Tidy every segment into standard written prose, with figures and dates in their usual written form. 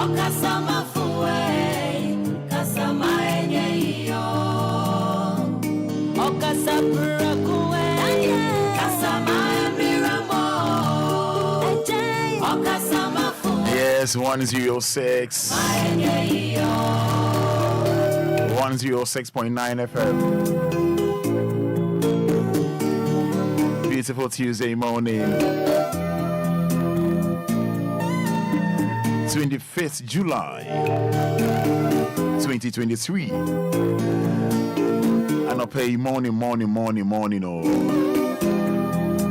Okasama fuwe, kasama enye yo. Okasapura kuwe, kasama emiramo. Okasama fuwe. Yes, 106. 106.9 FM. Beautiful Tuesday morning. 25th July 2023. And I pay morning. Oh.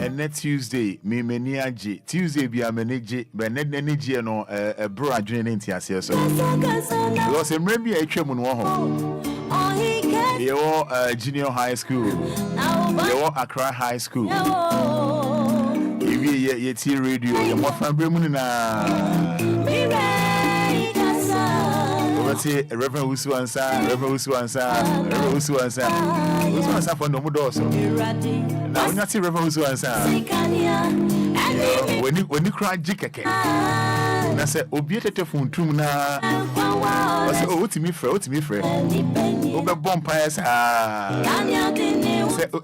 And next Tuesday, me meniaji. Tuesday be a menage, but net energy no a bro joining into us here. So because a maybe a chairman your junior high school, your Accra High School. Ye radio, your more family na. Say Reverend Owusu Ansah for no more so. Now when you see Reverend Owusu Ansah, when you cry jikeke, na say Obia tete phone tum na. I say oh to me frɛ. Obe bonfire sa.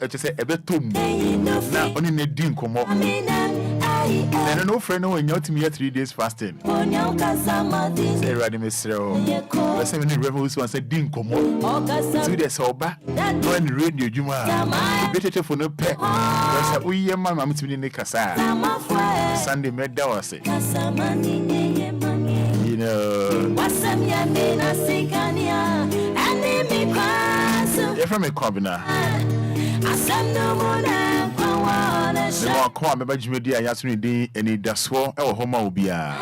Say ebe tum. Na oni ne din komo. And no friend when you to me 3 days fasting. Say ready Mr. I say when the Reverend Owusu said din komo. 2 days sober. When radio juma. Better for no pet. I say we ye mama to me ne kasa. Sunday made that was it. You know. You're from a combina. So I call me by Jimmy Dia Yasuni Anidaso Wɔhɔ Obia.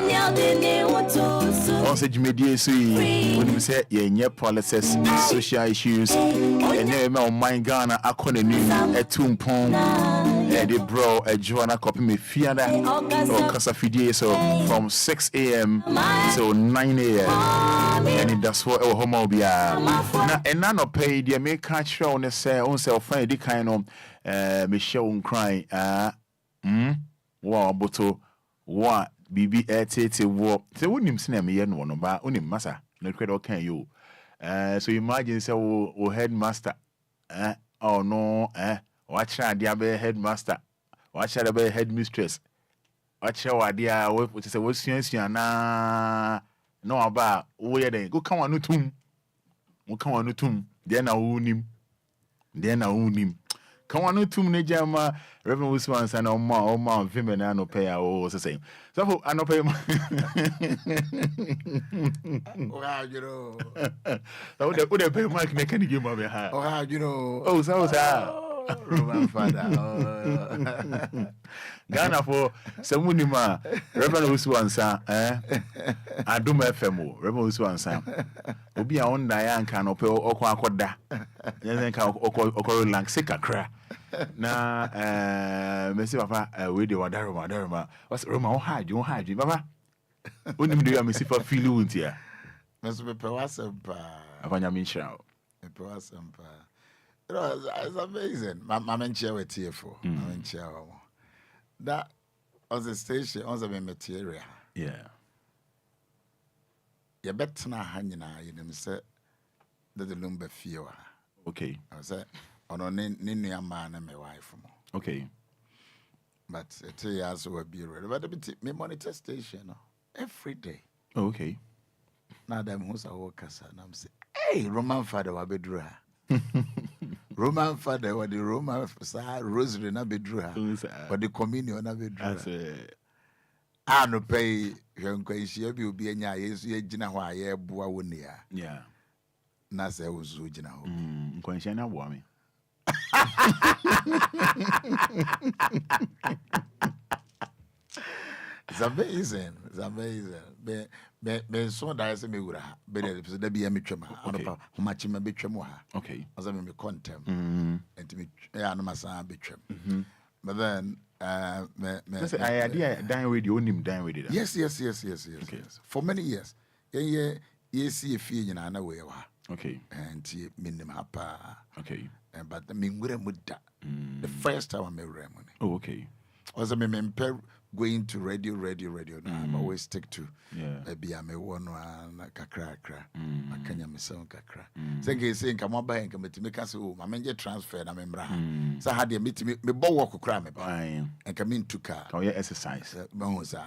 Also Jimmy Dia say when you say yeah policies, social issues, and then my mind Ghana akone new a tumpon the bro a Joanna copy me Fada or Casa Fide so from 6 a.m. to 9 a.m. and that's what Wɔhɔ Obia. Now and none of pay the make catch show on say on self find the kind of Michelle crying wa boto wa bibi etete wo se wonim sina me ye no no ba onim masa na kwedo kan yo so imagine say wo headmaster oh no wa kira dia be headmaster wa kira be headmistress wa kira wa dia wo say wo suansua na no aba wo ye den go kan wa no tum de na wonim Come on, to me, Jama, Reverend Owusu Ansah, no more, women, I no pay our the same. So, I no pay my. How you know? So, would have paid my mechanic give my hair. Oh, how you know? Oh, so, Roman Fada. Ghana for Samunima, Reverend Owusu Ansah, I do my femo, Reverend Owusu Ansah. Obia on Diane can open Okwakoda. Then can Okoro Lang Sikakra. Na Messi Papa, we do Wadaroma. What's Roma? Hide you, Papa? Only do you Messi for feel here? Mr. Pewasampa. Avanya Michel. Pewasampa. It's amazing. My chair with TFO. My chair. That was the station, also the material. Yeah. You bet na hanging you say that the Lumba feel. Okay. I said, on a nini man and my wife. Okay. But 2 years will be ready. But me monitor station every day. Okay. Now them who's a worker, and I'm saying, hey, Roman Fada will be drew. Roman Fada or the Roman rosary na be drew. Or the communion na be drew. I no pay when Enquires will be nya yesu ye gina ho aye boa wonia. Yeah. Na say Owusu gina ho. Enquires na boa me. It's amazing. It's amazing. Be so that say me wura. Be the be me twema. Anopa ho machi me be twem ha. Okay. Asa me contem. And me ya no masa be twem. But then Say I idea dine with you onim dine with it. Yes. Okay. Yes. For many years. Yeah, see a fee nyina na we wa. Okay. And minim hapa. Okay. But me ngure muda. The first time I met Raymond. Oh, okay. Also me going to radio. Now I always stick to maybe I'm a one kakra. I can me sound kakra. Saying come on by and come to make us my manager transfer and I'm so had you meet me walk cram and come into car. Oh, yeah, exercise.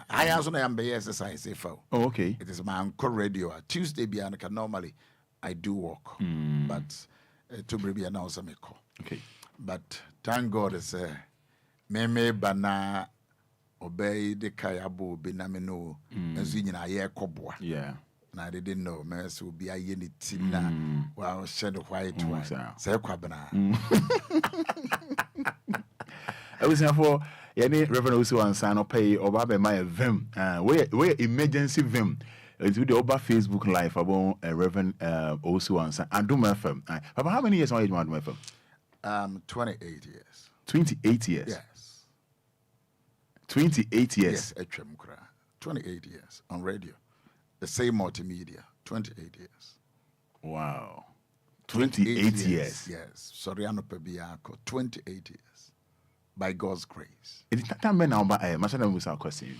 I also am by exercise if okay. It is my anchor radio. Tuesday beyond normally I do walk, but to be announced me call. Okay. But thank God it's me bana obey the kayabo binamino as in a year cobwa. Yeah. And I didn't know mess will be a unit na well shed white one. Say quabana. I was for any Reverend Owusu Ansah no pay or Baba my vim. Where emergency vim. It's with the Oba Facebook Live about Reverend Owusu Ansah and do my firm. Papa, how many years on you do my firm? 28 years. 28 years. Yes. 28 years. Yes, 28 years on radio. The same multimedia. 28 years. Wow. 28 years. Yes. Soriano Pebiako. 28 years. By God's grace. It's not that now, but I must have a question.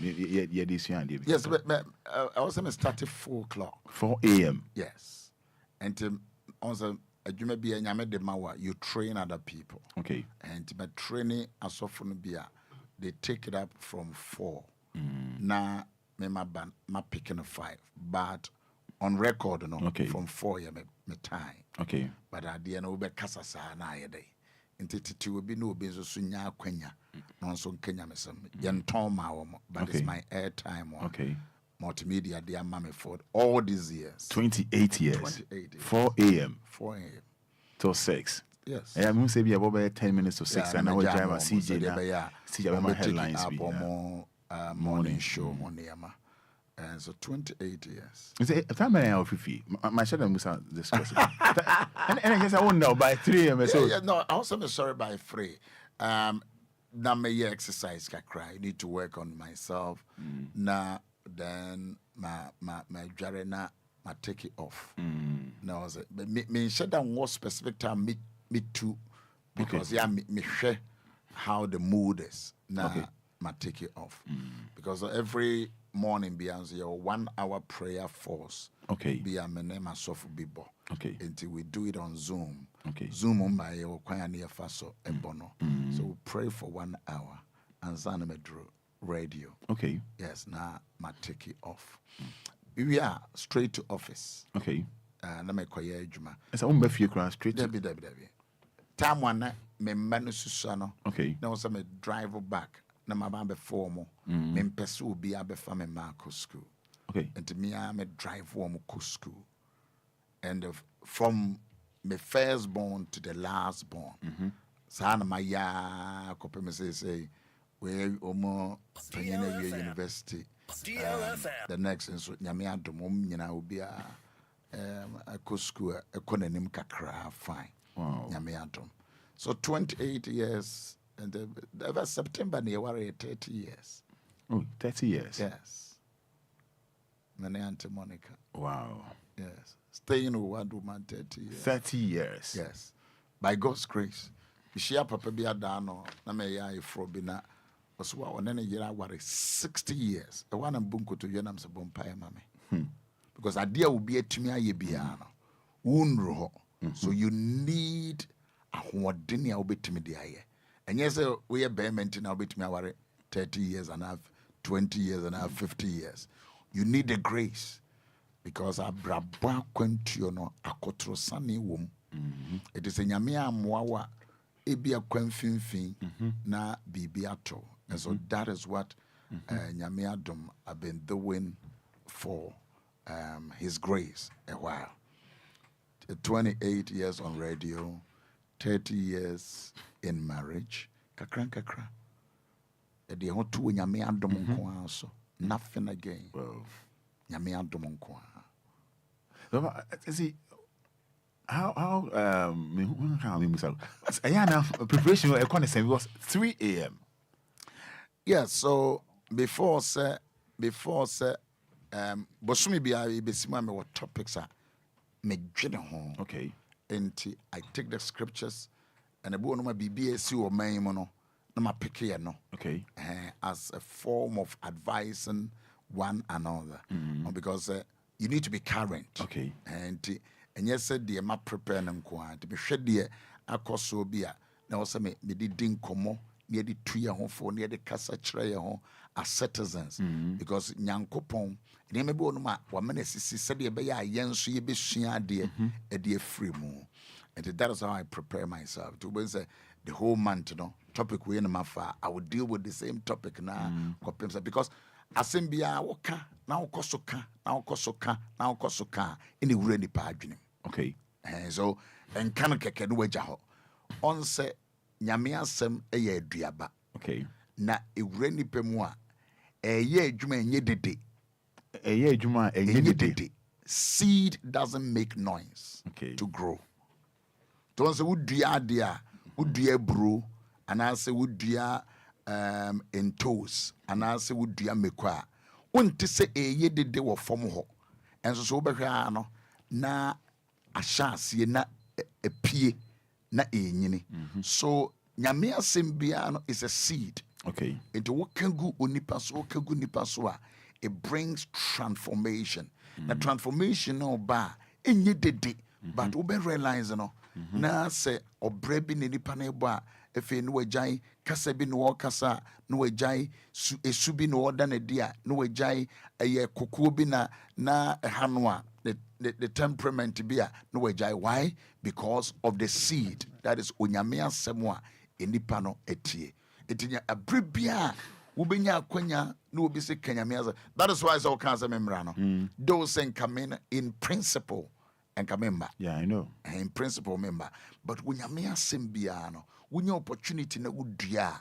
Yes, but I was started 4 o'clock. 4 a.m. Yes. And also, you be a mawa, you train other people. Okay. And by training as often be they take it up from 4. Now, my picking a 5. But on record, no, okay. From 4 me time. Okay. But at the end, we be kasasa na day. Intiti will be no business sunya Kenya. Non so Kenya me some. Yenton ma but it's my airtime one. Okay. Multimedia dear mammy for all these years. 28 years. 28 years. 4 a.m. 4 a.m. till 6. Yes. I'm going to say about 10 minutes to 6 and I will drive a CJ. CJ my headlines be morning show moneyama. And so 28 years. Is it a time I have 50? My shadow must have discussed it. And I guess I won't know by 3 a.m. No, I also am sorry by 3. Now my exercise can cry. I need to work on myself. Now then my jarena I take it off. Now I was me shut down more specific time me too because me share how the mood is. Now I take it off. Because every morning beyond your 1 hour prayer force. Okay. Be a name of Bibo. Okay. Until we do it on Zoom. Okay. Zoom on my near Faso and Bono. So we pray for 1 hour and Zanamedro radio. Okay. Yes, now I take it off. We are straight to office. Okay. Na me koye adwuma. Esa umbe fie kra straight. Debi. Time one me manu susano. Okay. Na also me drive back. Na maba be formo. Me mpese obi abefa me marco school. Okay. And me I me drive home to school. And from my firstborn to the last born. Sana my ya kope me say we omo Panyana University. DLFM. The next in so nyame adom nyina obi a school ekonanim kakra fine. Wow. Nyame adom. So 28 years and ever September near 30 years. Oh, 30 years. Yes. Many Auntie Monica. Wow. Yes. Staying with one woman 30 years. 30 years. Yes. By God's grace. Ishia papa bi adano na me ya ifro bi na oswa onene yira ware 60 years. E wana mbunko to yenam se bompa e mame. Because adia will be atumi aye bia no. Unro ho. So you need ahoɔden a wobɛtumi de ayɛ. Ɛnyɛ sɛ woyɛ bɛrima na wobɛtumi aware 30 years and have 20 years and have 50 years. You need the grace because abrabɔ akwantuo no akotorosane wom. It is a nyame amoa wa ebi akwan finfin na biribi ato. And so that is what nyame adom have been doing for his grace a while. 28 years on radio, 30 years in marriage. Kakra. Edi ho to nyame adom nko so. Nothing again. Well, Nyame adom nko. See how preparation was 3 a.m. Yes, so before bosumi bia besima me what topics are me dwene ho. Okay. And I take the scriptures and I no ma bibia si o man mo no na ma pick no. Okay. As a form of advising one another. Because you need to be current. Okay. And yes, said the ma prepare and inquire to be shed dear akoso bia. Now also me did din komo near the 2 year home for near the casa tray home as citizens. Because Nyankopon, name be one ma 1 minute said the bay yen so ye be shia dear a dear free moon. And that is how I prepare myself to say the whole month, you know, topic we in my far. I will deal with the same topic now. Because Asembia woka now kosoka now kosoka in the really pardon. Okay. So and can keke no wajaho. On se nyame asem eye duaba. Okay. Na ewure nipa mu a eye adwuma enye dede. Eye adwuma enye dede. Seed doesn't make noise to grow. Don't say wudua ade a wudua bro anase wudua in toes anase wudua mekwa wonte se eye dede wo fom ho enso so wobehwa no na ahyase na epie na enyini. So nyame asem bia no is a seed. Okay. Into what can go onipa so a it brings transformation. The transformation no ba enye dede but we be realize no na se obre bi ne nipa na ebo a efe no wagyan kasa bi no kasa no wagyan esu bi no da na dia no wagyan eye kokuo bi na hano a the temperament bi a no wagyan. Why? Because of the seed that is onyame asem a enipa no etie etinya abrebia wobenya akwanya no obi se kanyame asa. That is why so can say memra no those come in principle and come member. Yeah, I know. In principle member. But when you may assemble, when your opportunity na udria,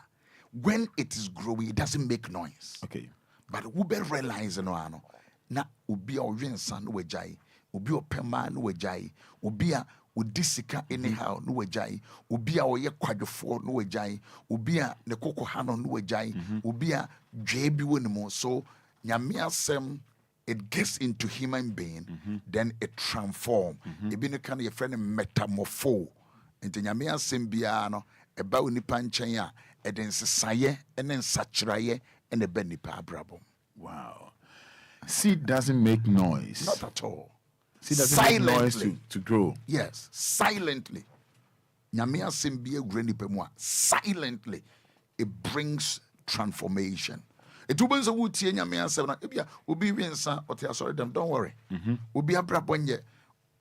when it is growing, it doesn't make noise. Okay. But we be realize no na ubi o winsa no wajai, ubi o pema no wajai, ubi a udisika anyhow no wajai, ubi a oye kwadwofo no wajai, ubi a ne koko hano no wajai, ubi a dwebi wonimo. So nyame asem it gets into human being, then it transforms. Ebi no kind of friend metamorpho. Into nyame asem bia no eba onipa nchen a eden sesaye ene nsachiraye ene be nipa abrabom. Wow. Seed doesn't make noise. Not at all. Seed doesn't make noise to grow. Yes, silently. Nyame asem bia gure nipa mu a silently it brings transformation. It will be so wood tea nyame asem na ebia obi winsa otia sorry them, don't worry. Obi abrabonye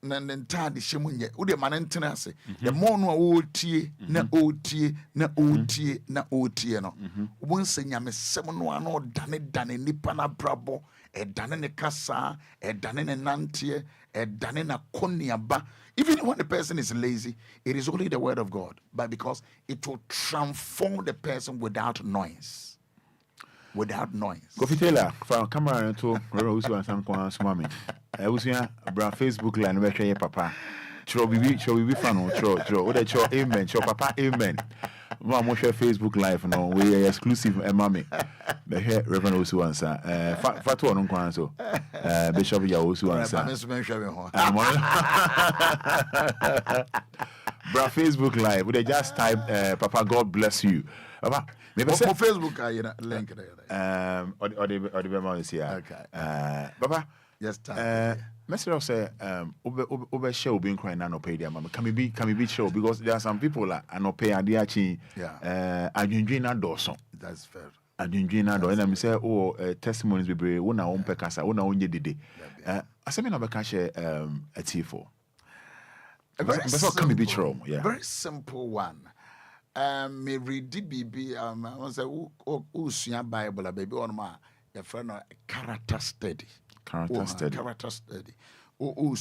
na ntade hyemunye wo de manentena ase the more no otie na otie na otie na otie no wonse nyame sem no ano dane nipa na brabo e dane ne kasa e dane ne nante e dane na koniaba. Even when the person is lazy, it is only the word of God, but because it will transform the person without noise. Without noise. Kofi Taylor, from camera to Owusu and some swami. Owusu, bra Facebook line where share papa. Show we be fan show. What that show amen. Show papa amen. Mama share Facebook live no. We are exclusive mommy. Be here Reverend Owusu Ansah. Fatu on kwan so. Bishop ya Owusu Ansah. Bra Facebook live. We just type Papa God bless you. Papa maybe for Facebook link there. Or the memo is here. Okay. Baba. Yes, Mr. say over show being crying and no pay their mama. Can we be show because there are some people that are not pay adiachi. Yeah. Adwindwina doso. That's fair. Adwindwina do. And I say testimonies be brave. Una on pekasa. Una on dede. Asemi na beka share a T4. Very simple one. Me read BB. I say who Bible baby on my your friend character study. Character study. Who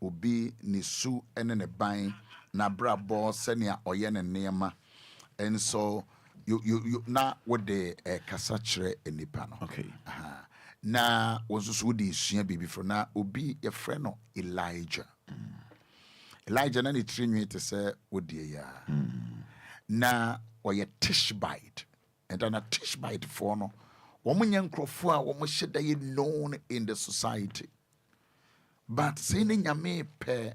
obi ni su ene ne ban na brabo senia oye ne nema. And so you na what the kasachre enipa no. Okay. Na wosusu di sua bibi fro na obi your friend no Elijah. Elijah na ni trinwe te say odie ya. Na oye Tishbite. And then a Tishbite for no. Woman nkrofo a womo hyeda ye known in the society. But saying nyame pe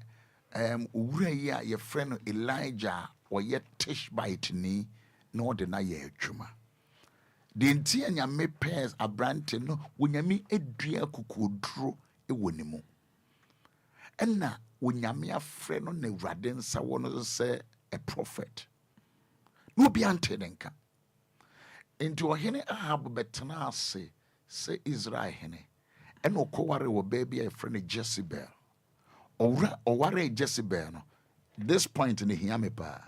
owura ye a ye friend Elijah oye Tishbite ni no de na ye adwuma de ntia nyame pairs abrante no wonyame adua kukoduro ewonimu enna wonyame afre no na Awurade nsa wo no se a prophet no bi ante denka into ohene Ahab betena ase se Israel hene ena okoware wo baby a friend Jezebel oware Jezebel no this point in the hiamepa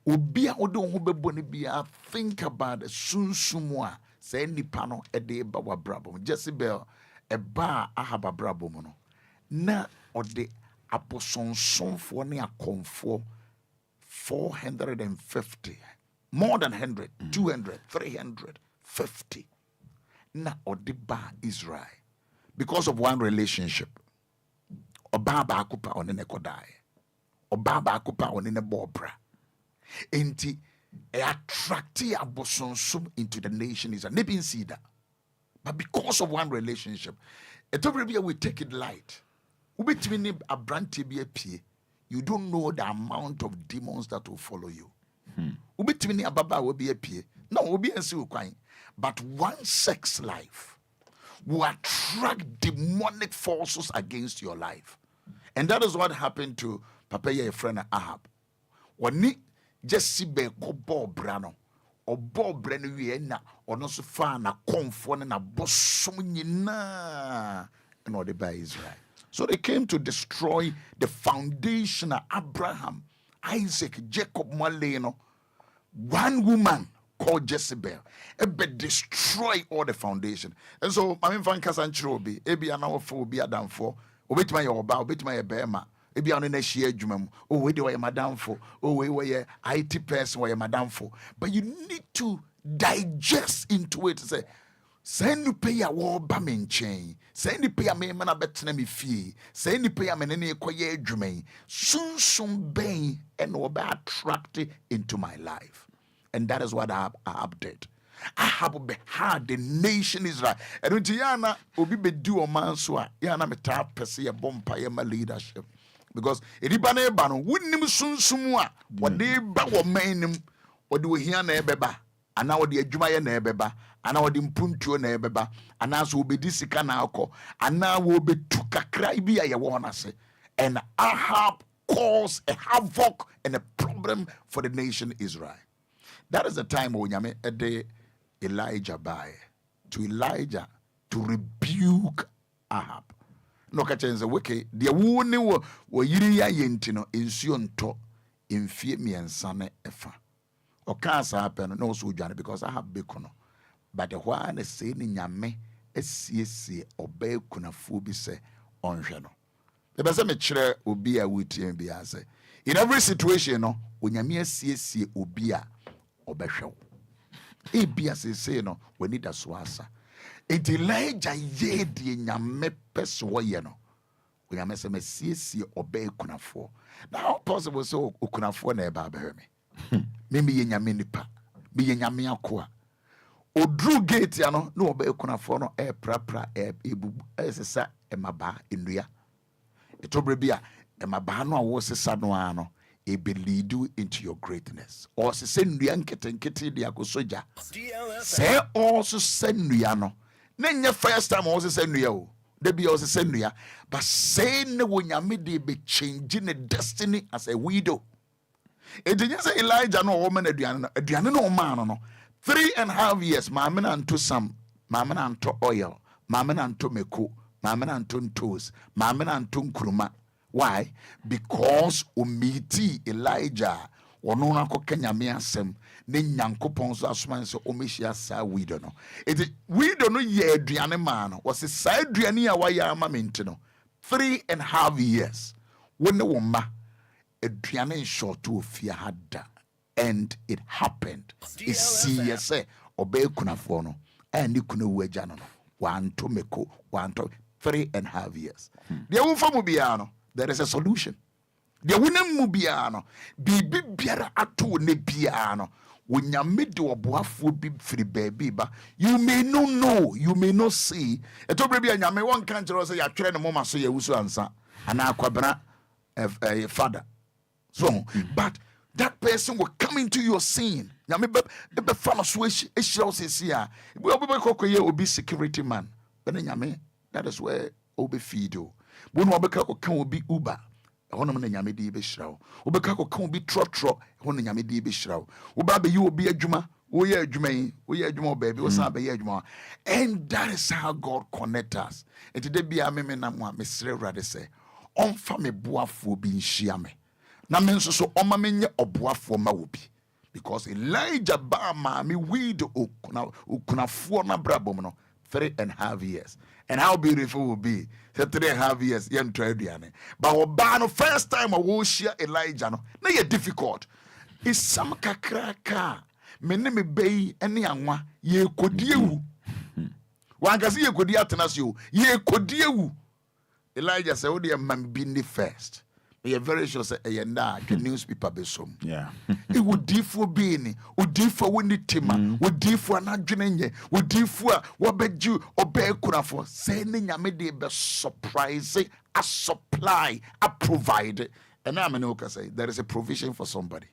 Obia ode ho bebo ne bia think about sunsumu a say nipa no ede ba wa brabo Jezebel eba Ahab brabo no na ode aposonsonfo ne akomfo 450 more than 100 200 350 na ode ba Israel because of one relationship oba ba akupa one ne kodai oba ba akupa one ne bobra enti attracti abosonsum into the nation is a nebin see that but because of one relationship etobrebia we take it light ubetimi a branch be apie you don't know the amount of demons that will follow you ubetimi ababa will be apie no obi ensi ukwan but one sex life will attract demonic forces against your life and that is what happened to papa your friend Ahab woni Jezebel ko bobra no obobra no wie na ono so fa na konfo na bosom nyina na ode by Israel. So they came to destroy the foundation of Abraham, Isaac, Jacob, Maleno. One woman called Jezebel ebe destroy all the foundation. And so I mean fan kasanchiro bi ebi anawofo obi adamfo obetima ye oba obetima ye bema ebi anu na hie adwuma mu oh we dey we madamfo oh we IT person we madamfo but you need to digest into it say nu pay a wo ba me nchen nu pay a me na betena me fie nu pay a me ne ekoye adwuma sunsun ben and will be attracted into my life. And that is what I did. I have had the nation Israel. And when Tiana obi be do o man so a yana meta pese a bompa ye ma leadership. Because iribane ba no wonnim sunsumu a wode ba wo manim wode wo hia na ebeba ana wode adwuma ye na ebeba ana wode mpuntuo na ebeba ana so obedi sika na akọ ana wo betu kakra bi a ye wo na se. And Ahab caused a havoc and a problem for the nation Israel. That is the time when Yame ede Elijah by to Elijah to rebuke Ahab. No kachenze weke dia woni wo yiri ya yenti no ensuo nto emfie miensa ne efa. Oka sa happen no so dwane because Ahab be kono. But the one say ni nyame esiesie oba kunafo bi se onhwe no. The best me kire obi a wutie bi ase. In every situation no onyame esiesie obi a obehwe. Ebia say no we need aswasa. It Elijah ye di nyame peso ye no. Onyame se mesiesie obe kunafo. Now possible so okunafo na eba be me. Me ye nyame nipa. Me ye nyame akoa. Odru gate ya no obe kunafo no prapra ebubu esesa emaba enua. Etobrebia emaba no awo sesa no ano it will lead you into your greatness. Or send you nkete dia ko soja. Say also send you no. Nenya first time also send you. They be also send you. But say no when you de be changing the destiny as a widow. It didn't say Elijah no woman aduane no man no. 3.5 years mamena anto sam, mamena anto oil, mamena anto meko, mamena anto toes, mamena anto nkruma. Why? Because omiti Elijah wonona ko kanyame asem ne nyankopon so asoma nso omehia sa widow no. It widow no ye aduane ma no was sa aduane a waya ama menti no 3.5 years. Wone wo ma aduane short to ofia hada and it happened. Isi say obey kunafo no and ni kuna waja no wanto meko wanto 3.5 years. Dia wo famu bia no there is a solution. The winning mubiano, bibi biara ato ne biano. When you meet the obuafo bi free baby, but you may not know, you may not see. It will be a yame one country say you train the mama so you Owusu Ansah and Fada. So, but that person will come into your scene. Nyame be fan of switch eshira say here. We obi security man. But nyame, that is where obi feed you. When obeka ko kan obi Uber. Hono na nyame di be shira. Obeka ko kan obi trotro. Hono nyame di be shira. Oba be you obi adwuma. We are adwuma baby. We say be adwuma. And that is how God connect us. And today be a me na mo mesre rade say. Onfa me boafo bi nhia me. Na men so oma menye oboafo ma wo bi. Because Elijah ba ma me weed okunafo na brabom no 3.5 years. And how beautiful will be 3.5 years yen to aduane. But oba no first time I will share Elijah no. Na ye difficult. Is some kakraka. Me ne me bei ene anwa ye kodiewu. Wankasi ye kodi atenasio ye kodiewu. Elijah said, "Oh, dear man, be the first." You're very sure say, "Hey, nah, the newspaper be some." Yeah. It would differ being, would differ when the team, would differ not drinking, would differ what be you obey kuna for sending a made be surprise, a supply, a provide. And I'm an say there is a provision for somebody.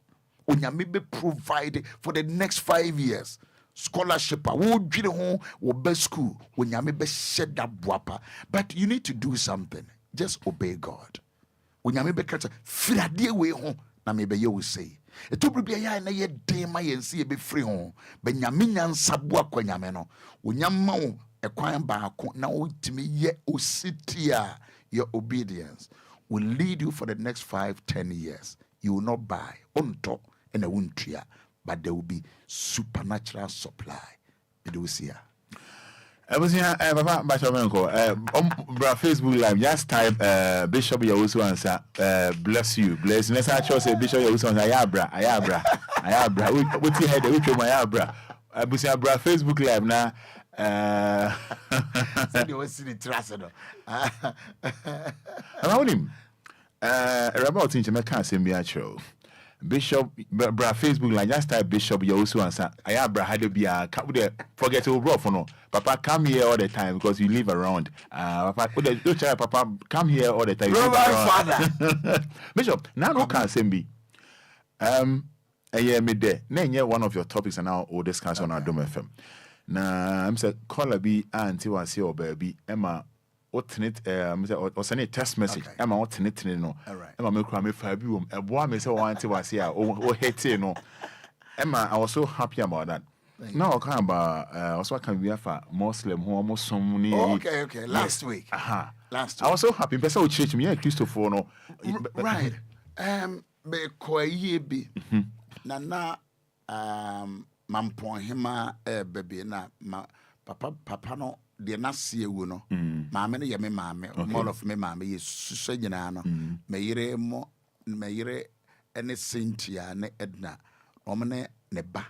When you may be provided for the next 5 years. Scholarship, will be school when you may be shed that guapa. But you need to do something. Just obey God. When you may be catch a free way home, na maybe you will say. It will be a ya na ye day my and see be free home. But Yamin sabua quanyameno. When yammo a quine back now to me ye o sitia your obedience will lead you for the next 5-10 years. You will not buy on top and a won't tria. But there will be supernatural supply. It will see. I was here, Papa Bashamenko. Facebook Live, just type Bishop Owusu Ansah. Bless you. Bless. Let's actually say Bishop Owusu Ansah. Ayabra. What's your head? Which one? Ayabra. I was here, Facebook Live now. So you will see the trust. Around him. About things I can't say me actual. Bishop bra Facebook line just type Bishop Owusu Ansah. Ayabra had to be a forget to rough no. Papa come here all the time because you live around. Papa come here all the time. Fada. Bishop, now no can send me. Me there. Now one of your topics and now we'll discuss on our DLFM. Now I'm saying call be auntie was your baby Emma. What it or send a text message. Emma what it no. Emma me cry me 5 room. A boy me say auntie was here or hate no. Emma, I was so happy about that. Now I come about also can be a Muslim who almost some money. Okay. Last week. Last week. I was so happy. Person church me Christopher no. Right. Be koye bi. Na mampon hima baby na papa no de na sie wu no. Maame no ye me maame. More of me maame ye susu nyina no. Me yire ene Cynthia ne Edna. Omne ne ba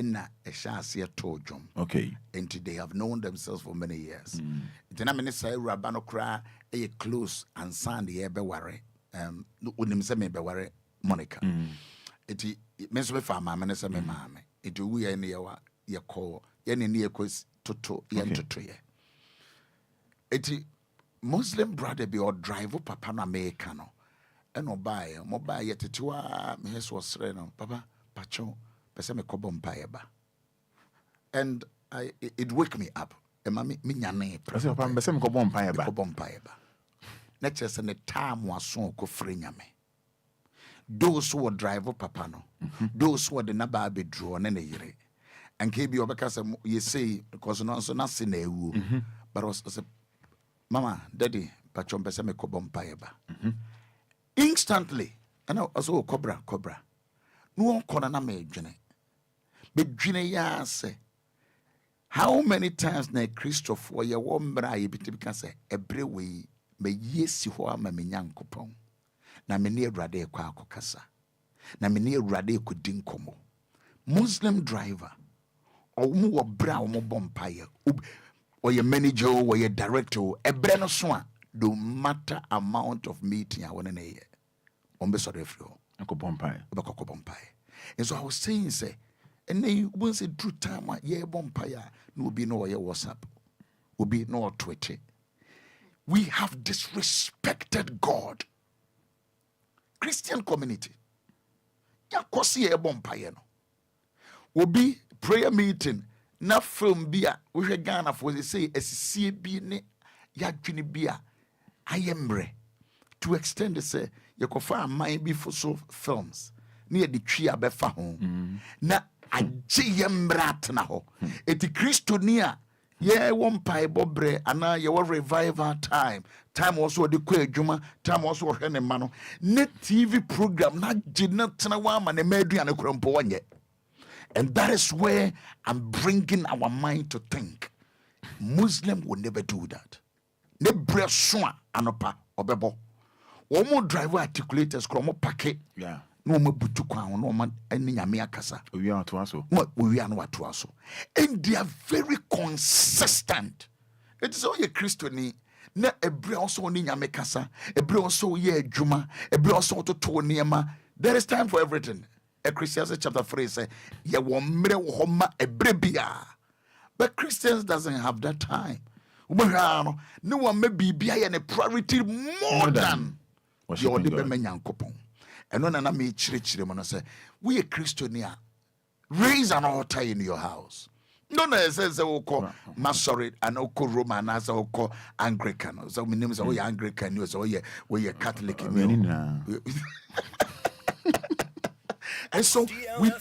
na eshase to dwom. Okay. And they have known themselves for many years. Then I say Rabano cry a close and Sandy be worry. Unim se me be worry Monica. It means me fa mama say me mama. It we any ye call ye ni ekos toto ye toto ye. It Muslim brother be or drive papa na America no. Eno buy mobile ye tetua me hes was no papa pacho pese me kobo mpaye ba. And it wake me up. E ma me nyane Pese papa pese me kobo mpaye ba. Kobo mpaye ba. Na chese ne time waso ko free nyame. Those who drive papa no. Those who the naba be draw na ne yire. And kebi obeka se you say because no so na se na ewu. But was say mama daddy pacho pese me kobo mpaye ba. Instantly and also cobra no corner na me dwene be dwene ya say how many times na Christopher ye wo mbra ye bitibika say ebre we me yesi ho ama me nyankopon na me ne awrade kwa akokasa na me ne awrade kodi nkomo Muslim driver omo wo bra omo bompaye or your manager or your director ebre no so a no matter amount of meeting I want na ye on be sorry free and so I was saying say and then once a true time yeah bompire no be no your WhatsApp will be no Twitter. We have disrespected God. Christian community. ya kosi e bompaye no obi prayer meeting na film bia wo hwe Ghana for say esisie bi ne ya dwene bia ayemre to extend say yekofa aman bi for so films na ye de twi abefa ho na agye yemra tena ho eti kristonia ye wompai bobre ana ye wo revival time also de kwa adwuma time also wo hwe ne ma no ne TV program na gye na tena wa ma ne maduane krompo wonye. And that is where I'm bringing our mind to think. Muslim will never do that. Ne breswa anopa obebo. Omo driver articulators kromo packet. Yeah. No mo butu kwa no man eni nyame akasa. We are to aso. We are no to aso. And they are very consistent. It is all ye Christiani. Na ebre also ni nyame kasa. Ebre also ye adwuma. Ebre also to niema. There is time for everything. Ecclesiastes chapter 3 says, but Christians doesn't have that time. No one may be a priority more than the and when I made church, say, we a Christian, raise an altar in your house. No, says Masoret and Oko Roman as Oko Anglican. So my name is Anglican, so you're Catholic. And so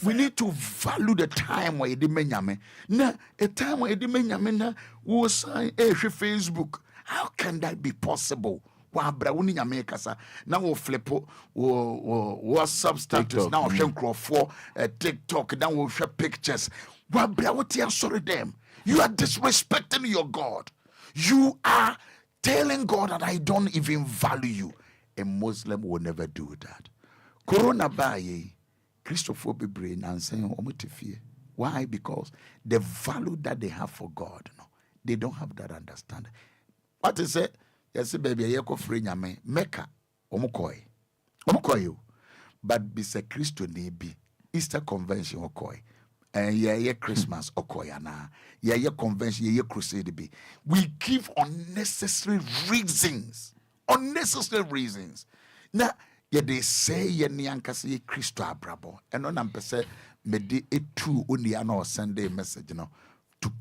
we need to value the time where you did menyame. Na a time where you did menyame na wo sign Facebook. How can that be possible? Wa bra woni nyame kasa na wo flip wo WhatsApp status na wo hwe nkrofo TikTok na wo hwe pictures. Wa bra wo tia sorry them. You are disrespecting your God. You are telling God that I don't even value you. A Muslim will never do that. Corona baye Christopher brain and saying why? Because the value that they have for God, no, they don't have that understanding. What is it? Yes, baby, I go free nyame Mecca, omukoi, but be se Christo be Easter convention okoi, and yeah, Christmas okoi na, yeah, convention, yeah, crusade be. We give unnecessary reasons, Now. Yeah, they say ye niankase ye Christo abrabo. And on ampese me de etu oni ano Sunday message, to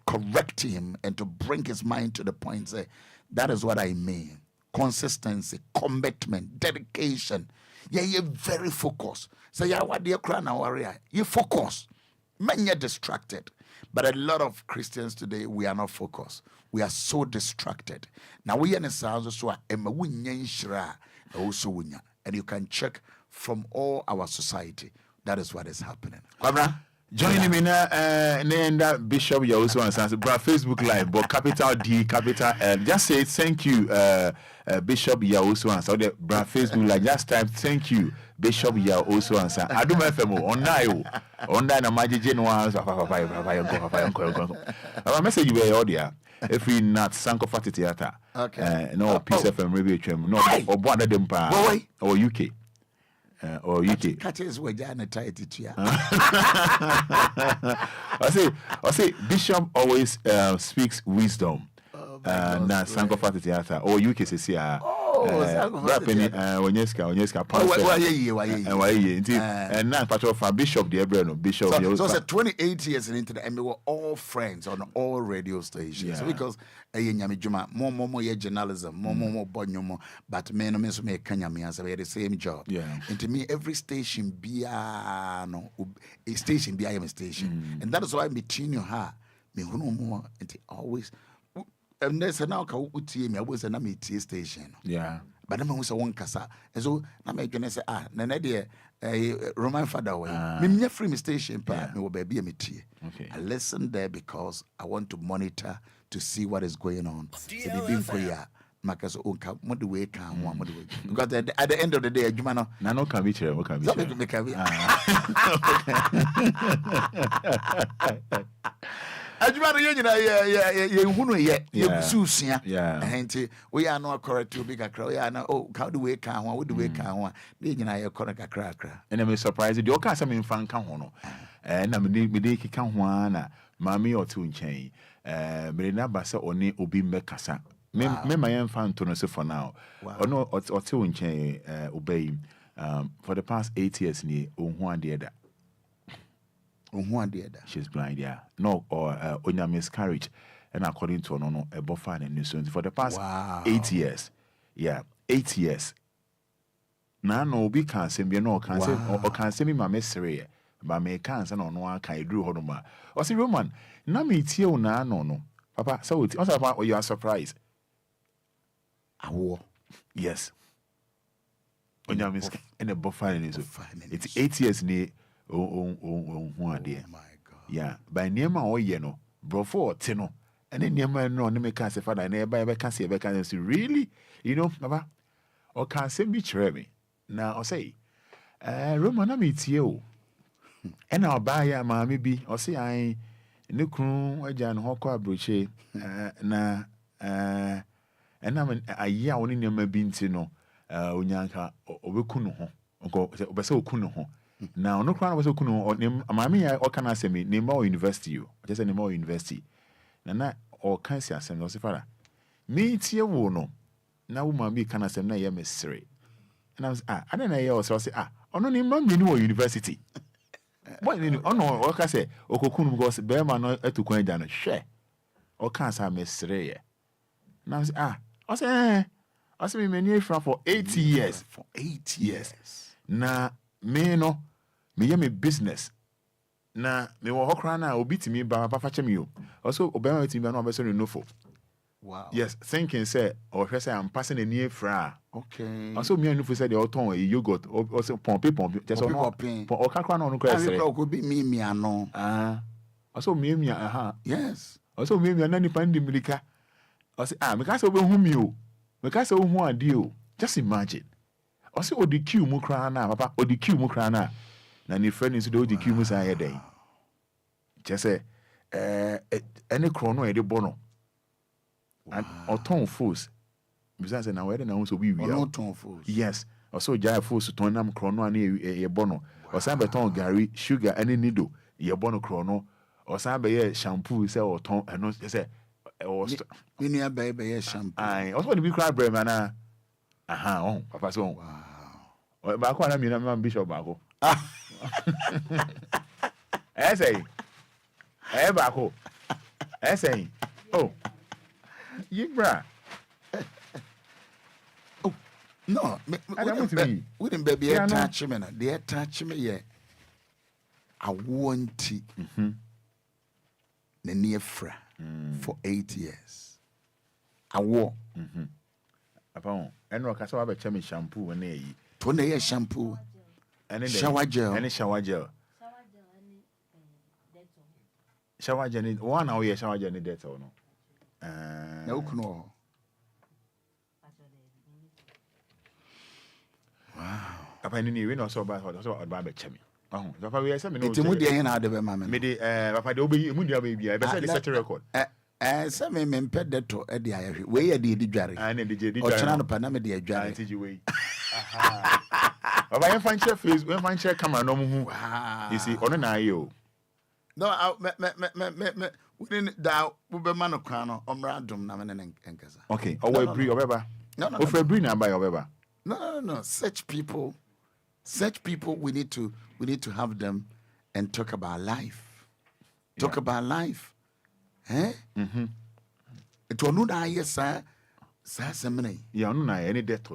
correct him and to bring his mind to the point. Say that is what I mean. Consistency, commitment, dedication. Yeah, you're very focused. So yeah, what dear crown warrior? You focus. Men you're distracted. But a lot of Christians today, we are not focused. We are so distracted. Now we are in a house so and you can check from all our society. That is what is happening. Joining me now, Bishop Owusu Ansah, Facebook Live, but capital D, capital L. Just say thank you, Bishop Owusu Ansah. The Facebook Live, just type thank you, Bishop Owusu Ansah. I do my FM online, I'm magic no message you were audio. If we not Sanko Fati Theatre, no Peace FM Radio Trim, no or Bwana Dempa or UK. Or UK. Catches were Jana tight. I say Bishop always speaks wisdom. Na Sanko Fati Theatre or UK says here. Onyeska and now part of our Bishop the Ebreno Bishop. So it's 28 years in internet and we were all friends on all radio stations. So because more journalism, more bonyomo, but men no so make kanyami as the same job. And to me every station be a station be a station. And that is why between her me more and always. And there's a now I was an amity station. Yeah. But I was a one casa. And so I make an say, Nanadia, a Roman Fada way. Me free station, me will be a meeting. Okay. I listen there because I want to monitor to see what is going on. DLFM. Because what the way can one because at the end of the day, you know, no can be chair, can be. Ajumara yet we are not correct to big a how do we can what do we can and I'm surprised you can't some fan can hono and I'm mediki can one mammy or two in chain Merina Bassa or ne obi mekasa me my fan to no for now or no or two in chain obey For the past 8 years, she's blind, yeah. No, or onya miscarriage. And according to no, a bofan and news. For the past 8 years, 8 years. Now, no, be can't say me no, can't say, or can't say me my mystery. But me can't say no, one can do Honoma. Or see, Roman, na me tio na no. Papa, so it's also about you are surprised. Yes. Onya miscarriage and a bofan is it's 8 years near. Oh my God. Yeah, by Nema or Yeno, Brofo, Tino, and then Nema no, Nemeka say Fada, and everybody can see, really? You know, Papa, or can't say me cherry. Now, I'll say, Romana meets you. And I'll buy ya, mammy be, or say, I, no crew, a Jan Hawker brooche, and I'm a year only never been to know, Unyanka, or Kuno, or Beso Kuno. Now, no crown was a kuno or name, mammy, or can I say me, name more university, you just any more university. Nana or can say, as I father. Me, tia wono. Now, mammy can I say, na mystery. And I was, I don't know, also say, no name, mammy, no university. What, oh no, or can say, or cocoon goes, bear man to coin down a share. Or can't say mystery. Now, I say, I say, me near for 80 years. For 8 years. Na me no. Me me business na me wo hokra na obi timi ba papa chemi yo also obema timi ba no abeso no for. Wow. Yes, thinking say or say I'm passing a near fra. Okay. Also me no for say the auton yogurt also pompe just on or kakra no kra say go be me ano. Also me Yes. Also me na ni pandi milika. Also me ka say obehu mi o. Me ka say ohu ade o. Just imagine. Also odi queue mu kra na papa odi queue mu kra na. Na ni friend is do the queue say here day. Just say any chrono e de bono. And auton force. Because na we na so we auton force. Yes. Also jai force to turn am chrono na e bono. Or some beton gari sugar any needle e bono chrono. Or some be shampoo say auton and no say we near baby shampoo. I also the big crab bread man. Oh, papa so. Wow. Ba ko na mi na bishop ba ko. Say. Bako. Say. Oh. Yibra. Oh. No, we didn't baby attach me. They attach me yeah. I want it. The near fra for 8 years. I wore. Upon and rock as I chemi shampoo and a Tone shampoo. And shower gel. Any shower gel. Shower gel. 1 hour shower gel in that or no. No, no. Wow. Upon any win or so bad or so about chemi. Oh, Papa, we are some no Timudia in the mamma. Maybe Papa Dobi Mundia baby. I better set a record. Some men pet that to Eddie. Where did the jarry? I need the or Channel Panama, dear jarry. But I find your face when my chair come no more. You see, on an IO. No, we didn't doubt Uberman Crown or Random Naman and Casa. Okay, or we bring over. No, for bring by over. No. Such people, we need to have them and talk about life. Talk about life. Eh? It will not yes, sir. Semene. Yeah, no, any debt.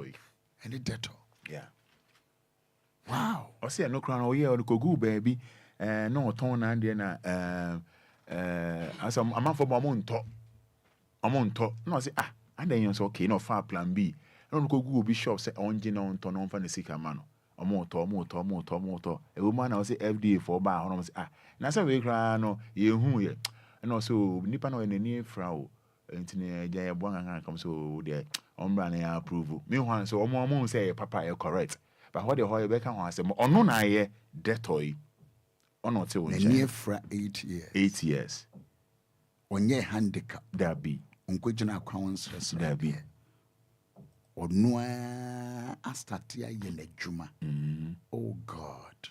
Any debtor. Yeah. Wow. I see no crown or yeah, or go baby. No tone and then as a man for Monto. No, I say, and then you're okay, no far plan B. No go Google Bishop say on Gina on ton on Fancy man. A motor. A woman, I say FDA for bar. Now, so we cry no, you who yet. And also, Nipano and the near Frau, and Jaya Bwanga comes so there, Ombrana approval. Meanwhile, so Omo say, Papa, you're correct. But what the Hoy Beckham was, or no, I dead toy. Or not so near fra 8 years. 8 years. On your handicap, there be. On Quijana Crowns, there be. Or no, Astatia Yen Juma. Oh God.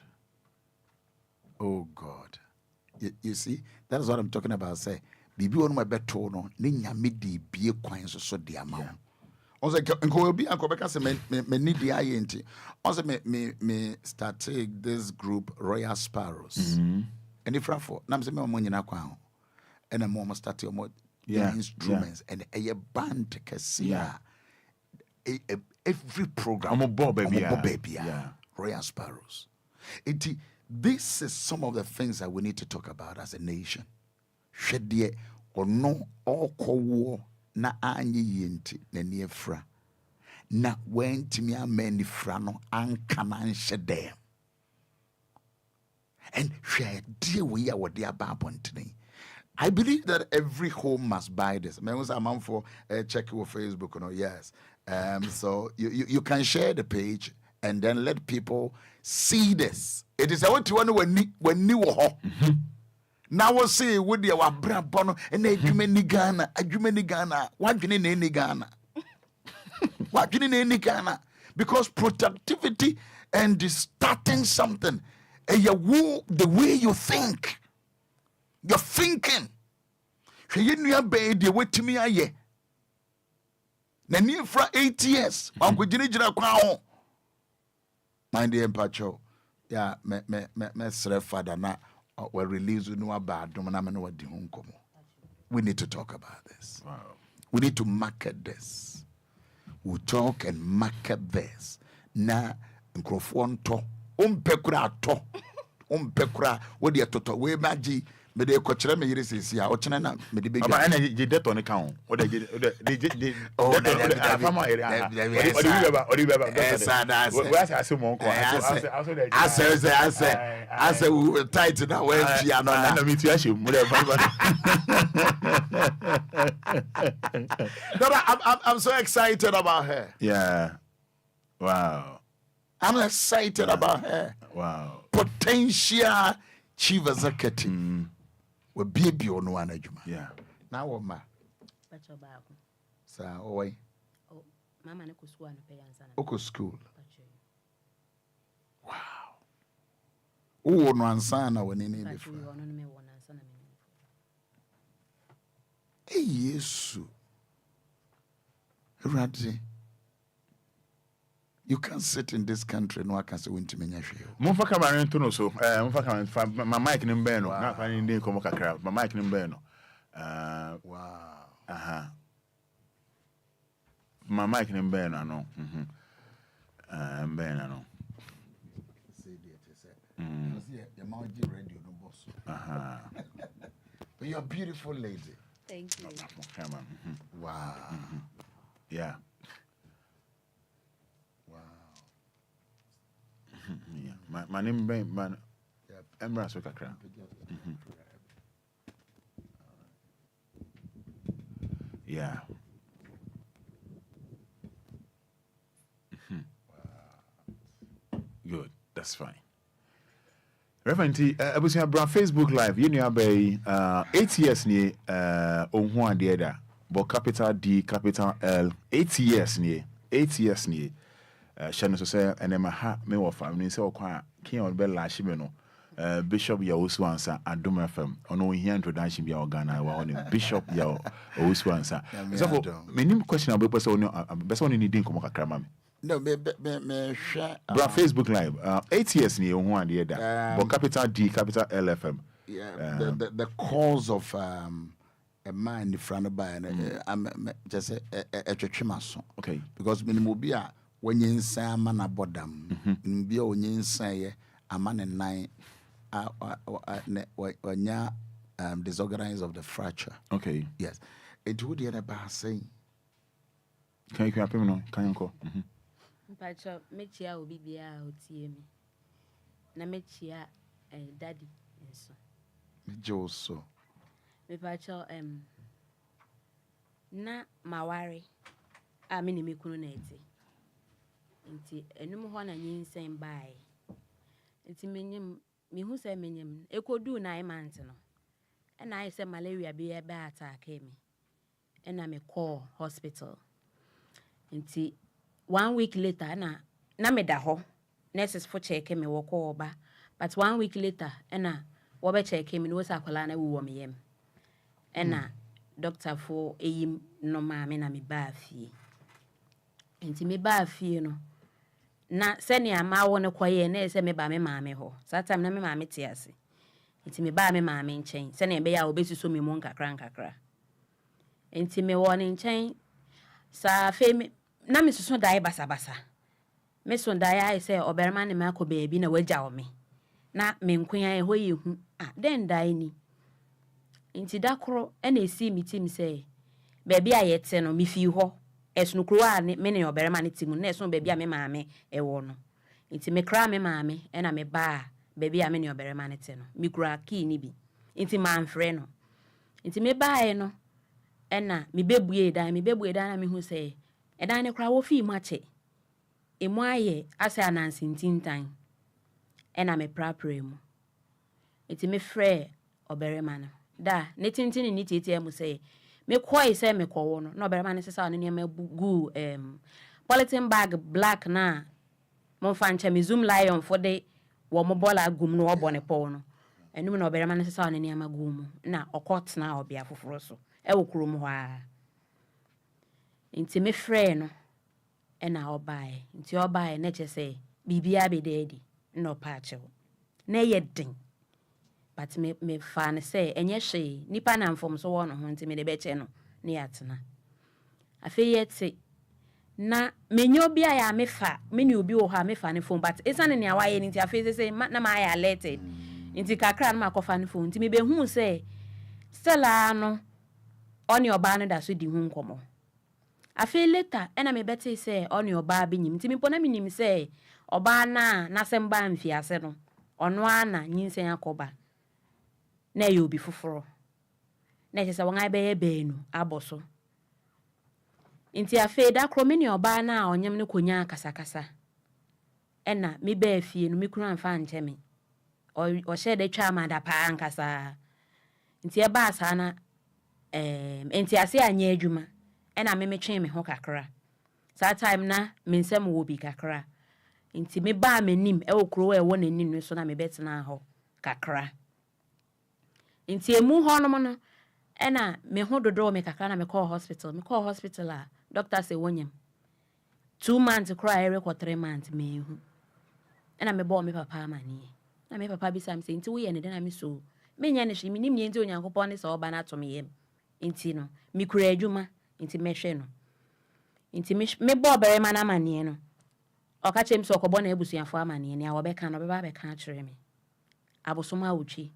Oh God. You see, that's what I'm talking about. Say, Bibi on my bed tono, Ninya midi be a coins so the amount. Also, Obia Kobeka say me need the INT. Also, me started this group Royal Sparrows. And if for nam say me money na kwa ho. And I'm almost starting more instruments and a band kesia. Every program. Baby. Royal Sparrows. This is some of the things that we need to talk about as a nation. Shedie or no all war na anyi yinti na niefra. Na went me a many frano and canan shedem. And share dear we are what they are babonting. I believe that every home must buy this. I was a man for check your Facebook, yes. So you can share the page and then let people see this. It is I want to wonder when new now we'll see with the brand bono and a Ghana, what in any Ghana. What in any Ghana? Because productivity and starting something, and the way you think. You're thinking. You baby, wait to me. Aye. Na near for 8 years. Uncle Jini Crown. Mind the empacho. Yeah, me Fada na we release no bad. We need to talk about this. Wow. We need to market this. We talk and market this. Na microphone to. Umpekura to. Umpekura. What do you to? We maji. Me de kochire me yire sisi a ochene na me de be aba ena je deto ne kan o de afama area odi beba we ase mo nko ase we tight na we fia no na me tu ahye mu de I'm so excited about her. Yeah. Wow. I'm excited about her. Wow. Potential chief executive. We baby on one adjuma. Yeah. Now what ma? Pacho baako. Sa oi. Oh, mama ne ko school no pay Ansah. Oko school. Pacho. Wow. Oh no Ansah na woni ne Pacho wo no me wo Ansah na me. Eh Yesu. Radzi. You can't sit in this country no can say won't menya hwe. Monfa camera nto no so monfa camera my mic ni mbe no na kwa ni ndin komo kakra my mic ni mbe no Wow. My mic ni mbe no no mbe no Say there to say see the mountain radio no boss. But you're a beautiful lady. Thank you. Wow. Yeah. Yeah. My name man Emra so kakra. Yeah. Good. That's fine. Reverend T, abusia bra Facebook live you know be 8 years ni onhu ade da but capital D capital L 8 years ni Shano say enema ha me wo family say okwa kin on be lash me no Bishop Owusu Ansah DLFM ono hia introduction bia Ghana wa on Bishop Owusu Ansah so menim question about person on ni din komo kakra ma me No me share bra Facebook live 8 years ni ohun ade da but capital D capital LFM the cause of a man in front of by just a twetwemaso okay because minimum bia when you say man abodam mbia onyin say amane nine when disorganized of the fracture. Okay. Yes. It would be about saying can you happen no can you go Pacho mechia obi bia otie mi na mechia daddy enso Joso me pacho na maware a me ni mekunu na eti nti enum ho na nyinsen bae nti menyem mehu se menyem ekodu 9 months no and I say malaria be ebe attack me and I me call hospital nti 1 week later na me da ho nurses for check me wo call ba but 1 week later na wo be check me no sa kwala na wo me yem and doctor for eyim no ma me na me ba fie Nti me ba afie no. Na seni ama wo ne koye na ese me ba me maame ho. Saa time na me maame te ase. Nti me ba me maame nchen. Seni be ya obesuso me mu nkakra. Nti me wo ne nchen sa fe me na me suso dai basa. Me so dai ai se oberma ne ma ko baabi na wagya wo me. Na me nkoya ho ye hu. Den dai ni. Nti dakoro na esi mi tim se baabi a yete no me fi ho. Esunu kuro a me ne oberma ne timu na esun baabi a me maame ewo no. Nti me kra me maame na me ba baabi a me ne oberma ne te no. Me kura key ni bi. Nti ma mfre no. Nti me bae no na me bebue dan na me hu se edan ne kra wo fi mu ache. Emu aye ase anansintintan. Na me prapra mu. Nti me frɛ oberma no. Da ne tintin ni tete mu se me koi se me kowo no. No oberma ne sesa ne niam gu polythene bag black na mo fancha me zoom lion for the wo mo bola gum no obone po no. Enum na oberma ne sesa ne niam gu mu na okot na obia foforo so. E wo krom ho a. Nti me frɛ no na obae. Nti obae na che se bibia be dedi no pa che ho. Na ye den. But me fa ne say enye hwe nipa na mfom so wo no ho nti me de be che no ne yatena afi yete na menyo obi a ya me fa me ni obi wo ha me fa ne phone but esane ne awaye nti afi say na ma ya alerted nti kakra na makofa ne phone nti me be hu say stella no oni oba no da so di hu nkomo afi later na me bete say oni oba be nyim nti me pona me nim say oba na semba mfiase no ono ana nyinsen akoba na ye obi foforo na che se won ai be beenu aboso nti afi da kromini oba na onyem ne konya kasakasa ena me ba afie no me kunu amfa nche me o she de twa amada pa ankasa nti e ba asa na nti ase anya adwuma ena me twen me ho kakra saa time na me nsem wo bi kakra nti me ba manim e okro e wo nanim no so na me betena ho kakra nti emu ho no no ena me ho dodo me kakra na me call hospital a doctor say wonyam 2 months cry every 3 months me hu ena me bo me papa amani na me papa bi sam say nti wo ye ne de na me so me nya ne hwe me nim ne nti onyankopon ne so oba na to me yem nti no me kura adwuma nti me hwe no nti me bo bere ma na amani no oka chem so okobo na ebusuafo amani ne a wo be ka no be ba be ka kire me abosoma wotwi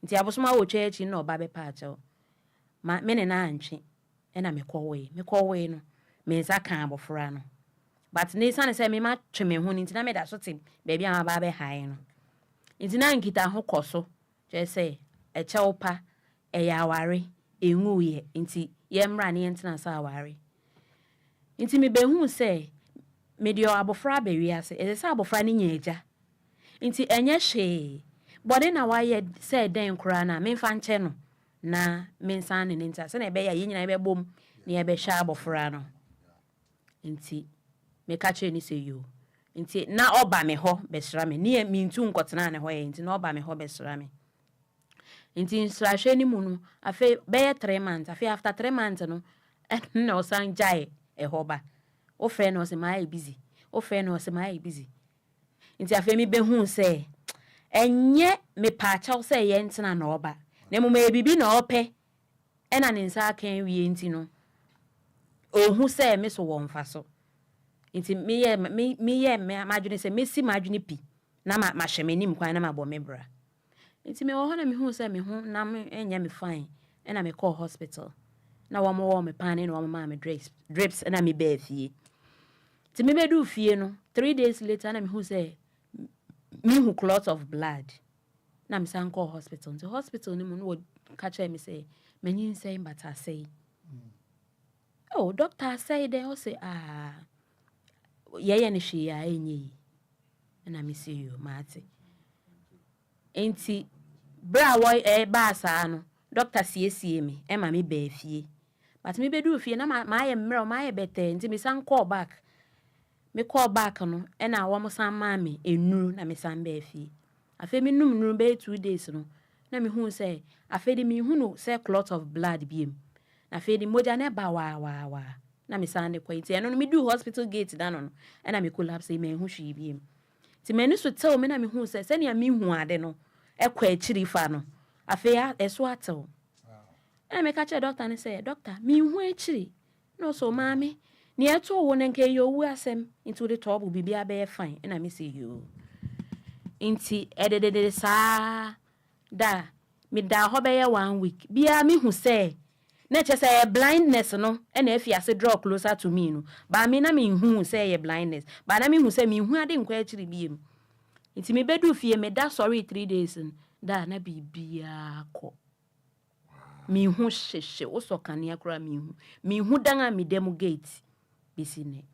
nti abosoma wotwi echi na oba be pa acho ma me ne na antwe ena me kowe no me nsa kan abofra no but ne sane say me ma twe me ho nti na me da so tim baby am ba be hae no nti na nkita ho koso je say e cheopa e ya aware enwu ye nti ye mra ne ntina sa aware nti me be hu say me dio abofra be wi ase e say abofra ne nya eja nti enye hwe body na wa ye say den kura na me fa nche no na me nsan ne ntia se na be ya ye nyina be bom ne ye be hwa abofra no nti me ka che ni se yo nti na oba me ho be sra me ne mi ntu nkotena ne ho ye nti na oba me ho be sra me nti sra hwe ni mu no afi be 3 months afi after 3 months no na osan jai e ho ba o frɛ no se my busy nti afi mi be hu se enye me pa chaw se ye ntina na oba na mu me bibi na ope ena ne nsa kan wie nti no ohu se me so wo mfa so nti me ye madwene se mesi madwene pi na ma hwe m'anim kwan na ma bo me bra nti me wo ho na me hu se me hu na me enya me fine ena me call hospital na wo mo me pan na wo ma me drips na me ba fie nti me be du fie no 3 days later na me hu se me hu clot of blood na me san call hospital nti hospital ni mu no catch me say menyin say mbata say oh doctor say they all say ye ne hwe ya enyi na me see you mate enti bra wo ba sa no doctor sie me e ma me ba fie but me be du fie na ma ye mmerɛ ma ye bete enti me san call back no e na wo mo san ma me enu na me san ba fie afi me num be 2 days no na me hu say afi de me hu no say clot of blood biem na afi de moja na ba wa na me sande kwa nti eno no me do hospital gate da no na me collapse me hu hwe biem nti me so tell me na me hu se ne me hu ade no ekwa akiri fa no afi ya eso atew na me ka che doctor ne say doctor me hu akiri no so maame ne eto wo ne nke yo wu asem into the top bibia be fine na me say yo nti ededede saa da me da ho be ye 1 week bia me hu say na che say blindness no na afiase draw closer to me no ba me na me hu say ye blindness ba na me hu say me hu ade nkwa akiri biem nti me bedu fie me da sorry 3 days da na bibia ko me hu hyehye wo so kane akura me hu dan a me dem gate bisine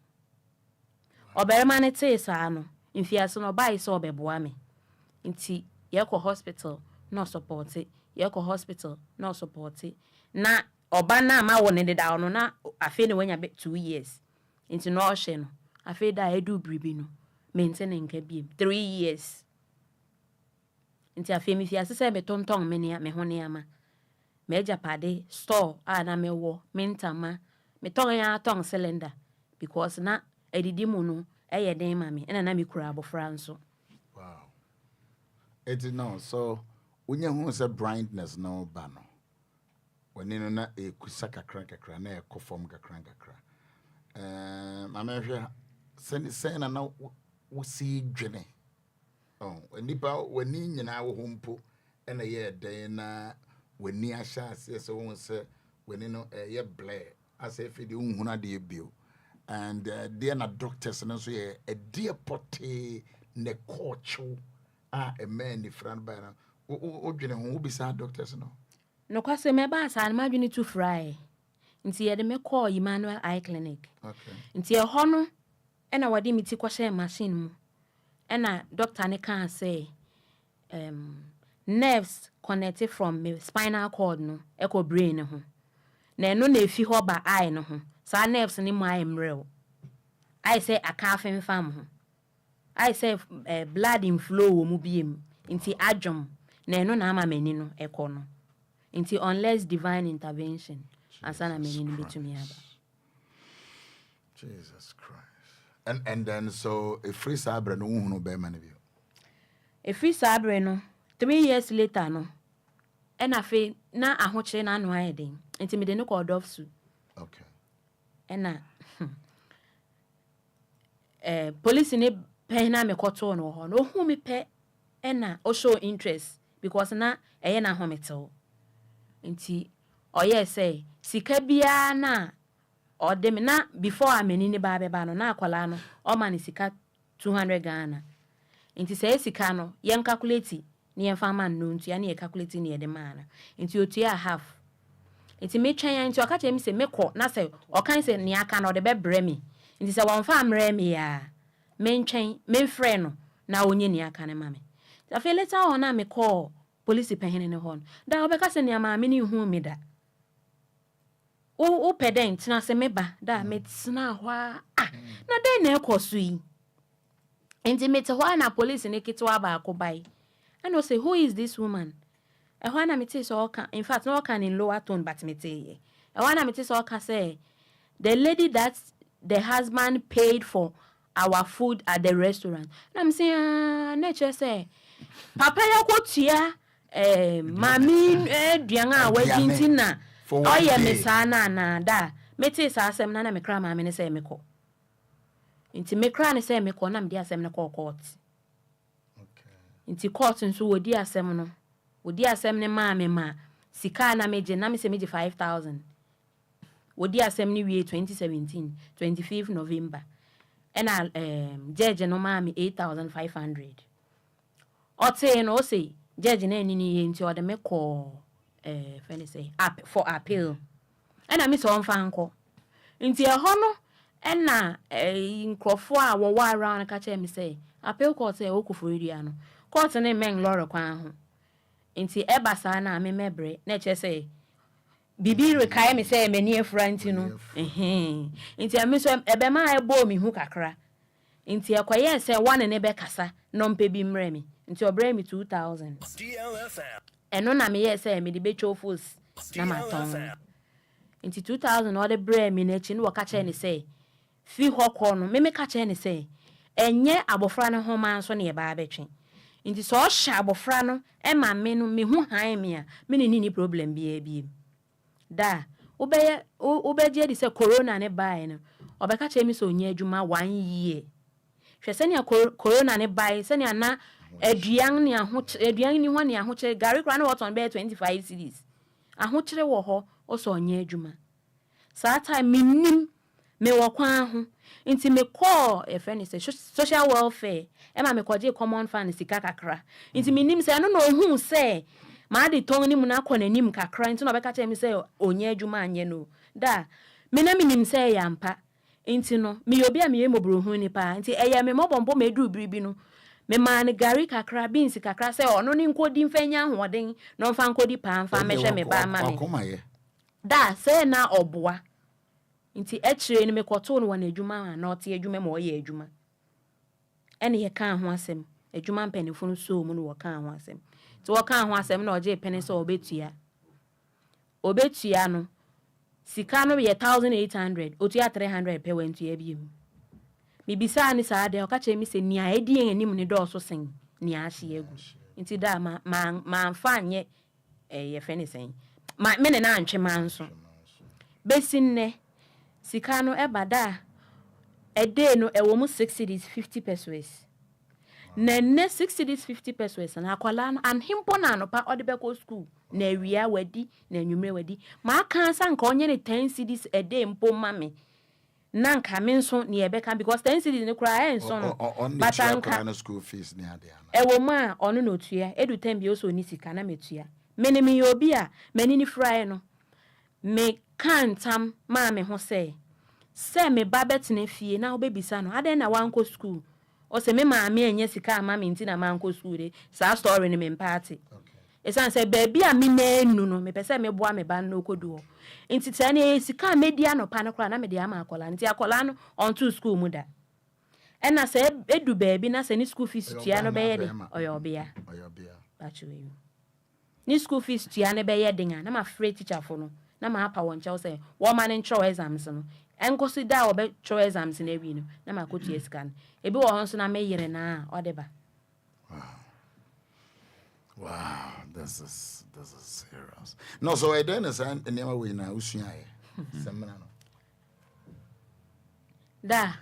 oberema ne te saa no mfiase no bai so obeboa me nti ye ko hospital no support it ye ko hospital no support it na oba na ma wo ne da no na afi ne wanya 2 years nti no ohye no afi da edu bribi no maintain nka biem 3 years nti afi mi fiase se be tonton me ne me ho ne ama me japade store na me wo mentama me ton ya ton cylinder because na edidi mu no eye den ma me na me kura abofra nso. Wow. It no so when you say blindness no ba no when no na e kusa kakra na e kofom kakra mama hwe say na wo si dwene nipa wani nyina wo hompo na ye den na wani ahya ase so won say wani no ye blare as if the unhuna de bio and there na doctors no so ye a dear pote ne kochu a man ni friend by na o dwene ho bisa doctors no kwase me ba sa ma dwene to fry nti ye de me call Emmanuel Eye Clinic. Okay. Nti e ho no na wade mi ti kwahye machine mu na doctor ne kan say nerves connected from me spinal cord no echo brain ho na no na efi ho ba eye no ho sa nerves ni mu eye mrew I say aka afem fam ho I say blood in flow wo mu biem nti adwom na no na ama mani no ekọ no nti unless divine intervention asana mani no betumi aba. Jesus Christ. And then so a free sabre no hunu be man bi. A free sabre no 3 years later no and afi na ahoche na anu ayeden nti me de no called off su. Okay. And na police ni pe na me koto no ho no hu me pe na o show interest because na eye na hometel nti oye say sika bia na odem na before ameni ni ba beba no na akwala no o ma ni sika 200 Ghana nti say sika no yen calculate ni yen fa man no nti ya na calculate ni de mana nti otu ya half nti me twen ya nti o ka che mi se me ko na say o kan se ni aka no de be bre mi nti se won fa amre mi ya me ntwen me frɛ no na onye ni aka ne ma me afi later on na me call police pehene ne hon da obeka se ni ama me ni hu mi da o pedent na se me ba da me tsna hwa na den na ekosu yi enti me te hwa na police ne kitwa ba akobai and I say who is this woman hwa na me te so oka in fact no oka in lower tone but me te hwa na me te so oka say the lady that the husband paid for our food at the restaurant na me say nature say papa ya kotua mami duan a wajinti na oye me sa na da meti sa asem na me kra mami ne say me ko nti me kra ne say me ko na me di asem ne ko court. Okay. Nti court nso wodi asem no wodi asem ne mami ma sika na meje na me say meje 5,000 wodi asem ne wie 2017 25 November and judge no mami 8,500 ote no say judge na ni nti o de me call fele say up for appeal and I miss on fanko nti e ho no na nkrofo a wo wa around ka che me say appeal court say okufo area no court na men lore kwan ho nti e basa na me mebre na che say bibi rekai me say mani afranti no nti a me so ebe ma e bo mi hu kakra nti e kwaye say one ne be kasa no mpe bi mre mi nti obre mi 2,000 DLFM eno na me ye say me de betwo fools na maton Into 2000 or the bread minute in waka chain say. Fee hawk on, me catch any say. And yet abofrano home man so near barbecue. Into so sharp abofrano, and my men me who high me, meaning any problem be. Da, obey is a corona ne buying, or by catch me so near Juma 1 year. She send your corona ne buy, send your na a young near which a young one near which Gary ran out on bed 25 cities. A which they were also near Juma. Sata minim me wakwan inti me call a friend is social welfare e me kwaje common fund sika kakra inti minim say no who say ma de ton ni mu na akọ nanim kakra inti no beka tell me say onye adwuma anye no da me na minim say yampa inti no me obi a me mobro hu ni pa inti eya me mobombo me du biribi no me ma ne gari kakra beans kakra say ono ni nkodi mfanya hoden no mfa nkodi pa mfa me hwe me ba ma me da say na oboa inti echire ni mekoto no wana adwuma na ote adwuma ma oye adwuma ene ye kan ho asem adwuma mpanifo no so mu no wo kan ho asem ti wo kan ho asem na oje pene so obetua no sika no ye 1800 otua 300 pe wantua biem mi bisa ni sa de o ka che mi se nia edi enim ni do so sen nia ahye egu inti da ma fa anye ye fe ni sen ma me ne na antwe manso besinne sika no ebada a day no e wo mu 6 cities 50 pesos na ne 6 cities 50 pesos na akwala no an himpo na no pa odebeko school na awia wadi na nwumre wadi ma kan sa nka onye ne 10 cities a day mpo mame na nka me nso ne ebeka because 10 cities ne kura e nso no batanka na school fees ne ade ana e wo ma ono no tua edu time bi oso ni sika na metua mene me obi a mani ni fry no me kantam ma me ho say me babet na fie na obebisa no ade na wanko school o se me ma me anya sika ama me nti na manko school de sa story ni me party esan say baby a me na enu no me pese me boa me ban no kodu nti tane sika media no pa no kra na me de ama akola nti akola no on to school mu da ena say edu baby na say ni school fees tua no be ye de oyobia bachu ni school fees tua ne be ye den na ma free teacher fo no na ma apa won chaw say wo man ncho exams no enkosi da wo be cho exams na wi no na ma kotu escan ebi wo honso na me yire na odeba wow this is serious no so I don't understand enema we na usua ye semna no da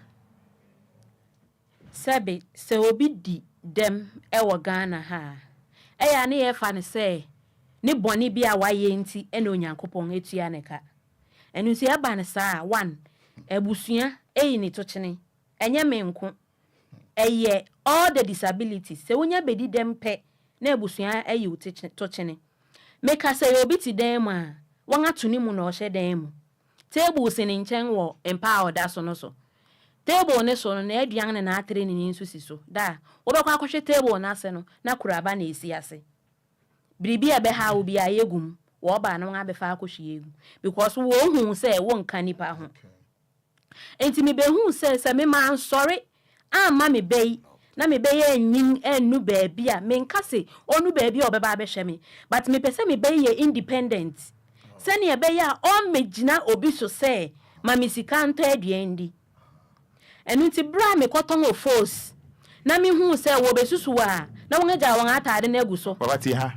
sabe se obi di dem e wo Ghana ha eya ne ye fa ne say ni boni bi a waye nti ene onyankopon etua ne ka enu si aba ne saa 1 ebusua eyi ni tochene enye menko eye all the disabilities se wonya bedi dem pe na ebusua eyi tochene meka say obi ti dem a won atuni mu na o hye dem mu table se ne nchen wo empower da so no so table ne so no na aduan ne na atere ni nso si so da wo be kwa akwhwe table na ase no na kuraba na esi ase biribi ebe ha obi ayegum wo ba no nga be fa akohwe egu because wo hu say wo nka nipa ho enti me be hu say me man sorry amma me be na me be ye nyin enu baabi a me nka se onu baabi a obeba be hwe me but me pese me be ye independent se ne be ya o megina obi so say ma me sika nto aduandi enu ti bra me koton o force na me hu say wo be susu a na won aja won atade na aguso baba ti ha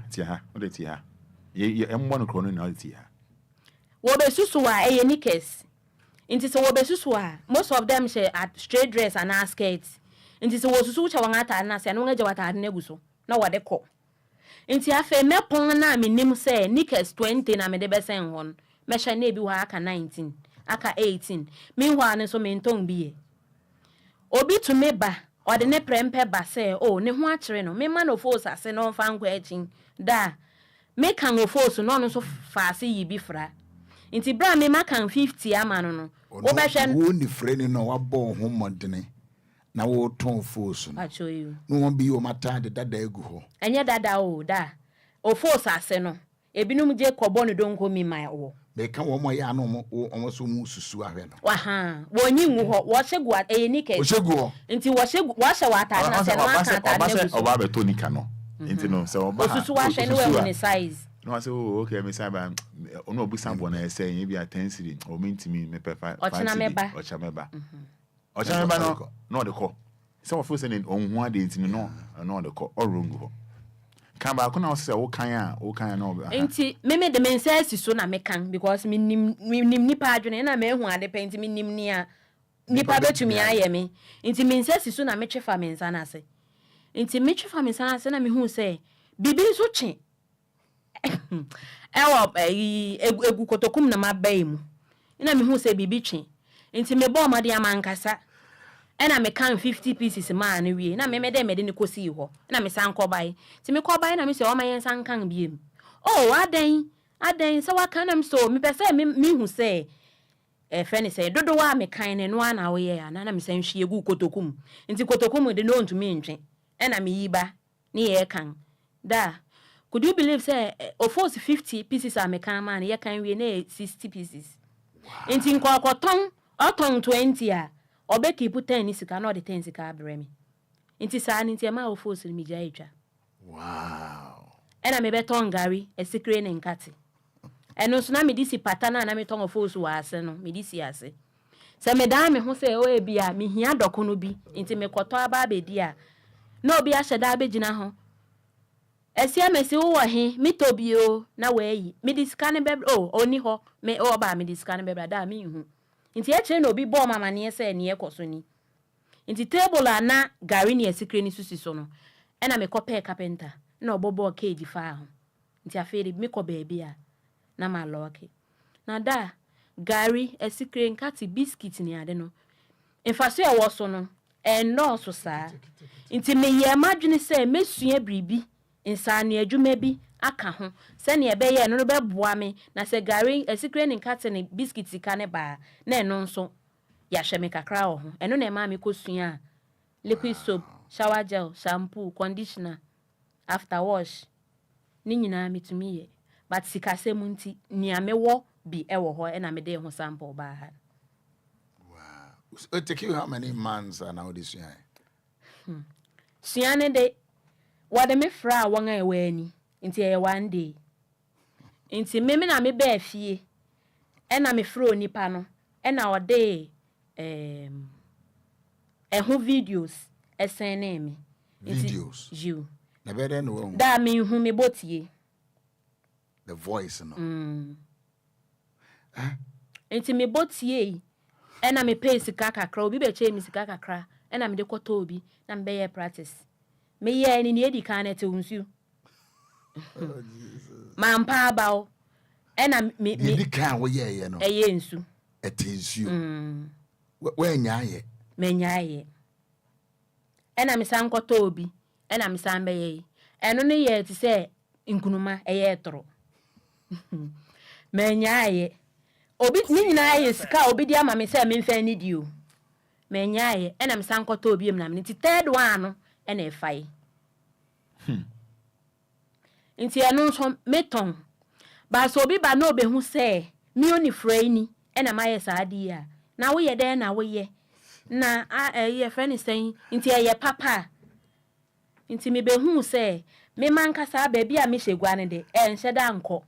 o de ti ha ye emmo no krono na ti ha wo be susu a eye knickers inti so wo be susu a most of them say at straight dress and skirts inti so wo susu cha won atade na say na won aja watade na aguso na wo de ko inti afa me pon na me nim say knickers 20 na me de be sen hon me hye na bi wa aka 19 aka 18 meanwhile ne so me nton bi obi to me ba o de ne prempe ba say oh ne ho akere no me ma no force ase no fa nkwa achin da me kan o force no no so fa ase yi bi fra inti bra me ma kan 50 ama no wo be hwe wo ni freni no wa bo ho modene na wo ton force no acho you no won bi o mata de dada egu ho enye dada o da o force ase no ebinum je kobo no donko mi mai wo be kan wo mo ya no mo so mu susu ahwe no wa ha wo nyi nwu ho wo hyegu eyenike o hyegu ho nti wo hyegu wa hye wa ta na se no aka ta na oba be to nika no nti no se oba susu wa hye ne we ne size No, I say, oh, okay, Miss Abba, no, be someone I say, maybe a 10 city, or mean to me, maybe 5 Ochameba. Ochameba, no, the call. Some of us saying, on 1 day, no, the call, or room. Come back, I say, oh, can no. Ain't me the men says is soon I make because me nipa adwene and I may who are the paint me near nipa to me, I am me. Into me says is soon I make for me, and I say. Into Mitch for me, and I send me who say, Bibi is watching. Ewu kotokum na mabaimu. Ina me hu say bibi Nti me bo ma de amankasa. Na me kan 50 pieces ma na wie. Na me de ni kosi ho. Na me san kobai. Ti me kobai na me say o ma yen san kan biem. Oh, aden se wa kan na me so me pese me hu say friend say dodo wa me kan ne no na wo ye ya na me san hwie gu kotokum. Nti kotokum de no ntumi ntwe. Na me yiba ne ye kan. Da could you believe say of 50 pieces are mekan man ye kan we na 60 pieces. Enti nkokoton oton 20 a obeki put 10 ni sika no de 10 sika abre me. Enti sa ni ntia ma of force mi ja etwa. Wow. Ena me beton gari esikre ne nkate. Eno so na me disi patana na me ton of force wa ase no me disi ase. Se me da me ho say o e bia me hia doko no bi enti me koto aba abedi a na obi a hyeda abegina ho. Esia mesi wo he mitobio na weyi me diskane bebra oni ho me ba me diskane bebra da me hu nti e kire na obi bo mama ne se ne ekoso ni nti table ana gari ne secret ni susi so no e na me kope carpenter na obobo cage fa ho nti afere me ko baby a na ma lock na da gari e secret nkati biscuit ni ade no enfaso e wo so no e no so sa nti me ye madwene se mesua bribi insani adwuma bi aka ho se ne ebe ye no beboa me na se gari esikre ne nkate ne biscuit ka ne ba na eno nso ya hwe me kakra ho eno na ema me kosua liquid soap shower gel shampoo conditioner after wash ni nyina metumi ye but sikase mu nti ni amewo bi ewo ho na me de ho sample ba ha. Wow. So it take you how many months now this year? Suane de wade me fra wonga ewani nti e one day nti me na me ba fie e na me fra onipa no e na ode ho videos esene me videos you na be dey no da me hu me botie the voice no nti me botie e na me pay sika kakra obi be che me sika kakra e na me de koto obi na me be practice me ye ni edi kan ete unsu oh Jesus mampa abaw e na me edi kan wo ye no eye nsu ete nsu we nya ye me nya ye e na me san koto obi e na me san be ye eno ne ye ti se nkunuma eye toro me nya ye obi ni nyina ye sika obi di ama me se me mfa ni dio me nya ye e na me san koto obi em na me ti third one no e na efai nti eno so meton ba so obi ba na obehu se mi oni frani e na maye saadi ya na wo ye den na wo ye na ye friend say nti ye papa nti me behu se me manka sa ba bia me hyegua ne de enhye da nko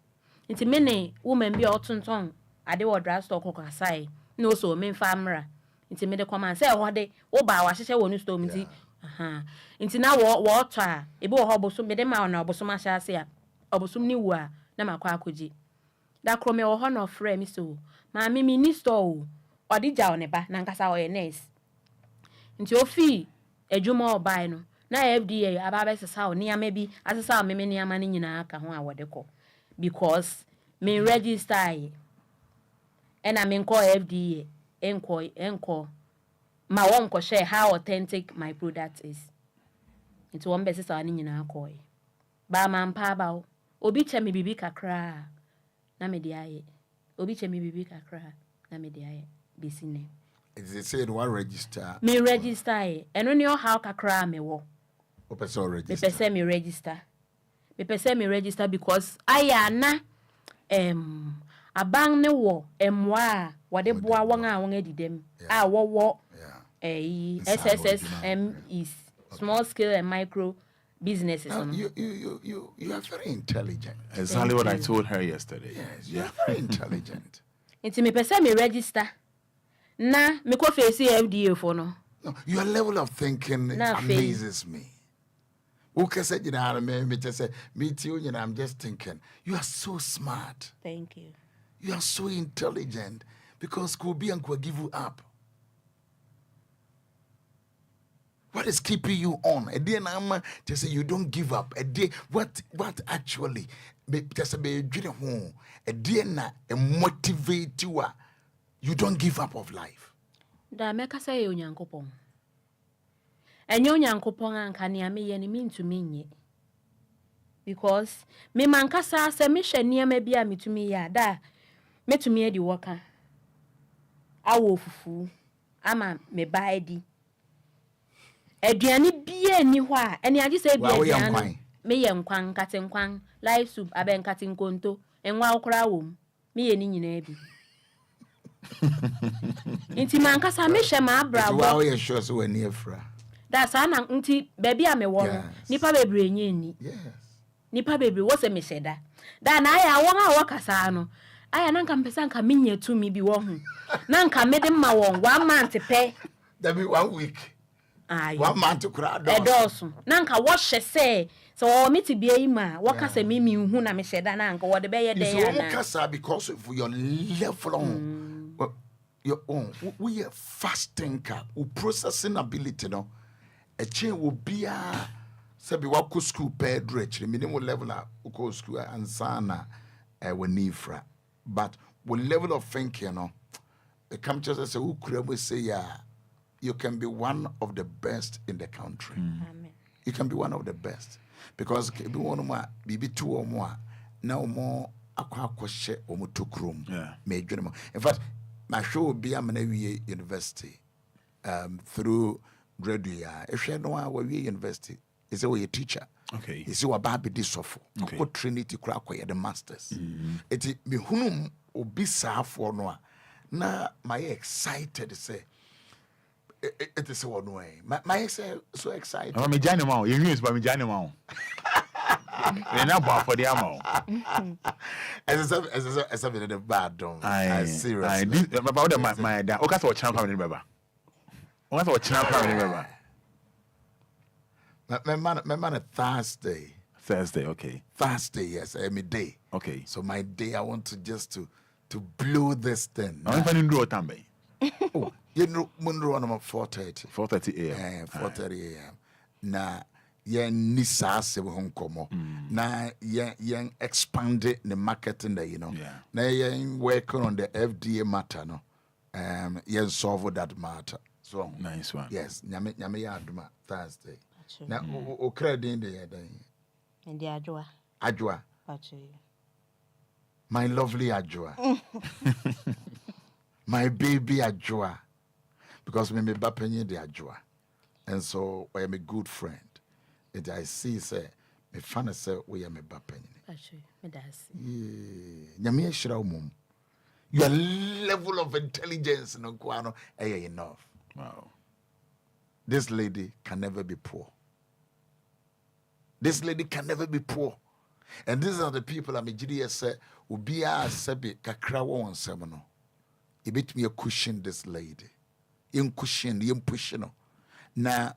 nti me ne woman bia otonton ade wo dra stock ko asai no so me mfa mra nti me de command say ho de wo ba wa hyehye wo no store nti nti na wo to a ebe wo hoboso me de ma na oboso ma hya ase a oboso ni wu a na makwa akoji da krome wo ho no frɛ mi so ma me ni store o di ja one ba na nkasa o ye nurse nti ofi adwuma obai no na FDA aba be sesa o niam bi asesa o me niam na nyina aka ho a wo de kɔ because me register ai ena me nko FDA enko ma won ko share how authentic my product is. It won be sesa ni nyina akoi. Ba man pa ba obi che me bibi kakra na me de aye. Obi che me bibi kakra na me de aye. Bisine. Is it said what register? Me register aye. Eno ni o how kakra me wo. O person register. Me pese me register. Me pese me register because aya na abang ne wo emwa wade boa won a won adidem a wo SSSM is small scale and micro businesses. No, you are very intelligent. Exactly what I told her yesterday. Yes, you are very intelligent. Nti me pese me register. Na me ko face FDA for no. No, your level of thinking amazes me. Okay, said I'm just thinking. You are so smart. Thank you. You are so intelligent because Kobe could give you up. What is keeping you on? A day now, just say you don't give up. A day, what actually? Just be home. A day na motivate you. You don't give up of life. Da meka say Onyankopon. Enye Onyankopon anka ne ame ye ne mintumi nye. Because me mankasa se me hwe niam bia metumi ya da metumi edi woka. Awo fufu ama me baedi. Aduane bia ni ho a ene age say bia aduane me ye nkwan katenkwan live soup aben katenkonto enwa okra wom me ye ni nyina bi. Inti mankasa me hwe ma abrabo. Wow, you sure so we near fra. That's an nti baby a me wo no nipa bebre enye ni. Yes. Nipa bebre wo se me seda. Da na aya won a wakasa no. Aya na nka mpesa nka menye tumi bi wo hu. Na nka me de ma won 1 month pe. That be 1 week. Aye. 1 month crowd. Edoso. Na nka wo hye se so wo meti bia yi ma wakasa me mi hu na me seda na nka wo de be ye de ya na. Wakasa because of your level on your own. We are fast thinker. We processing ability no. A chain will be a sabi wako school paid rich minimum level of school Ansah na wenifra, but with level of thinking, you know, the come just say who could say yeah, you can be one of the best in the country. Amen. You can be one of the best because be one more, be 2 or more, now more akwa or mutukrum. Major. In fact, my show will be a university through graduate. If you know our university, is a teacher. Okay. Is you about be sofo. Okay. Trinity crack the masters. It me hunum obi sa for no. Na my excited say. It is one way. My so excited. I'm a janimal. You use by me janimal. You're not bad for the amount. As a bit of bad don't. I seriously. About the my dad. Okay, so champ family member. What about champ family member? My man Thursday. Thursday, okay. Thursday, yes, every day. Okay. So my day, I want to just to blow this thing. I'm going to do tambe. Oh, you know, Munro on 4:30. 4:30 a.m. 4:30 a.m. Na yen nisa se hon komo. Na yen expand the marketing there, you know. Yeah. Na yen working on the FDA matter, no. Yen solve that matter. So nice one. Yes, nyame ya aduma Thursday. Na o credit there then. And the Ajwa. Ajwa. Actually. My lovely Ajwa. My baby Ajwa. Because me bapenye the Ajwa. And so I am a good friend. And I see say me fan say we am a bapenye. Actually, me das. Yeah. Nyame shira umum. Your level of intelligence no kwano enough. Wow. This lady can never be poor. This lady can never be poor. And these are the people I'm a say, Obia sebi kakra won semono. You bit me a cushion this lady. In cushion, you push no. Na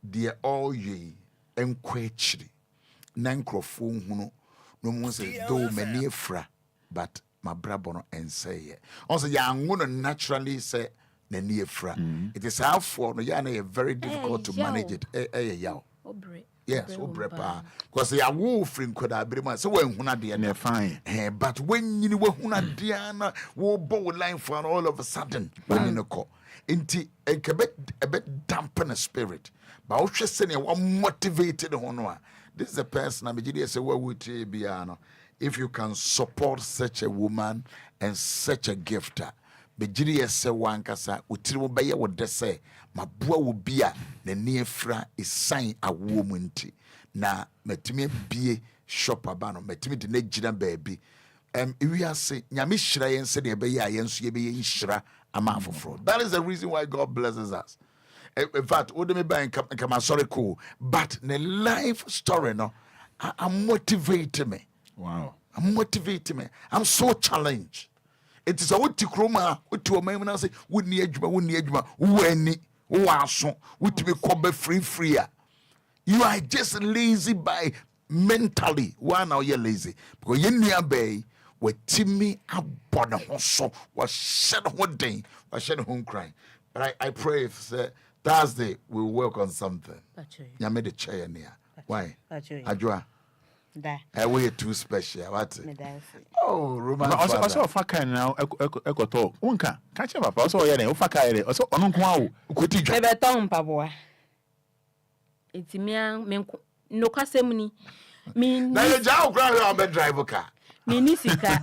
dear all ye enquires. Nancrophone huno. No one says, though many fra, but my brabono and say it. Also, young woman naturally say, It is how for no yana very difficult to manage it. Yaw. Yes, obrepa. Because they are wolfing could have been so when huna fine. But when you were huna diana, wo bow line for all of a sudden when in a call. Inti a bit dampen a spirit. But I'll just say one motivated honor. This is a person I'm say what would be if you can support such a woman and such a gifter. Bejiri ese wankasa utiri wo beye wo de se mabua wo bia na niefra isan awo mu nti na matimi bie shop aba no matimi de na gira baabi iwi ase nyame hira yense de beye ayenso ye beye hira ama afoforo. That is the reason why God blesses us. In fact, what do me buy come sorry cool, but the life story no, I'm motivating me. Wow. I'm motivating me. I'm so challenged. It is a what tikroma, what to a man when I say, wouldn't need you, when waso, would be cobe free. You are just lazy by mentally. Why now you're lazy? Because you near bay, where Timmy about the hustle was shed one day, was shed home crying. But I pray if Thursday we'll work on something. You made a chair near. Why? Ajua. I way too special. What? Oh, Roman. Also, Faka now, Echo talk. Unka, catch up. Also, yeah, Faka, also, Onunquao. Could you Never tongue, Pabua. It's me, no casemuni. Mean, now you're down, grab driver car. Minisika.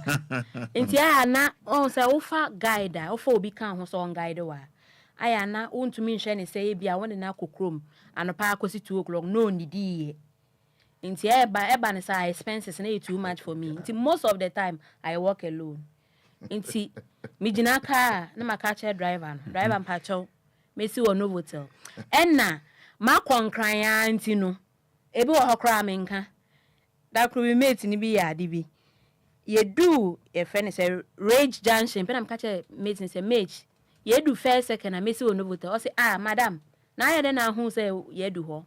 Intia na on sa ofa guide, ofa obi kan ho so on guide wa. Aya na won to me nhwe ne say bia won na kokrom anopa akosi 2 o'clock no nidi. Inti eba ne say expenses na too much for me. Inti most of the time I work alone. Inti me gina car na maka driver mpacho me si wo no hotel. Enna ma konkran ya nti no ebi wo hokra me nka. Da kro we mate ni bi ya ade bi. Ye do a friend say Rage Junction pen am catch mate say mate ye do first second na me si wo no hotel. O say madam na ye den na hu say ye do ho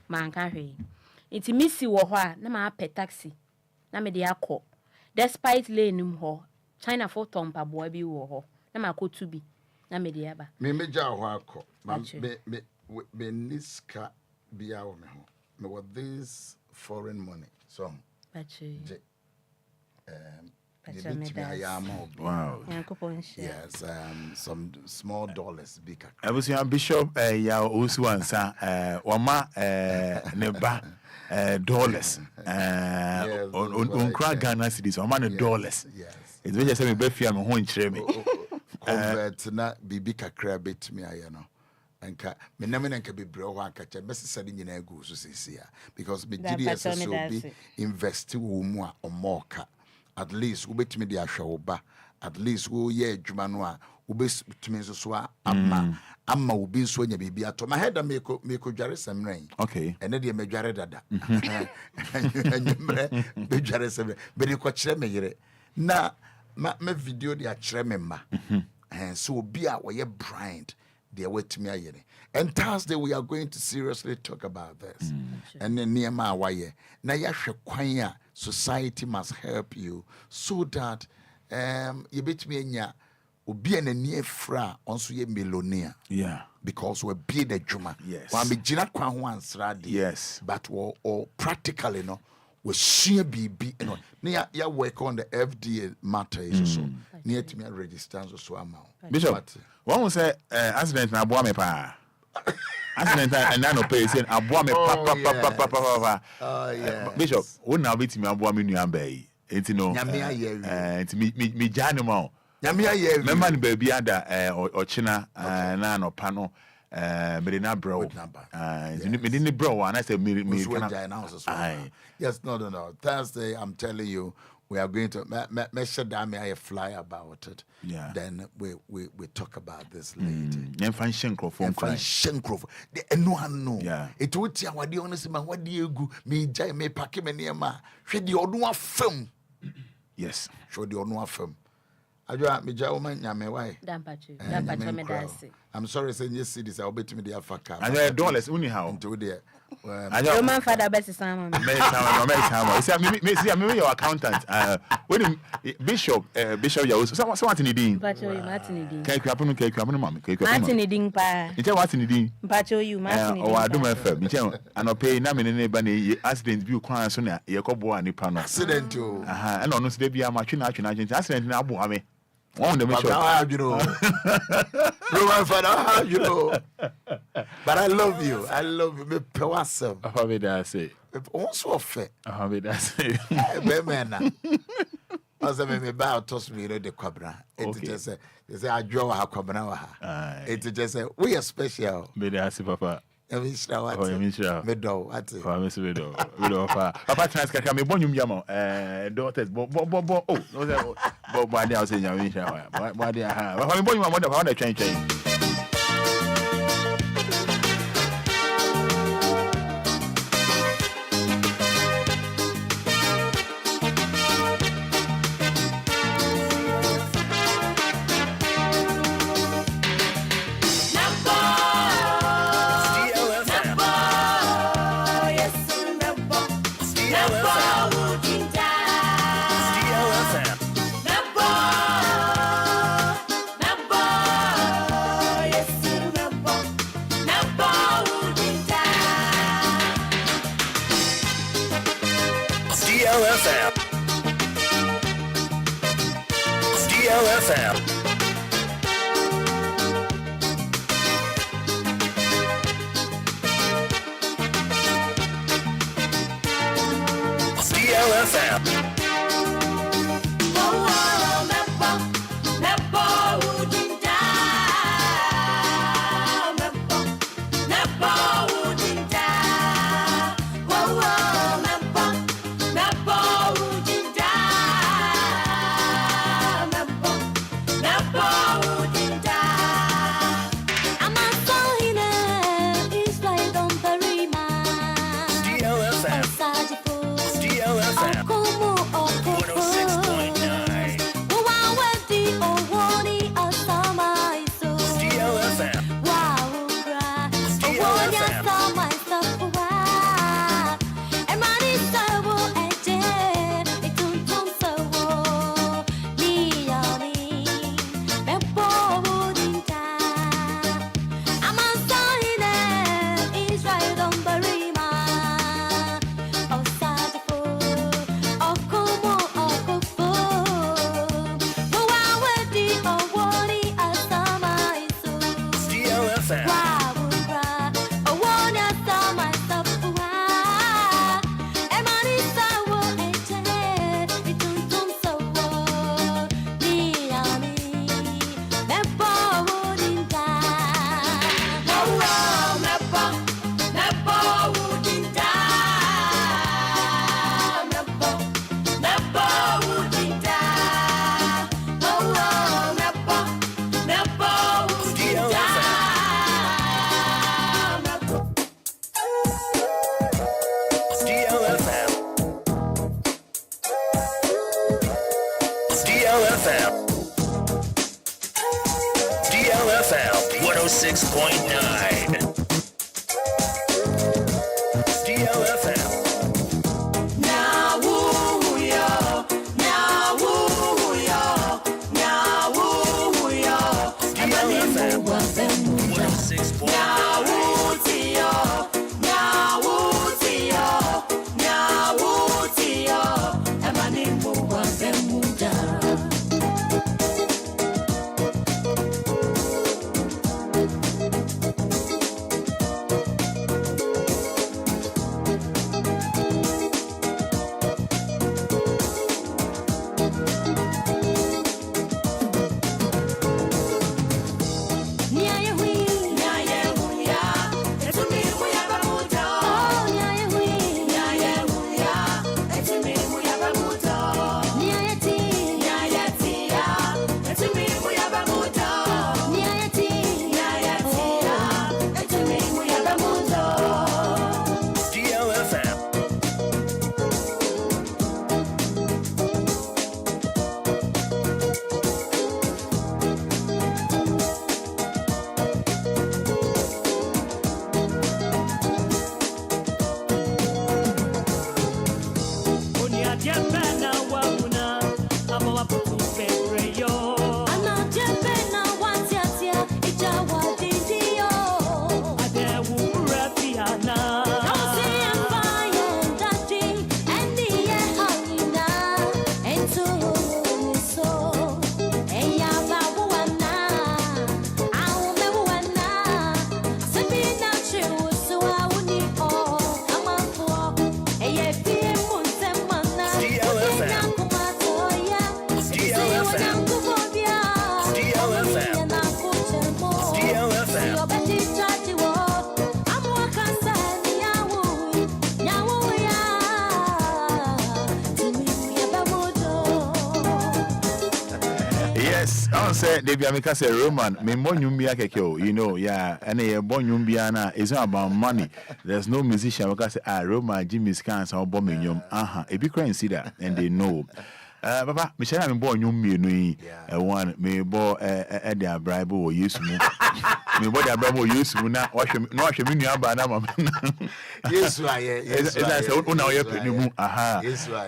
man ka hwe. Inti misi wo ho a na ma pay taxi na me de akọ despite lane nim ho China for tompa boy bi wo ho na ma ko tu bi na me de aba me meja ho akọ me niska bia wo me ho me with this foreign money so wow. Yes, some small dollars bigger. I was your bishop, ya Owusu Ansah, wama neba dollars. On crack Ghana cities, wama ne dollars. Yes. It's just me befi am ho nkyere me. Convert na bibi kakra bet me ayano. Anka me na me nka bebre ho aka cha best sade nyina egu so sesia because me GDS so be invest wo mu a omoka. At least we bet me the ashoba. At least we ye adwuma no a we bet me so ama we be so nya bibia to my head me ko dware semren. Okay. Ene de me dware dada. Anyumre be dware semren. Be de ko kire me yire. Na me video de a kire me ma. So obi a we blind they wait me ayere. And Thursday we are going to seriously talk about this. And then near my way. Na yahwe kwan a society must help you so that you bet me nya obi an ani afra onso ye millionaire. Yeah. Because we be the juma. Yes. Wa me gina kwan ho ansra de. Yes. But or practically no we share BB you know. Na ya work on the FDA matter is so. Near to me register so amount. Bishop, one will say accident na aboa me pa. Accident and no pay say aboa me pa. Oh yeah. Bishop, won na beti me aboa me nua bai. Enti no. Nyame aye. Enti me jane ma. Nyame aye. Member ni baby ada ochina na no pa no me na bro. Me ni bro and I say me kana. Yes, no. Thursday I'm telling you we are going to me shut down me a fly about it. Yeah. Then we talk about this later. Yemfa Shenkrofo. The no. Yeah. It would ya wadi honest man what you go me jai me pack me near ma. Show the odua film. Yes. Show the odua film. Ajua me jai woman nyame why? Dampacho me dasi. I'm sorry say you see this I'll bet me the afaka. And dollars uni how. Into there. Roman Fada best sama. Me see me your accountant. When Bishop ya Owusu. So what ni din? Pacho you Martin din. Kai kwapo mama. Martin din pa. Nche what ni din? Pacho you Martin din. O adum FM. Nche anope na me ne ba na accident bi kwan so na ye kobo anipa no. Accident o. Aha, no se dey bia ma twe na accident na abo ame. One the mission. Roman Fada, you know. But I love you. Me pewasem. How be that say? Also fair. How be that say? Bemena. Asa me ba toss me the kwabra. It just say I draw ha kwabra wa ha. It just say we are special. Be that say papa. Emisha what? Emisha. Me do what? Me se do. We do papa trans kaka me bonyum yamo. Daughters bo oh no say bo dia say nya Emisha. Bo dia ha. Papa me bonyum mo da pa da twen. DLFM. DLFM. DLFM. DLFM 106.9. DLFM. DLFM 106.9. Say Debbie Amika say Roman, me more nyumbia keke, you know, yeah, and a born nyumbiana is not about money. There's no musician because say Roman Jimmy's cans or bombing it be crying see that and they know. Papa, Michelle, I'm born you one may bore at their bribe or use me. Me body a bravo use now. Wash me about Yes, yes. Aha.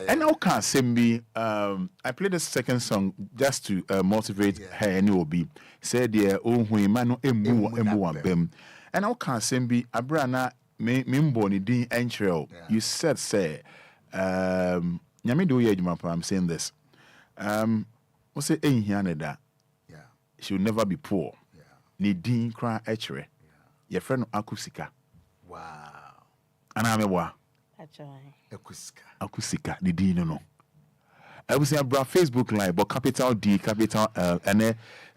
And now can't send me. I played the second song just to motivate her and you will be said dear oh manu emu bem. And now can't send me abrana me born din entrel. You said say Nyame do ye adwuma pa. I'm saying this. We say Enhianeda. Yeah. She will never be poor. Yeah. Ni din kra echere. Your friend akusika. Wow. Anamewa. Ekuska. Akusika ni din no. I was saying about Facebook Live, but capital D, capital L, and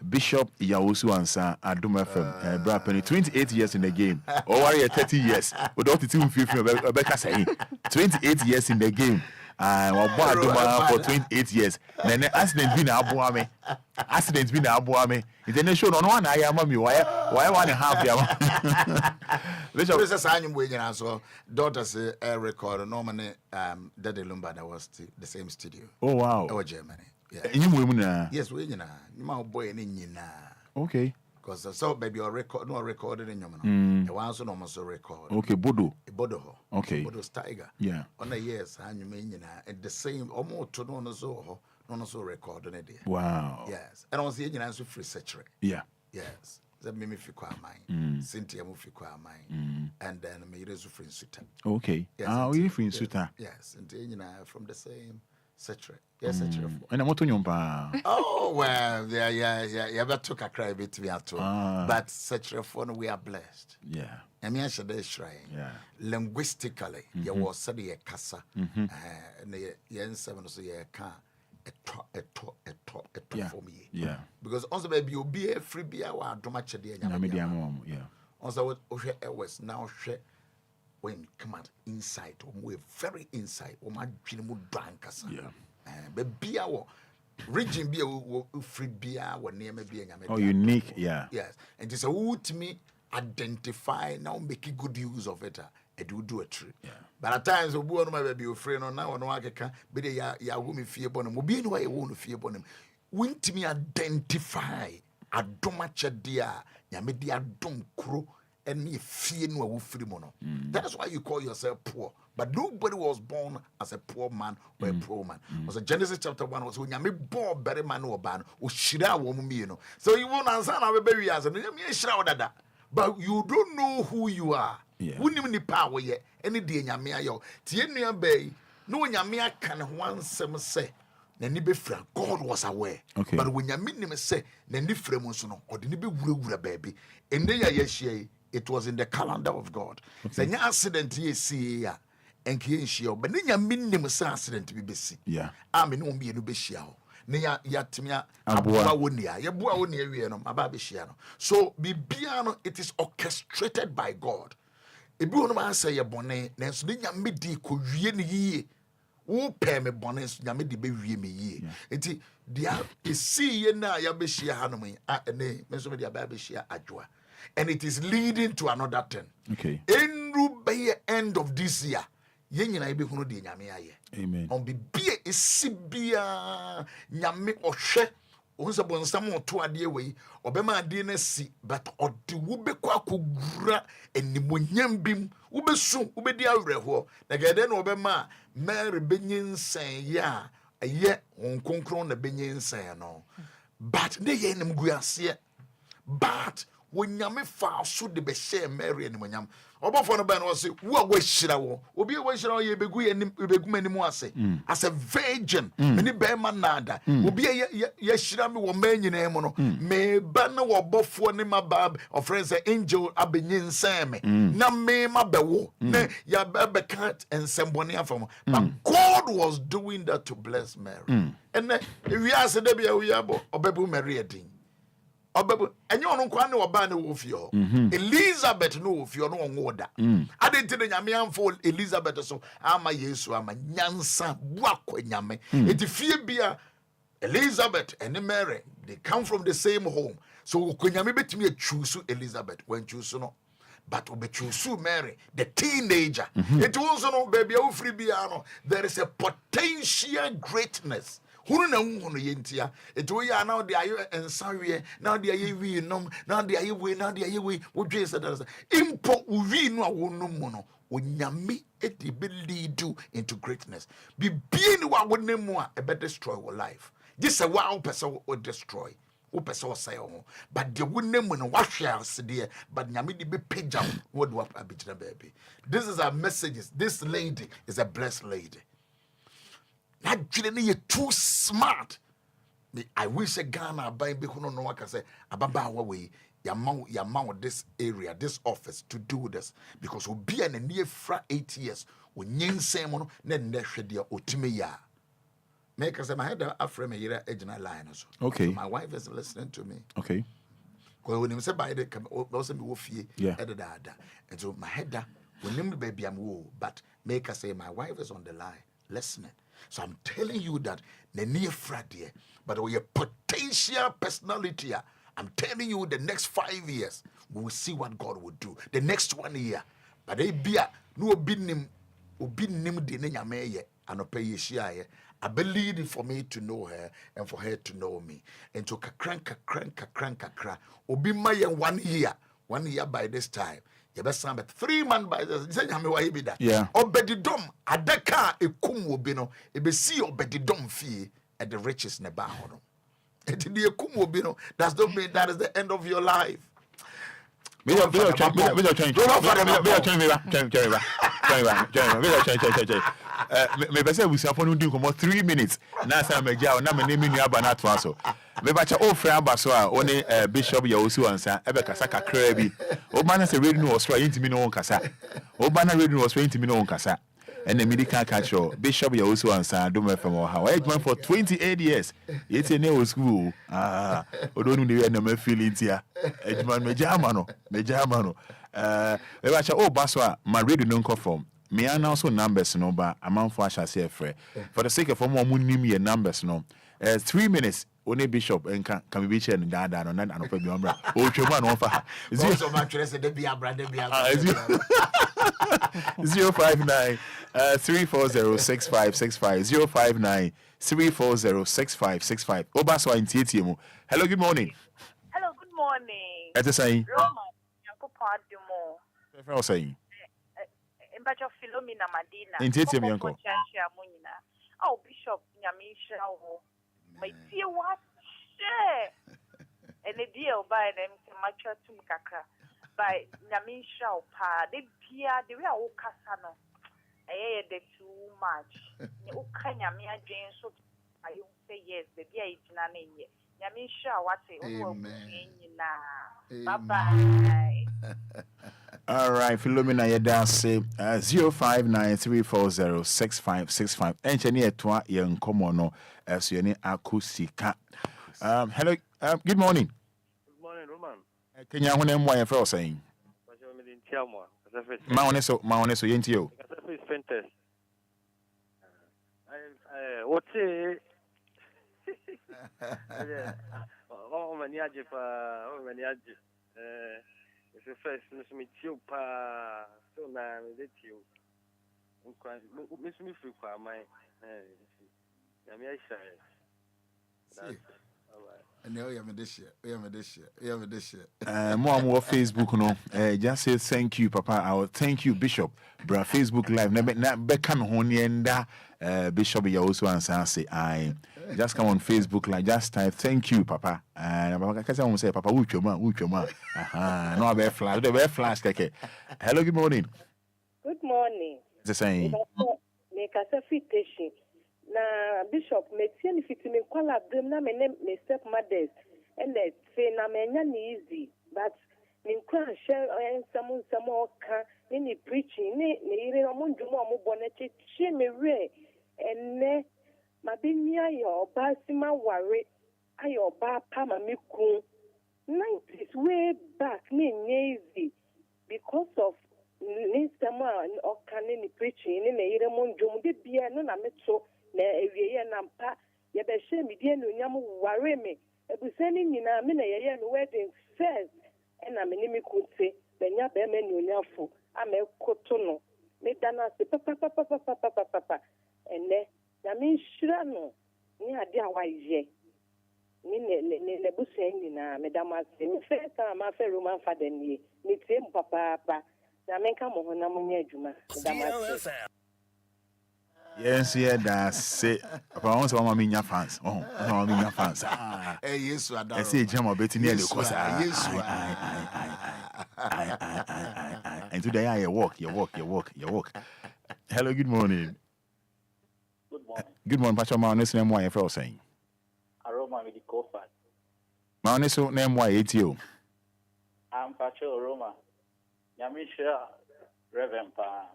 Bishop Owusu Ansah at DLFM. Brad Penny, 28 years in the game. Or are you 30 years? Without the team, 28 years in the game. For 28 years. Then accident been abuame. Accident been abuame. International on one I am why 1.5 year. Bishop is a sign way so daughters record normally Daddy Lumba that was the same studio. Oh wow. Our Germany. Yeah. Yes, we my boy in okay. Because so baby or record no recorded in your man. The ones no must record. Okay, Bodo. Okay. Bodo Tiger. Yeah. On a yes, and you mean and the same almost to no so recorded it. Wow. Yes. And I was saying answer free search. Yeah. Yes. That made me feel quite mine. Cynthia moved quite mine. And then me is free suitor. Okay. Yes, we free suitor. Yes. And then from the same search. Yes, search. And I'm not on Oh well, yeah. You ever took a cry bit to me at all. But such a phone we are blessed. Yeah. I mean, I should shrine. Yeah. Linguistically, you was said a casa. And the yen seven so you can a for me. Yeah. Because also maybe you'll be a free beer or do much a day. Yeah. Also, what was now share when come out inside, we're very inside, or my dream drunk. Yeah. But beer region beer free beer or near me being oh unique, yeah. Yes. And it's a wood to me identify now making good use of it. I do a tree. Yeah. But at times we want my baby friend or now no I can but ya woman fear bonum will be no way won't fear bonum. Wouldn't to me identify a domacha dear yamedia don't crow and me fear no free mono. That's why you call yourself poor. But nobody was born as a poor man or a poor man. Was a Genesis chapter 1 was when you born better man or ban or shira woman, you know. So you won't answer our baby as a that. But you don't know who you are. Wouldn't even the power yet. Any day yamia yo. Tienia bay. No one yamia can one sem say. Nibefra, God was aware. Okay. But when you meet him say, Nibefremonsono, or the Nibi Wura baby, and they yes, it was in the calendar of God. So an accident ye see ya. Enquires, but then you mean him accident to be busy. Yeah. I mean, won't be a bishao. Near Yatimia, Abua Wunia, Yabua Wunia, my baby shiano. So, Bibiano, it is orchestrated by God. A Bruno say a bonnet, Nancy Midi could ye. Who pay me bonnets, Yamidi baby me ye. It is see na Yabishia Hanumi, a name, Mesomedia Babishia Ajua. And it is leading to another 10. Okay. In Rubay end of this year. Yen na ibe hunu de nyame aye. Amen. On bibie esibia nyame ohwe onse bonsam oto ade we obema ade na si but ode wo bekwa akogura enimonyam bim wo besu wo bedi awreho na gede na obema Mary benyensen ya aye onkonkron na benyensen no but ne ye nim guase but when nyame fa so de be share Mary enimonyam obofo no ba no say wo agwashira wo obi agwashira wo ye begu ye begu manimu ase as a virgin many be man nada obi ye shira me wo manyina mu no me ba na wo bofo ne mabab of friends angel abenyin nsame na me mabewo na ya be cat and semboni afam but God was doing that to bless Mary and we ase de bia we abo obebu Mary edin Obabu, and you don't quite know about the Wofio. Elizabeth no Wofio no woda. I didn't tell Yamian for Elizabeth, so I'm a Yesu, I'm a Nyansa, Wako Yame. It fear beer Elizabeth and Mary, they come from the same home. So when Yami bet me a choose Elizabeth, when choose no. But we choose Mary, the teenager. It also no baby, oh free piano. There is a potential greatness. Who know yentia? It we are now the ayo and sorry, now the aye we nom, now the aye we, now the aye we, what dress that is. Import we no mono, when yami it be lead you into greatness. Be being what would name more, a better destroy your life. This a wild person will destroy. Person say, but the wouldn't when wash house dear, but Yamidi be page out. What do I be baby? This is our messages. This lady is a blessed lady. Not you too smart. I wish a Ghana by Bikuno no waka say Ababa way Yamau this area, this office to do this because we'll be in a near 8 years when yin same then there should be ultimate. Make us my head after me year ejina line so. Okay. So my wife is listening to me. Okay. Because when him say by the also me wo fie and so my head when him baby am wo but make us say my wife is on the line listening. So I'm telling you that the near Friday, but with your potential personality, I'm telling you the next 5 years, we will see what God will do. The next 1 year. But they be no binim de nyame and pay share. I believe for me to know her and for her to know me. And to kakra. Obi my 1 year. 1 year by this time. You best but 3 months by this. Yeah. Obedi dom adaka ekum wo bi no e be see obedi dom fie at the riches ne ba ho no. Enti de ekum wo bi no does not mean that is the end of your life. Me pese busiafo no din komo 3 minutes na sa meja na me nemi nuaba na to aso me ba cha o frɛ aba so a oni bishop Owusu Ansah ebe kasa kakra bi o ba na se ready no osra yintimi no kasa o ba na ready no osra yintimi no kasa ene me di kan catch Bishop Owusu Ansah do me fam ha I joined for 28 years yete ne o school odonu ne na me feeling tia ejuma meja ama no me ba cha o ba so a ma ready no nko from me announce numbers no ba amanfo ahase efre for the sake of more nim your numbers no 3 minutes only Bishop and can be chair and dada no na anopa bi omra o twema no fa is you so much say de bia bra 059 3406565 059 3406565 oba so intietie mu. Hello, good morning. Hello, good morning. Ete say Roma yankopo adumo Efra say Mbacho Philomena Madina. Intietie mu yanko. Oh, Bishop Nyamisha wo. My dear what? Share. And the deal by them mature to Mkaka. By Nyamisha pa. They pia, they were all casano. I hear too much. You can Yamia Jane so I say yes, the dear is none in yet. Nyamisha, what say? Bye bye. All right, Philomena Yedase 0593406565. Engineer Twa Yen Komono as Yeni Akusika. Hello, good morning. Good morning, Roman. Can you name why you're saying? Maoneso Yentio. What's it? Oh, Maniaji, it's the first Miss you pa so now let you. Miss me for my and now we have this year. More Facebook no. Just say thank you, Papa. I will thank you, Bishop. Bra Facebook Live. Na become honienda Bishop Owusu Ansah say I just come on Facebook Live. Just type thank you, Papa. And Papa can say Papa uchoma. Aha. No be flash. The be flash keke. Hello, good morning. Good morning. The same. Make us a fitation. Na Bishop me fitimi kwala brim na me stepmothers and they say na me nya easy but me nkran share some ka ni preaching ni ire omo ndwuma omo bone che me re enne ma binya yo ba sima ware ayo ba pa ma me kun 90s way back ni easy because of ni sama o kan ni preaching ni ire mo ndwuma de bia no na me so na ewiye na mpa ye be hye me die no nyam ware me ebusani nyina me na ye no wedding first na me ni me kunte benya be me ni onyafo ama ekoto no me dana se papa ene na me nhira no ni ade a waye ni ne busen nyina me dama se me first time ma fe Roman Fada ni tie m papa na me nka mo ho na mo nya adwuma me dama se. Yes, yeah, that's it. Papa wants to me nya fans. Oh, no me nya fans. Yes, you are. I say jam beti near the course. And today I walk. Hello, good morning. Good morning. Good morning, Pacho. My honest name, why you're saying? Aroma with the co-fat. My honest name, why it's you? I'm Pacho Aroma. Yamisha Reverend Pa.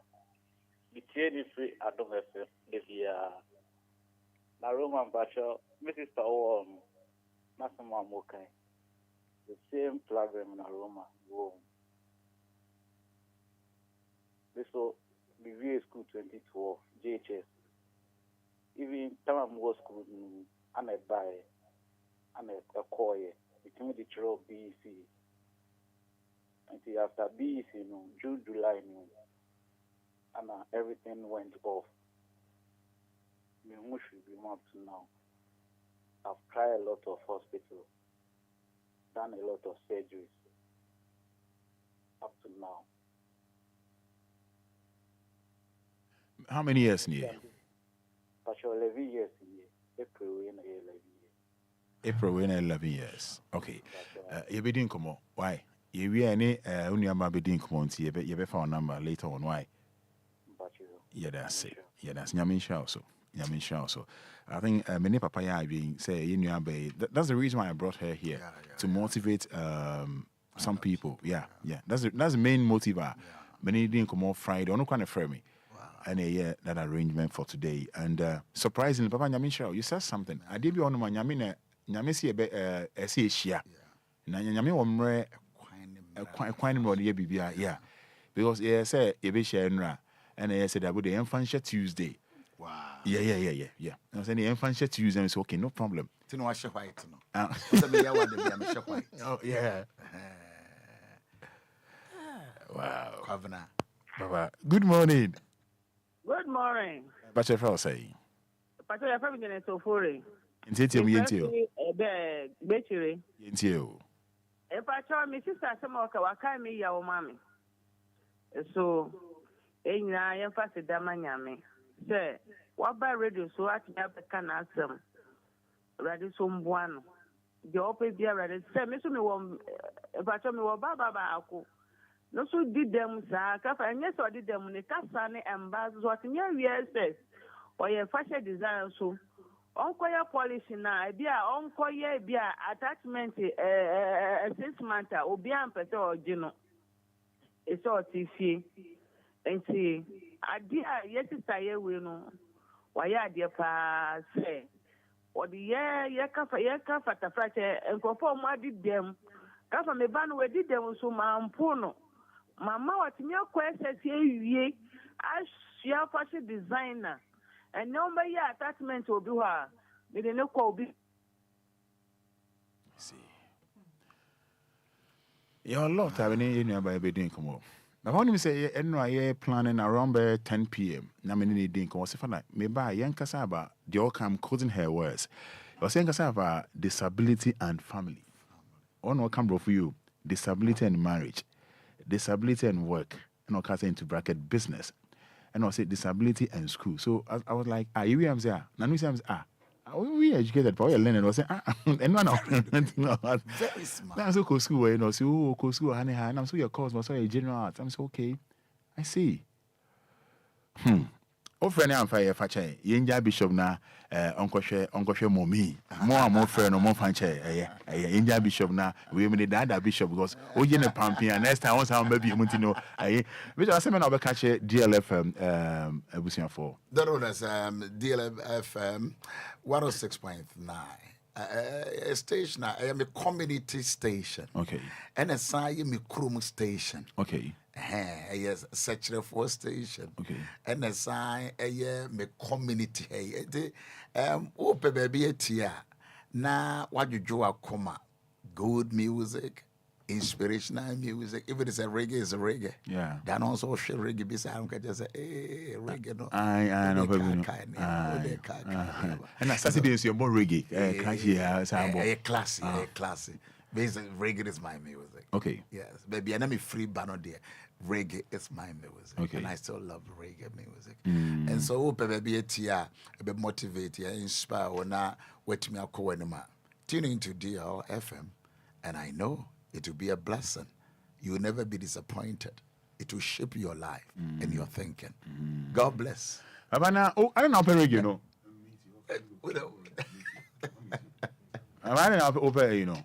Between free, I don't have to give you Aroma Pacho, Mrs. Tawon, Nassama Mokai. The same program in Aroma. Whoa. This was the VA School 2012, JHS. Even time I was school, I'm a buy, I'm a coy, between the trial BEC. Until after BEC, June, July, and everything went off. Me should be up to now. I've tried a lot of hospitals, done a lot of surgeries, up to now. How many years in here? But 11 years in here. April in 11 years. April in 11 years. Okay. You be doing come on. Why? You be any unyama be doing come on. You be found number later on. Why? Yeah, that's it. Yeah, that's Nyamisha also. Nyamisha also. I think many papaya being say you know that's the reason why I brought her here to motivate some people. Yeah. That's the main motive. Many didn't come on Friday. I don't kind of frame me. And that arrangement for today. And surprisingly, Papa Nyamisha, you said something. I did be on my Nyamisi Shia. Nyami Omre quite more the BBI, yeah. Because he said Ebisha and he said that would the Enfantia Tuesday. Wow. Yeah. I was saying the Enfantia Tuesday, and it's okay, no problem. To know what white. Oh, yeah. Wow. Baba. Good morning. Good morning. But your fellow say. But your family is so full. Into me, into Betchery. you. If I tell me, sister, some of our kind me, your mammy. So, in I am fast damanyami. Say, what by radio so I can ask them. Radio some one. The open beer ready. Say, Miss me one. If I tell me what Baba. No, so did them, sir. And yes, I did them in the Cassani and Baz what in your years says. Or your fashion design so. Uncle your policy now, be uncle ye be attachment 6 months, Obia and Peter or Gino. It's all TV. And see, I dear, yes, I will know. Why, dear pa say. Or the year kafa the fracture and perform what did them. Kafa me ban where did them so my ampono. Mama, what your question here? I share fashion designer. And no by your attachment will be her. They didn't call be. See. You're a lot of any by being come up. Now, when you say, I planning around by 10 p.m., now many didn't come. What's it me by young Cassava, the all come causing her words. You're saying Cassava, disability and family. On what come for you, disability and marriage, disability and work, and all cast into bracket business. And I said disability and school. So I was like, you am there. Now we say, we educated, but we learning. I say, and no, very smart. Now so go school, so go school, honey, and I'm so your course, but so your general arts. I'm so okay. I see. O friend am fire fache. Yenja bishop na uncle share mommy. More friend no more fanche. Yenja bishop na we me the dad bishop because o je ne pampi and next time once am baby you know. Which I say me na be catch DLFM ebusian for. That was DLFM 106.9. A station, I am a community station. Okay. And a sign me Krum station. Okay. Yes, such a four station. Okay. And a sign a year me community. Open baby tia. Na what you draw a comma. Good music, inspirational music. If it is a reggae, it's a reggae. Yeah. Then also share reggae beside I can just say, hey, reggae no. I know and that Saturday is your more reggae. Classy. Basically, reggae is my music. Okay. Yes, baby, and I'm a free banner there. Reggae is my music. Okay. And I still love reggae music. And so, baby, a bit motivate, inspire, or not, wait me, I'll call anymore. Tune into DLFM, and I know it will be a blessing. You will never be disappointed. It will shape your life and your thinking. God bless. Abana, I don't know reggae, no. I'm running up over, you know.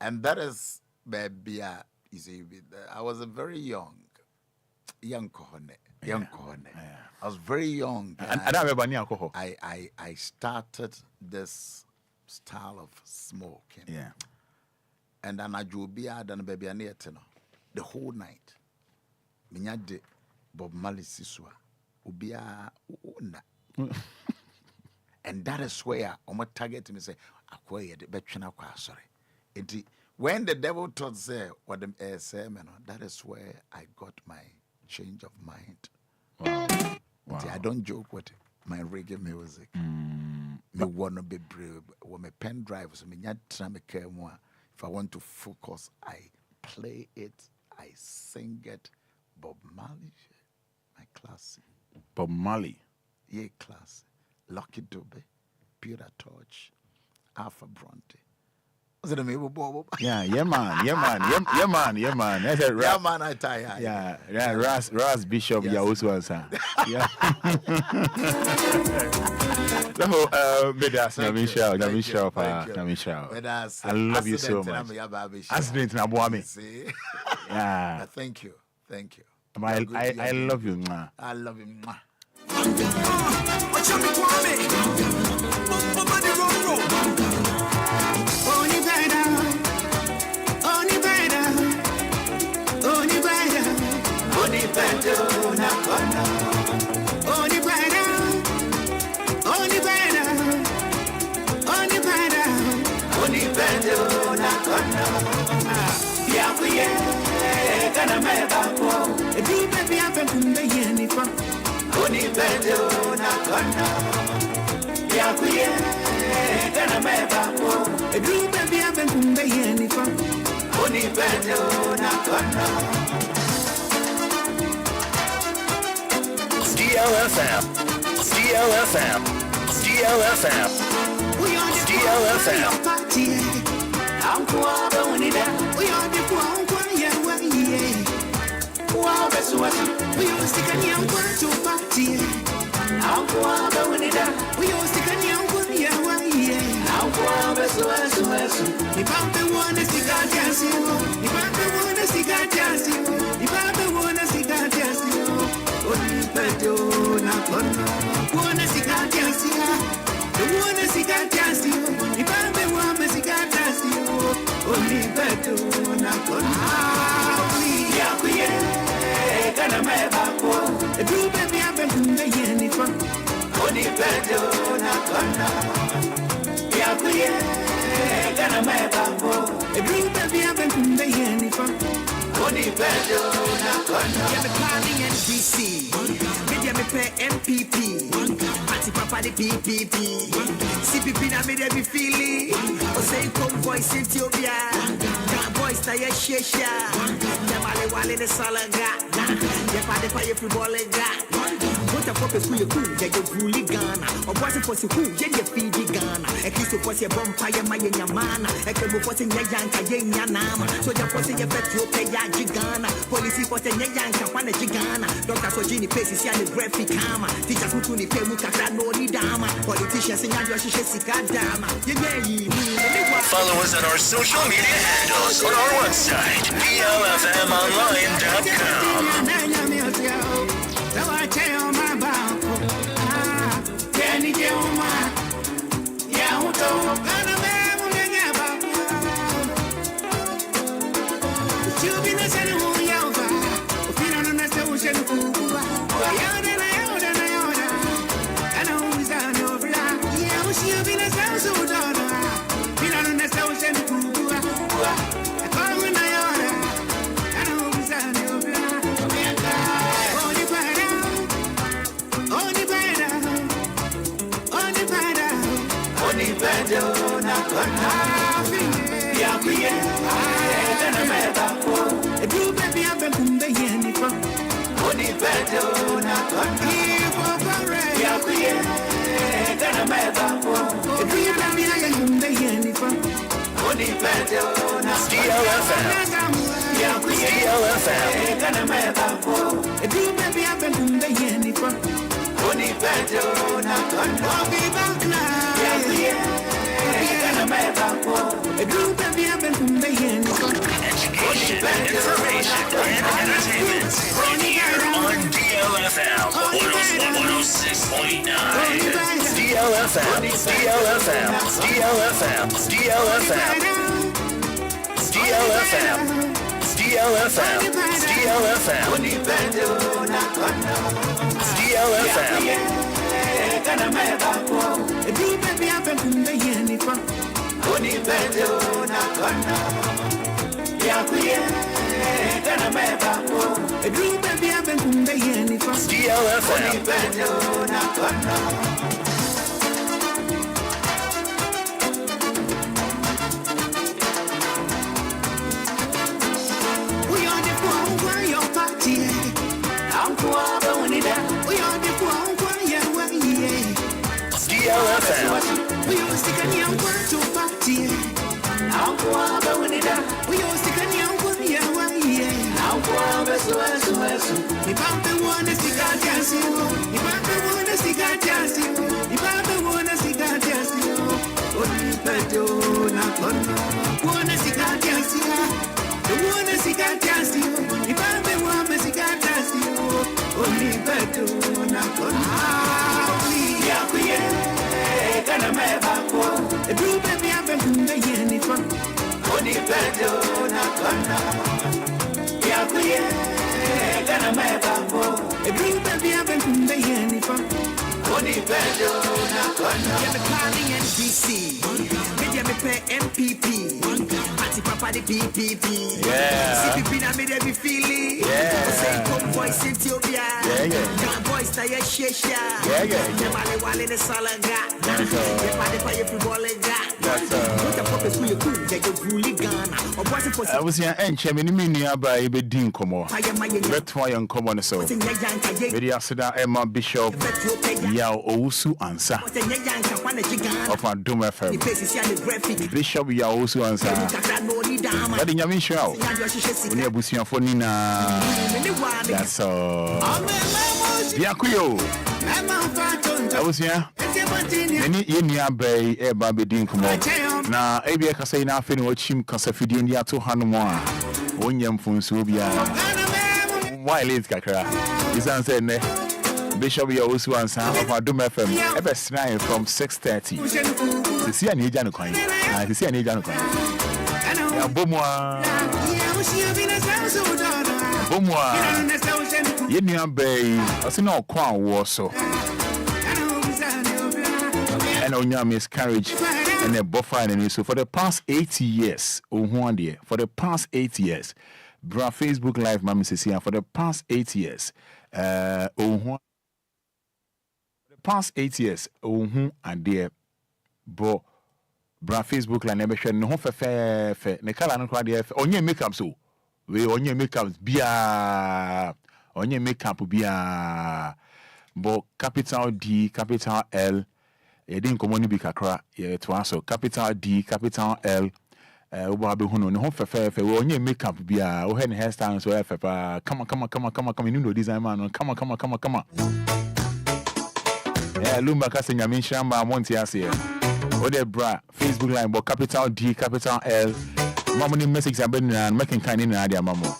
And that is baby. You see, I was a very young kohone. I was very young. And I remember near alcohol. I started this style of smoking. Yeah. And then I drew Obia than baby the whole night. Minyade Bob Marley Siswa. Obia una. And that is where I'm target me say, acquire the betchana sorry. When the devil taught say what them say, that is where I got my change of mind. Wow. I don't joke with my reggae music. Me wanna be brave. When my pen drive, so me if I want to focus, I play it, I sing it. Bob Marley, my classic. Bob Marley. Yeah, classic. Lucky Dube, Peter Torch, Alpha Bronte. Was it a maybe Bob? Yeah, man. That's it, yeah, man, I tell you. Yeah, Ras Bishop, yes. Owusu Ansah. Yeah. So, Bedas, Namisha. I love you so much. Accident na boami. Yeah. Thank you. I love you, ma. I love you, ma. MPP, party papa papa the PPP. CPP na me dey be feeling. O say come voice in Obia. That voice na ye shesha. Jamale wale ne salaga. Ye pa de pa ye fribolega. What a pop is who you cool, yeah, you fully Ghana. Or was it for who, yeah, you feed Ghana. At least it was your bumpire, my yamana. I can move what's in your yanka, yanama. So you're posting your pet, you pay Ghana. Policy was in your yanka, one at Ghana. Doctor Sojini Paces, and the graphic karma. Teachers who tuni pay Mukaka, no dama. Politicians in your Shishika dama. Follow us on our social media handles on our website, DLFMonline.com. Education, information, and entertainment. Right here on DLFM 106.9. DLFM, DLFM, DLFM, DLFM, DLFM, DLFM, DLFM, MPP, Party Papa the PPP, CPP na me dey be feeling. Say come voice in Obia, that voice na ye shesha. Jamale wale ne salaga, ye pa de pa ye fribolega. What a pop is who you cool, yeah, you fully Ghana. Or was it for I was here and Chairman Minia by Bedin Como. That's why I'm common so. Very Asada Emma Bishop Yao Owusu Ansah of our Doom FM. Bishop Yao Owusu Ansah. But in Yamin Show, when you're bushing for Nina, that's all. Yakuyo. I was here. Any Inia Bay, Baby Dinkumo. Now, Abia Casay nothing what Chim Casafidia to Hanuma. Onyam Funsobia. Why late Kakra? Is answered, Bishop Yaosu Ansah of our Doom FM. Ever snide from 6:30. To see an Ejano coin. To see an Ejano coin. Bomwa. Yenya Bay, I see no Kwan war so. And on your miscarriage and a buffer and so for the past 80 years, for the past 8 years, bra Facebook Live, Mammy says here, for the past 8 years, for the past 8 years, and dear, bro, Facebook line never share no fe. Ne kala no kwa dear, onye makeup so. We onye makeup bia, onye makeup bia, but capital D, capital L. You didn't come on be kakra, yeah, to answer capital D, capital L. Obabe huno no fe we onye makeup bia, o hen hairstyle so fe pa. Come on, you know design man. Come on. Yeah, Lumba kase nyame shamba monti ase. Ode bra Facebook line but capital D, capital L. Mama ni message abeni na making kind in ade amamo.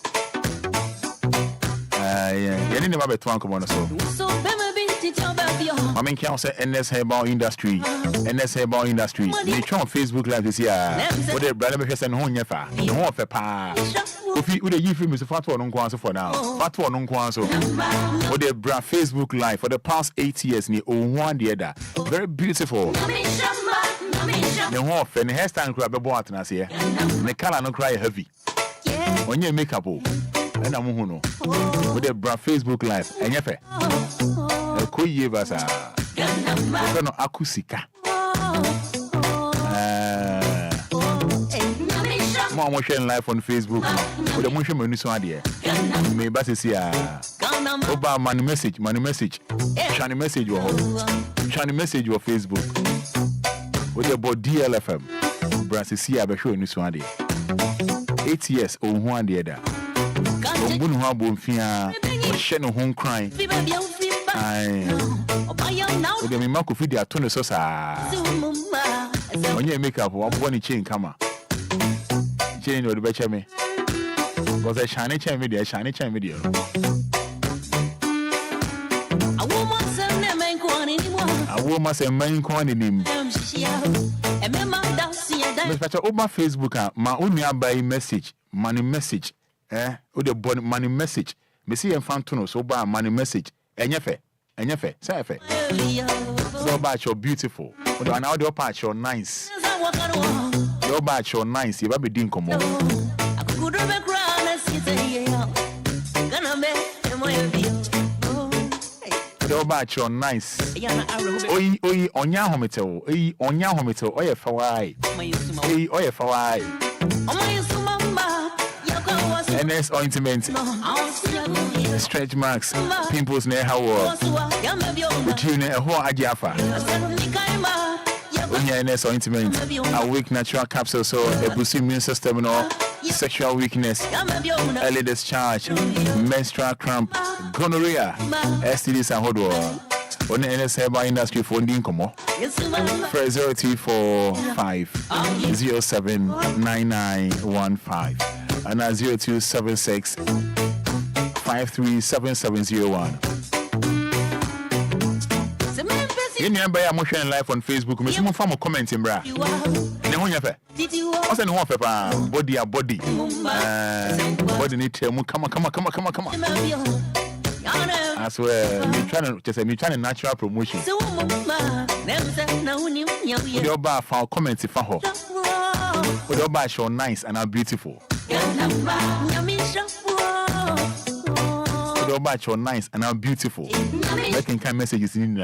Yeah, you need to be to come on so. I mean, can say NS Herbal Industry. They try on Facebook Live this year. What they brother me say no nyefa. No fe pa. Ofi we dey give me so fat one nkwan so for now. Fat one nkwan so. What they bra Facebook Live for the past 8 years ni one the other. Very beautiful. The whole fe the hairstyle kura be bo atena se. The color no cry heavy. Onye makeup o. And I'm who know. With the bra Facebook Live. Enyefe. Koye basa. No akusika. More sharing live on Facebook. With the motion menu so idea. Me basa see Oba man message. Chani message your Facebook. With the board DLFM. Brasi see abe show ni so idea. 8 years o hu ade da. Ombunu ha bo mfia. She no home crying. Ode me mako fidi atone so sa. Onye makeup wa bo ni chain kama. Chain no de beche me. Because I shine chain me there. A woman say main kwani nim. Mr. Oba Facebook ma unu abai message, money message. Ode bon money message. Me see enfantono so ba money message. Enyefe. Say fe. Do batch your beautiful. Do now do patch your nice. Do batch your nice. You ba be din komo. Do batch your nice. Oyi onya hometel. Onya hometel. Oye fawai. Oye fawai. NS ointment, stretch marks, pimples near how between a whole ajafa. Onya NS ointment, a weak natural capsule so a boost immune system or sexual weakness, early discharge, menstrual cramp, gonorrhea, STDs and hodor. On the NS Herbal Industry for Ndinkomo. 0245 079915 and 0276 537701. You remember I'm watching live on Facebook. Me see mo form comment in bra. Ne ho nyafe. O se ne ho pepa body a body. Body need to come on. I swear, me trying to natural promotion. With your bar for comments if I hope. With your bar show nice and are beautiful. With your bar show nice and are beautiful. Making kind messages in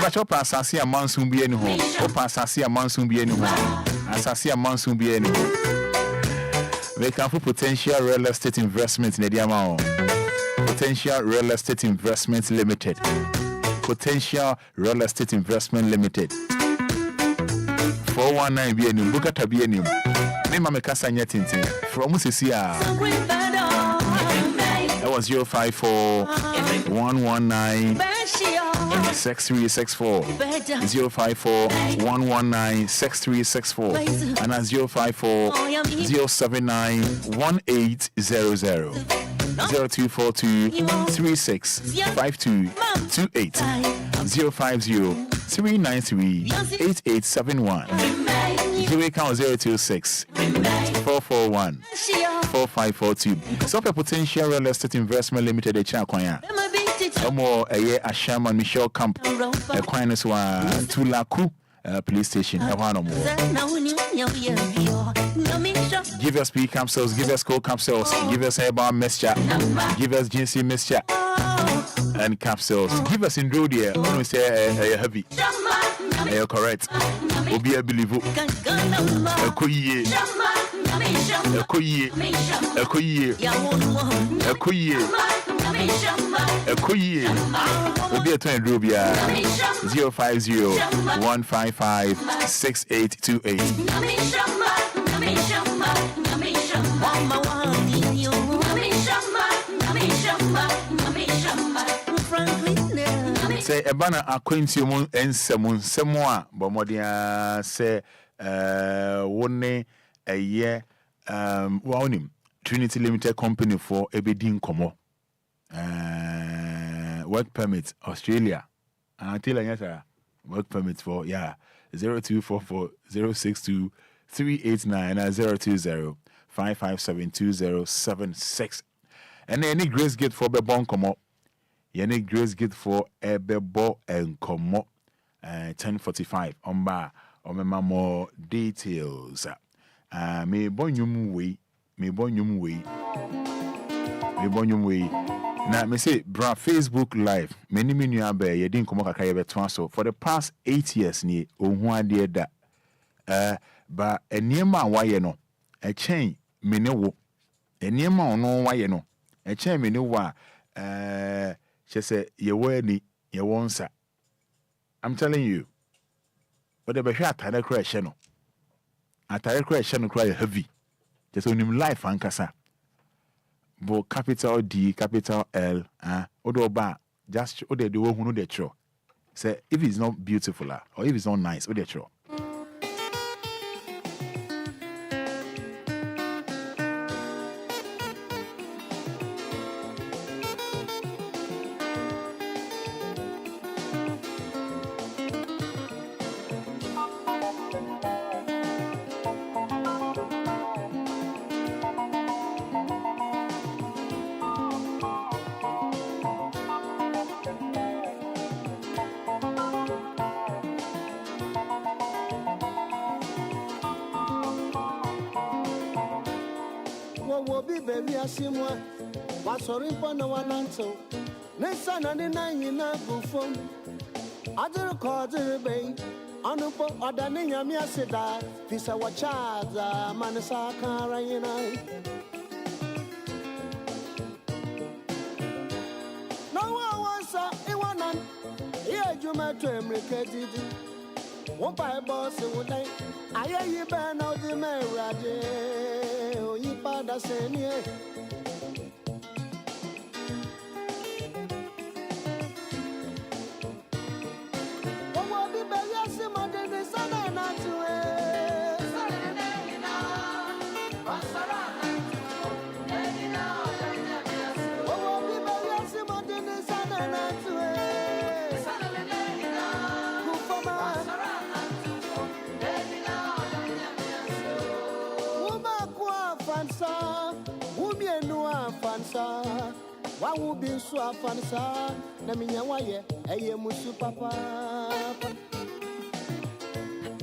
But your pass a monsoon be anyhow. Opa Sasia monsoon be anyhow. Sasia monsoon be anyhow. We can for potential real estate investment in the amount. Potential Real Estate Investment Limited. Potential Real Estate Investment Limited. 419 be any book at a be any. Me mama kasa nyetintin. From Musisia. That was 054 119 6364 054 119 6364 and at 054 079 1800 0242 36 5228 050 393 8871 026 441 4542. So Potential Real Estate Investment Limited Chakwanya. More a year a Shaman Michelle Camp Enquires Tulaku police station. Give us pea capsules, give us cold capsules, give us herbal mixture, give us ginseng mixture and capsules. Give us indrodia. When we say heavy, correct. Obia believe Obia 20 Rubia 050-155-6828. Say a banner acquaintium and someone but modia say one a year warning Trinity Limited Company for Ebedin Como work permit Australia until yes work permit for 0244 062 5572076 and any grace gate for Bebon Como. Yene grace gate for Ebebo and Como 1045 on bar or more details. Me bonyum way. Now me say bra Facebook live many abe ye din komo kakaya betwa so for the past 8 years ni ohun ade da ba eniema waye no e chen me ne wo eniema ono waye no e chen me ne wo she say ye wani ye wonsa. I'm telling you but the be hwa atare kra hye no kra heavy just on him life ankasa bo capital D capital L odo ba just odo de wo hunu de tro say if it's not beautiful or if it's not nice odo tro. Sorry for no one until next Sunday night in a good phone. I don't call the bay. On the boat, or the name of me, I said that this our child, Manasa Kara, you know. No one wants a one. Here you met to America. One by boss would I hear you burn out the marriage. Oh, you father send me.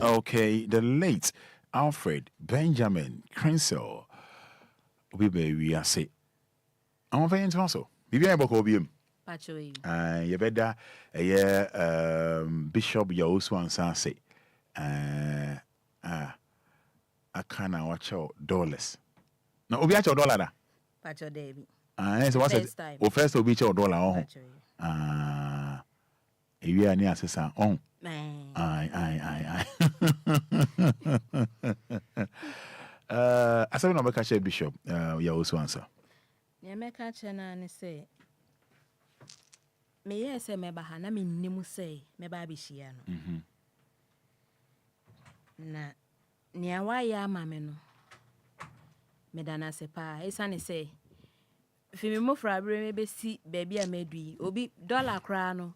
Okay, the late Alfred Benjamin Crenshaw. We are say. I'm very also. Bibi aboko biem. Pacho. You better Bishop Owusu Ansah say. I can't watch out dollars. No, Obia cho dollar da. Pacho Debbie. So what's it? O first Obi cho dollar on. You are near assessor on. I said no make a bishop you also answer. Yeah, make a chena and say me yes say me ba ha na me nim say me ba bi hia no. Na nia wa ya ma me no. Me dana se pa esane say Fimi mo fra bre me be si baby a medui obi dollar kra no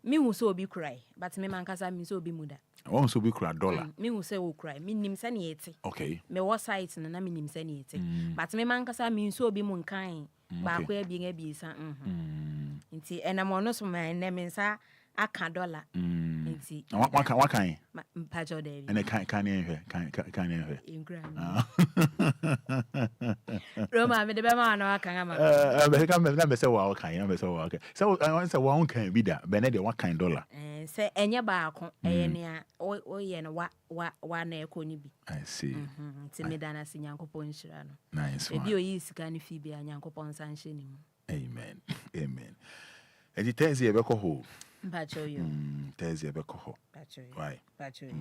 me hu so obi cry but me man kasa me so obi muda won so obi cry dollar me hu say o cry me nim se na yeti okay me wo site na me nim se na yeti but me man kasa me so obi mun kan ba ko e bi sa nti enamo no so man ne me nsa aka dollar Nti. What kind? Pacho David. And I can't hear. In grand. Roma, me the bema no akanga. I say what kind. So I want to say one kind be that. Benedi what kind dollar? Say enya baako nea o ye no wa na ekọ ni bi. I see. Nti me dana se Nyankopon hyira no. Nice one. Ebi o yi sika ni fi bia Nyankopon sanhye ni mu. Amen. Amen. And the Thursday ebeko ho. Mpacho yo. Thursday ebeko ho. Mpacho yo. Why? Mpacho yo.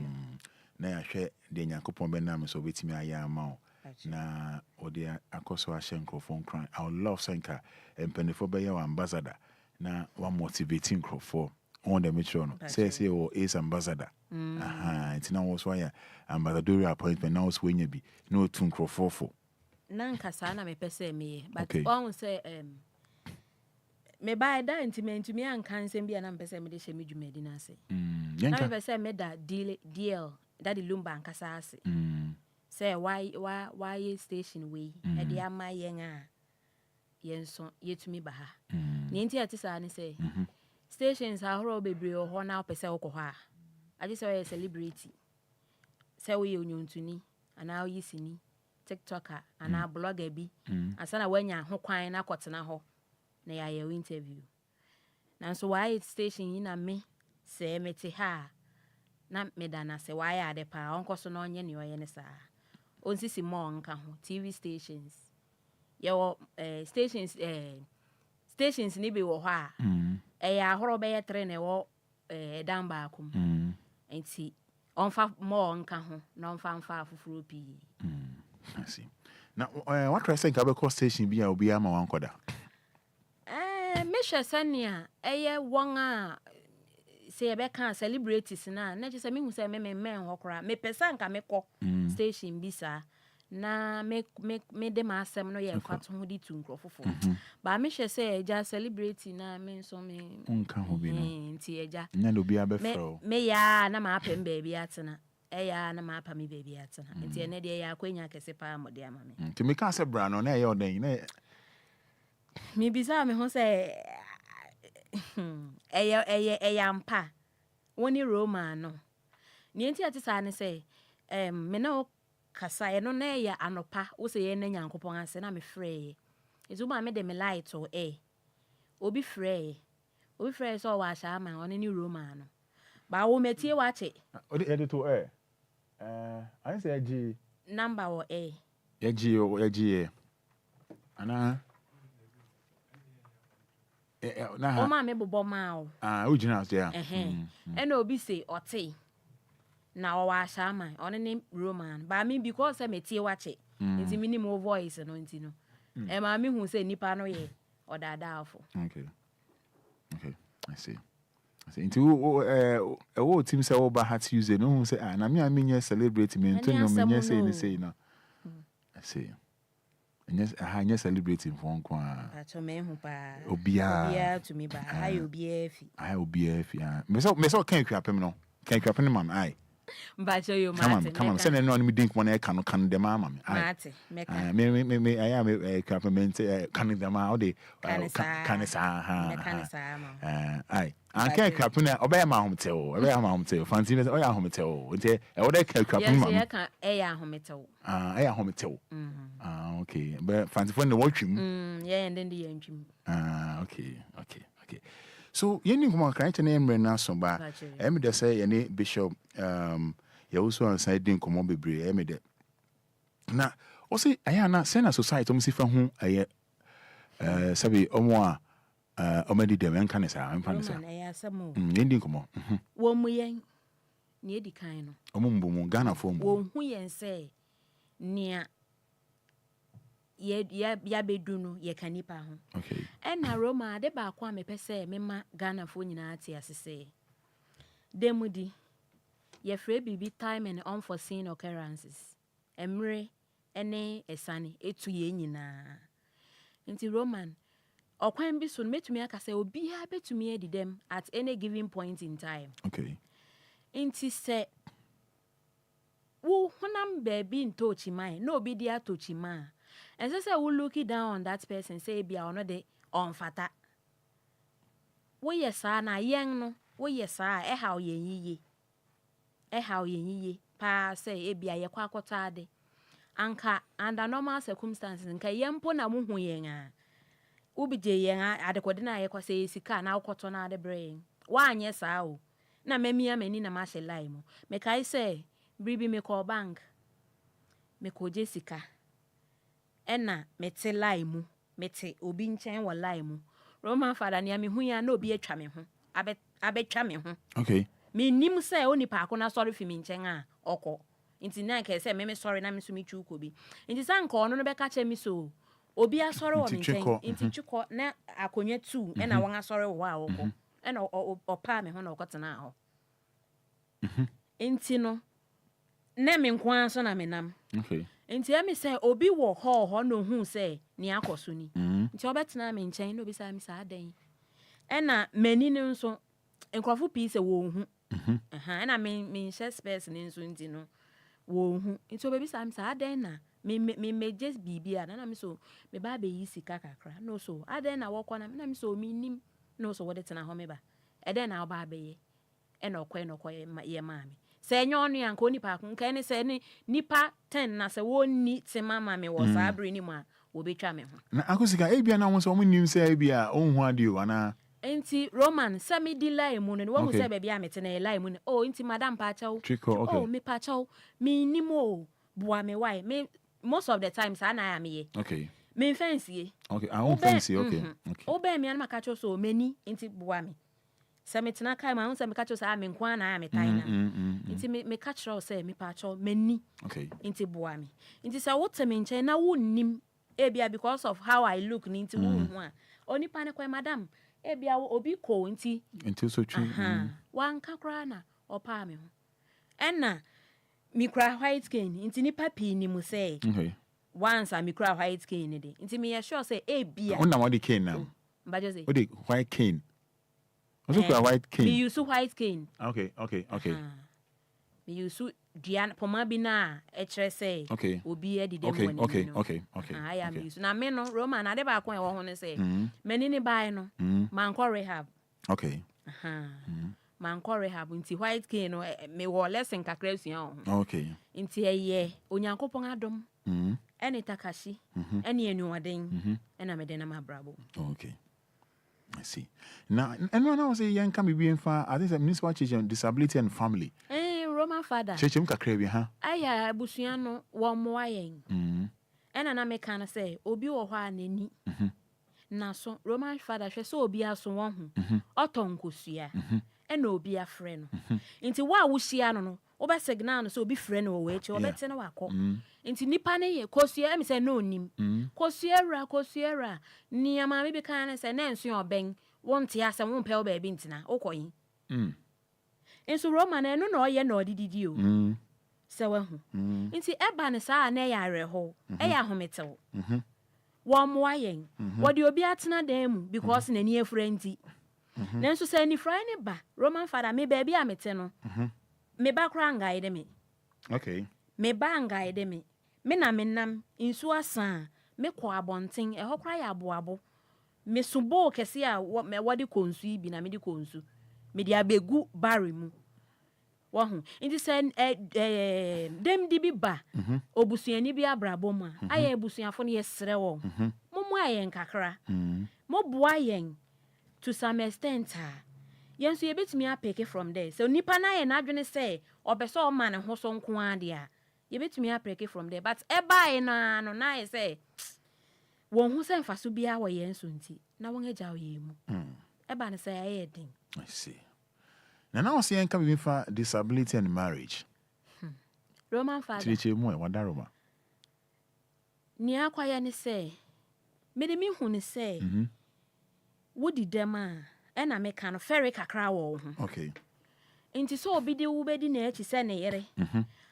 Na ya hwe de Nyankopon be na me so betimi aya ama o. Na odi akoso ahye nkrofon kran. I would love senka empenefo be your ambassador na wa motivating nkrofo on the metro no. Say o is ambassador. It's now was why ambassadorial appointment now was when you be no to nkrofo for. Na nkasa na me pese me but on say me buy that intimate me an kan sem bia na mpese me de hye me dwumadi na ase. Na me pese me da DL that the Lumba nkasa ase. Say why station we e de ama yen a yen so yetumi ba ha. Ni nti ati sa ni say stations ahoro bebre ho na pese wo ko ha. Aje say we celebrity. Say we onyontuni ana oyi sini TikToker ana blogger bi asana wanya ho kwan na kotena ho na ya ye interview na so why station yi na me say mete ha na me dana say why ade pa onko so no onye ne oye ne sa onsisi mo nka ho TV stations yo stations ni bi wo ho a ya horo be ye tre na wo dan ba akum enti onfa mo nka ho na onfa afufuro pi. I see. Now, what I think about station be Obia ma wan koda. Me senia eye won a say be kan celebrities na just say me hu say me hokora me pesa nka me kọ station bi sa na me de ma asem no ye kwato ho di tu nkrofofo ba me hwe say eja celebrity na me so me nka ho bi no nti eja nya no bia be fro me ya na ma apem ba bia atena eya na ma apa me baby atena nti ene de ya akwanya kese pa amode ama me nti me kan se bra no na ye odan na mi bisa me ho se eya mpa woni Roma no ni enti atisa ne se me na kasa ye no na ya anopa wo se ye na Nyankopon ase na me frɛ ezu ma me de me light o obi frɛ so wa sha ma oni ni Roma no ba wo metie wa che odi edito I say G number or A. G ana na ma me bobo ma o original there and obi say ote na o wa sha man on ni Roman ba me because me tie wa che nti minimum voice no nti no e ma me hu say nipa no ye odadaafo. Okay I see into team say over hat use no say na me amenye celebrate me to no me say no I see and yes celebrating for nko a acho me hu pa Obia to me ba hi Obia fi me so kan kwapem no kan kwapem mam ai mbacho yo mate come on send no me think one e kan de mama me mate me I am kwapem kan de ma o de kan sa ai an kan kwapem na obey ma homteo fancy na oya homteo nte e wo de kwapem ma yes kan eya homteo okay but fancy for the watching yeah and then the entrim okay so yeni kuma kan na emre na so ba em de say yeni bishop Owusu Ansah din komo bebre em de na o say aya na sena society o msifa hu aye sabi omo a omedi dem en kan sa en fan sa yeni komo wo mu yen ni edi kan no omo mbomu Ghana fo mbo wo hu yen say nia ya bedunu ye kanipa ho okay na Roma de ba kwa me pese me ma Ghana fo nyina ati asese demudi ye free bibi time and unforeseen occurrences emre ene esane etu ye nyina nti Roman okwan bi so metumi aka say obi ha betumi edidem at any given point in time okay nti se wo honam baby ntochi mai no obi dia tochi ma and so say we looking down on that person say bia ono de on fata wo yesa na yen no wo yesa e ha oyenyiye pa say e bia ye kwa akotade anka under normal circumstances nka yempo na muhu yen a ubije yen adekode na ye kwa say sika na akoto na ade brain wa anye saa o na mamia mani na ma shelai mu me kai say bribi me call bank me ko Jessica ena mete lai mu mete obi nchen wo lai mu Roman Fada ni me hu ya na obi atwa me ho abetwa me ho okay me nim say oni pa ko na sorry fi me nchen a okọ nti na ke say me sorry na me so me twu ko bi nti san ko no be ka che me so obi a sorry wo me nchen nti twuko na akonwa 2 ena won a sorry wo a okọ ena opa me ho na okotena ho nti no na me nkwan so na me nam okay nti emi say obi wo ho no hu say ni akoso ni nti obetena me nchen no bi say me sa den ena mani ni nso enkrofo pi say wo hu ena me share space ni nso nti no wo hu nti obi say me sa den na me just bibia na me so me ba be yi sika kakra no so aden na wo kona na me so me nim no so wo de tena ho me ba eden na oba be ye ena okwe ye maami se nyonu yanko nipa kunka ne se ni nipa 10 na se woni te mama me wo sa abri ni mu a wo betwa me ho na akosika ebia na won so mo nim se ebia onhu ade o ana enti Roman se me di lai mu no wo se bia me te na lai mu oh enti madam pa chaw okay. Oh me pa chaw me ni mo bua me why me most of the time sa na ya me ye okay me fancy okay I won't fancy okay obe me an maka chaw so mani enti bua me se metina kai ma unse me ka cho sa me nkwa na me tai na nti me ka cho se me pa cho mani okay nti boa me nti sa wo te me nche na wonnim ebia because of how I look nti wo hu a oni pa ne kwa madam ebia obi ko nti so twi wan ka kra na opa me ho enna mi kra white cane nti ni papi ni mu say okay once mi kra white cane ni de nti me ya sure say ebia una what the cane now mbajo say what the white cane white cane. Me use white cane. Okay. Me use Diana Pomabina say. Okay. Obi e di dem Okay. I am use. Na me no Roman na de ba kon e wo ho say. Many ni buy no. Man ko rehab. Okay. Man ko rehab nti white cane no me wo lesson kakra suan ho. Okay. Nti eye onyankopon adom. Ene takashi. Ene enuoden. Ena me de na mabrabo. Okay. I see. Now, and when I was a young can be for I think the municipal church on disability and family. Roman Fada. Church mka ha. Aya busuano wo moa yen. Ena na me kan say obi wo hɔ anani. Na so Roman Fada hwɛ so obi aso won ho. Oton kosua. Ena obi afrɛ no. Nti wa wo hia no no, wo be signal no so obi frɛ no wo echi, wo bete no wakɔ. Nti nipa ne ye kosua em say no nim. Kosua ni ama me be kan na say na nso oben wonte asem wo mpɛ wo ba bi ntina okɔyin. Enso Roman eno na oye na odididi o. Se wa hu. Nti eba ne saa na ya areho. Eya hometew. Wo mo ayen. Wo de obi atena dan mu because na ni afura nti. Nanso say ni fry ne ba. Roman Fada me ba bi amete no. Me ba kra ngaide me. Okay. Me ba ngaide me. Me na me nam nsu asan. Me kɔ abonten ɛhɔ kra ya aboabo. Me subo kɛse a me wode konsu bi na me de konsu. Me de abegu bari mu. Wo hu. Nti sɛ dem di bi ba. Obusuani bi abrabo mu a. Aye obusuafo no yɛsrɛ wo. Momo ayen kakra. Mo boa yen to some extent a. Yen so yebetimi apeke from there. So nipa na ye na adwene sɛ obese o ma ne ho so nko ade a. Yebetimi apeke from there. But eba na no na ye sɛ won hu sɛ mfaso bia wo yen so nti na won agya wo ye mu. Eba ne sɛ aye den. I see. Now see can be for disability and marriage. Roman Fada. Tiche mu e wada Roma. Ni akwaya ne sɛ me de me hu ne sɛ wodi dem a na me kan ferry kakra wo ho. Okay. Nti so obi de wo bedi na echi se ne yere.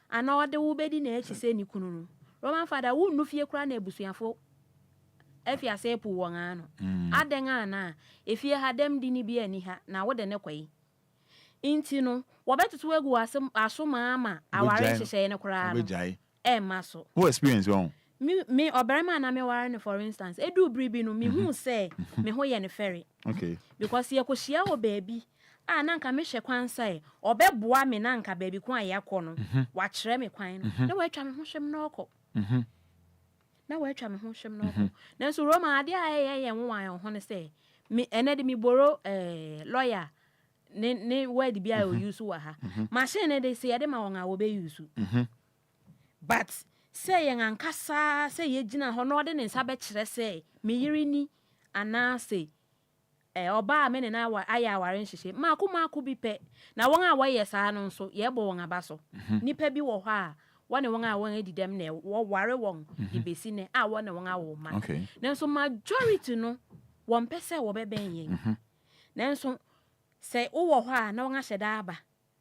Ana ode wo bedi na echi se ni kunu no. Roman Fada wo nu fie kra na ebusuafo. Efia se pu won ano. Aden ana efie ha dem di ni bi ani ha na wo de ne kwai. Nti no wo betutu egu asoma ama aware hyehye ne kra no. Maso. Who experience won? Me obarema na me ware ne for instance. Edu bribi no me hu se me ho ye ne ferry. Okay. Because ye ko hia wo baabi nanka me hye kwan sai obeboa me nanka baabi kwan ayakọ no wa kyerɛ me kwan no na wa atwa me ho hwem na okọ na wa atwa me ho hwem na okọ na so Roma ade ayeye nwan ho ne sɛ me enede mi boro lawyer ne word bi a o use wa ha machine de say de ma won a wo be use but say yen ankasa say ye gina ho no de ne nsa be kyerɛ sɛ me yiri ni ana say oba me ne na aya aware nhyehyɛ maako bi pɛ na wɔn a wɔyɛ saa no nso ye bɔ wɔn aba so nipa bi wɔ hɔ a wɔne wɔn a wɔn adi dem na wɔware wɔn ibesi ne a wɔne wɔn awo ma na nso majority no wɔn pɛ sɛ wɔbɛbɛn yɛn na nso sɛ wowɔ hɔ a na wɔn ahyɛ da aba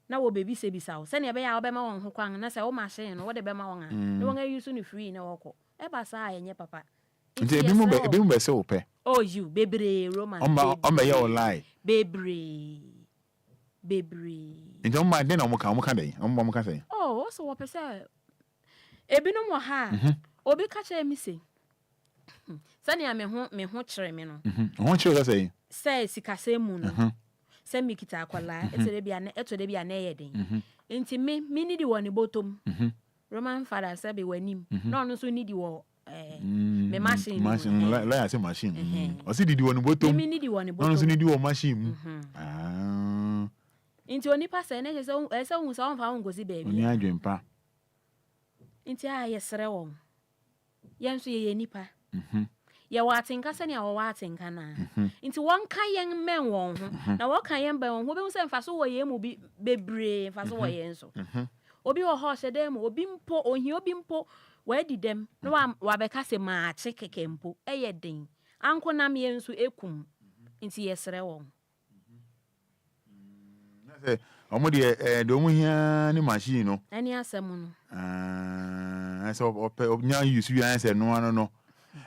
na wo bebi se bisa wo sɛ ne be ya wo bɛma wɔn ho kwan na sɛ wo machine no wo de bɛma wɔn a na wɔn ayi so ne free na wɔkɔ ɛba saa yenye papa nti ebi mu bɛ sɛ wo pɛ oh you bebre Roman ɔma yɛ online bebre nti ɔma de na ɔmo ka dɛn ɔmo ka sɛ oh so wo pɛ sɛ ebi no wɔ ha obi ka kyerɛ mi se sɛ ne me ho kyerɛ me no ho kyerɛ sɛ sikasɛ mu no sɛ mi kita akwala etode bia na yɛ den nti me ni di wɔ ne bottom Roman Fada sɛ be wanim na ɔno so ni di wɔ me machine la say machine o si di wɔ ne bottom me ni di wɔ ne bottom ɔno so ni di wɔ machine mu nti oni pa sɛ ne sɛ hu sɛ on fa on gosi baabi oni adwempa nti a yɛ srɛ wɔn yɛn so yɛ nipa ya watinka sɛ ne a watinka na nti wɔn ka yɛn men wɔn ho na wɔn ka yɛn bɛn wɔn ho bɛhu sɛ mfa so wɔ yɛn mu bi bebree mfa so wɔ yɛn so obi wɔ hɔ hyɛ dɛm obi mpo wadi dɛm na wabɛka sɛ maakye kɛkɛ mpo ɛyɛ den anko nam yɛn nso ekum nti yɛsrɛ wɔn sɛ ɔmo de ɔmo hia ne machine no ani asɛm no sɛ ɔpɛ nya use wi an sɛ no ano no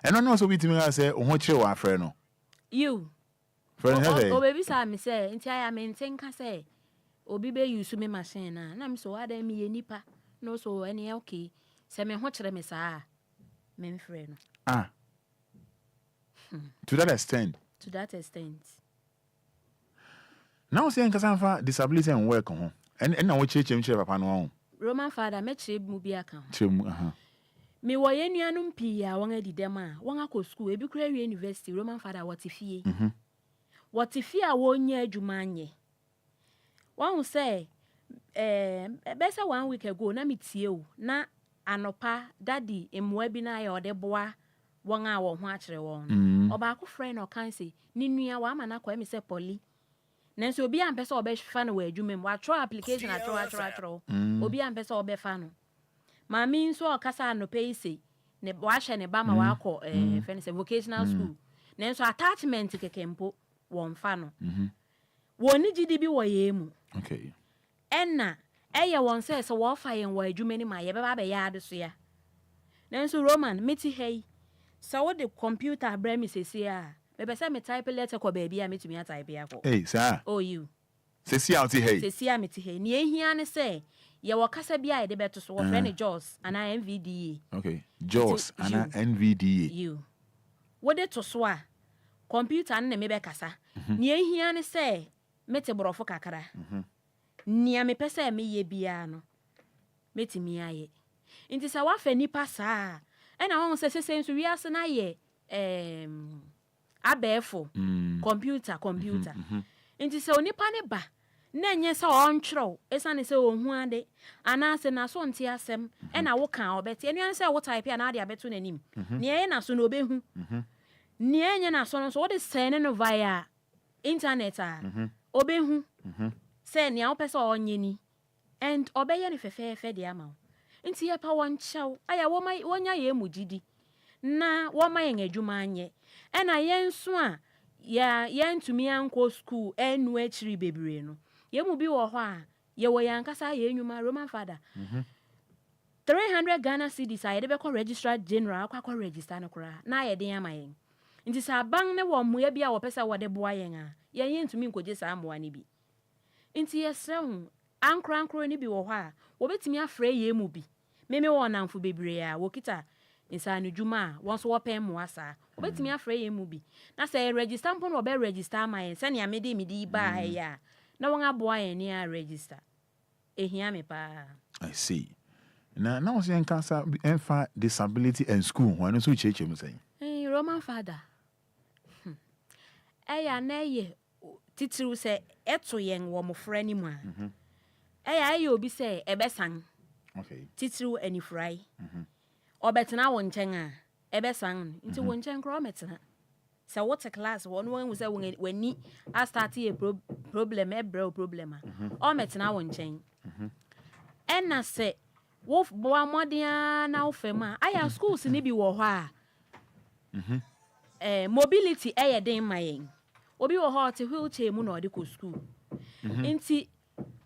ɛno no so bitimi ga sɛ ho kyerɛ wɔ afrɛ no you friend have o baby sa me sɛ nti aya me ntenka sɛ obi be use me machine na me so ada me ye nipa no so ɛne okay sɛ me ho kyerɛ me saa me mfrɛ no to that extent now say nkasa fa disability and work ho ɛna wo kyerɛ papa no ho Roman Fada me kyerɛ mu bi aka ho kyerɛ mu me wo ye nuanom pii a wɔn adi dem a wɔn akɔ school ebi kura wie university Roman Fada wɔte fie a wɔnya adwuma anye wɔn sɛ bɛsɛ 1 week ago na metie o na anopa daddy emwa bi na yɛ ɔde boa wɔn a wɔn ho akyerɛ wɔn ɔbaako frɛ no kan sɛ ne nua wa ama na kɔ me sɛ poli nanso obi ampɛ sɛ ɔbɛfa no wɔ adwuma mu watro application atro obi ampɛ sɛ ɔbɛfa no Mami nso okasa anope ise ne wahye ne ba ma wakɔ friend say vocational school na nso attachment kekempo won fa no woni gidi bi wo ye mu okay enna eye won say so wo fa yen wo adwuma ni ma ye beba be ya ade so ya na nso Roman meti hei so wo de computer bra mi sesi a bebe say me type letter ko ba bia metumi a type ya ko sir oh you sesi out hei sesi a meti hei ni ehia ne say ye wakasa bia de beto so wo friend Jaws ana NVDA okay Jaws ana NVDA you wo de to so a computer na me be kasa ni ehia ne say mete borofo kakara ni a me pese me ye bia no metimi aye nti sa wa fa nipa saa ena won se nso wi ase na ye abefo computer nti se onipa ne ba na nye se on twro esa ne se ohun ade ana se na so nte asem e na wo kan obete enu an se wo type na ade abeto nanim ne ye na so na obehu ne enye na so no so wo de send no via internet obehu se ne a opese onye ni and obeye ne fefefe de ama nti ye pa won chew aya wo nya ye mugidi na wo ma yen adwuma anye e na ye nso a ya ntumi anko school enu achiri bebre no ye mu bi wo ho a ye wo yan kasa ye enwuma Roman Fada 300 Ghana cedis a ye de be ko registrar general akwa register no kora na ye den ama yen nti sa ban ne wo mu ye bia wo pesa wo de boa yen a ye ntumi nkoje sa amoa ne bi nti ye sre hu ankro ni bi wo ho a wo betimi afre ye mu bi meme wo namfo bebre a wo kita insanu juma won so wo pen mu asa wo betimi afre ye mu bi na say register mpon wo be register ma yen se ne amede ba ya na won aboa ye ni register ehia me pa. I see. Now was in cancer and disability and school when so cheche me say. Roman Fada. Eya na ye titiri say eto yen wo mo frɛ ni mu a. Eya ye obi say ebesan. Okay. Titiri anifrai. Obetena wo nkyɛn a ebesan nti wo nkyɛn kro metena. So what a class one we say when ni I start a problem problem o metena wo nkyɛn. And I say wolf boa modia na ofema aya schools ni bi wo hɔ a mobility den mayen obi wo hɔ te wheelchair mu na ɔde kɔ school nti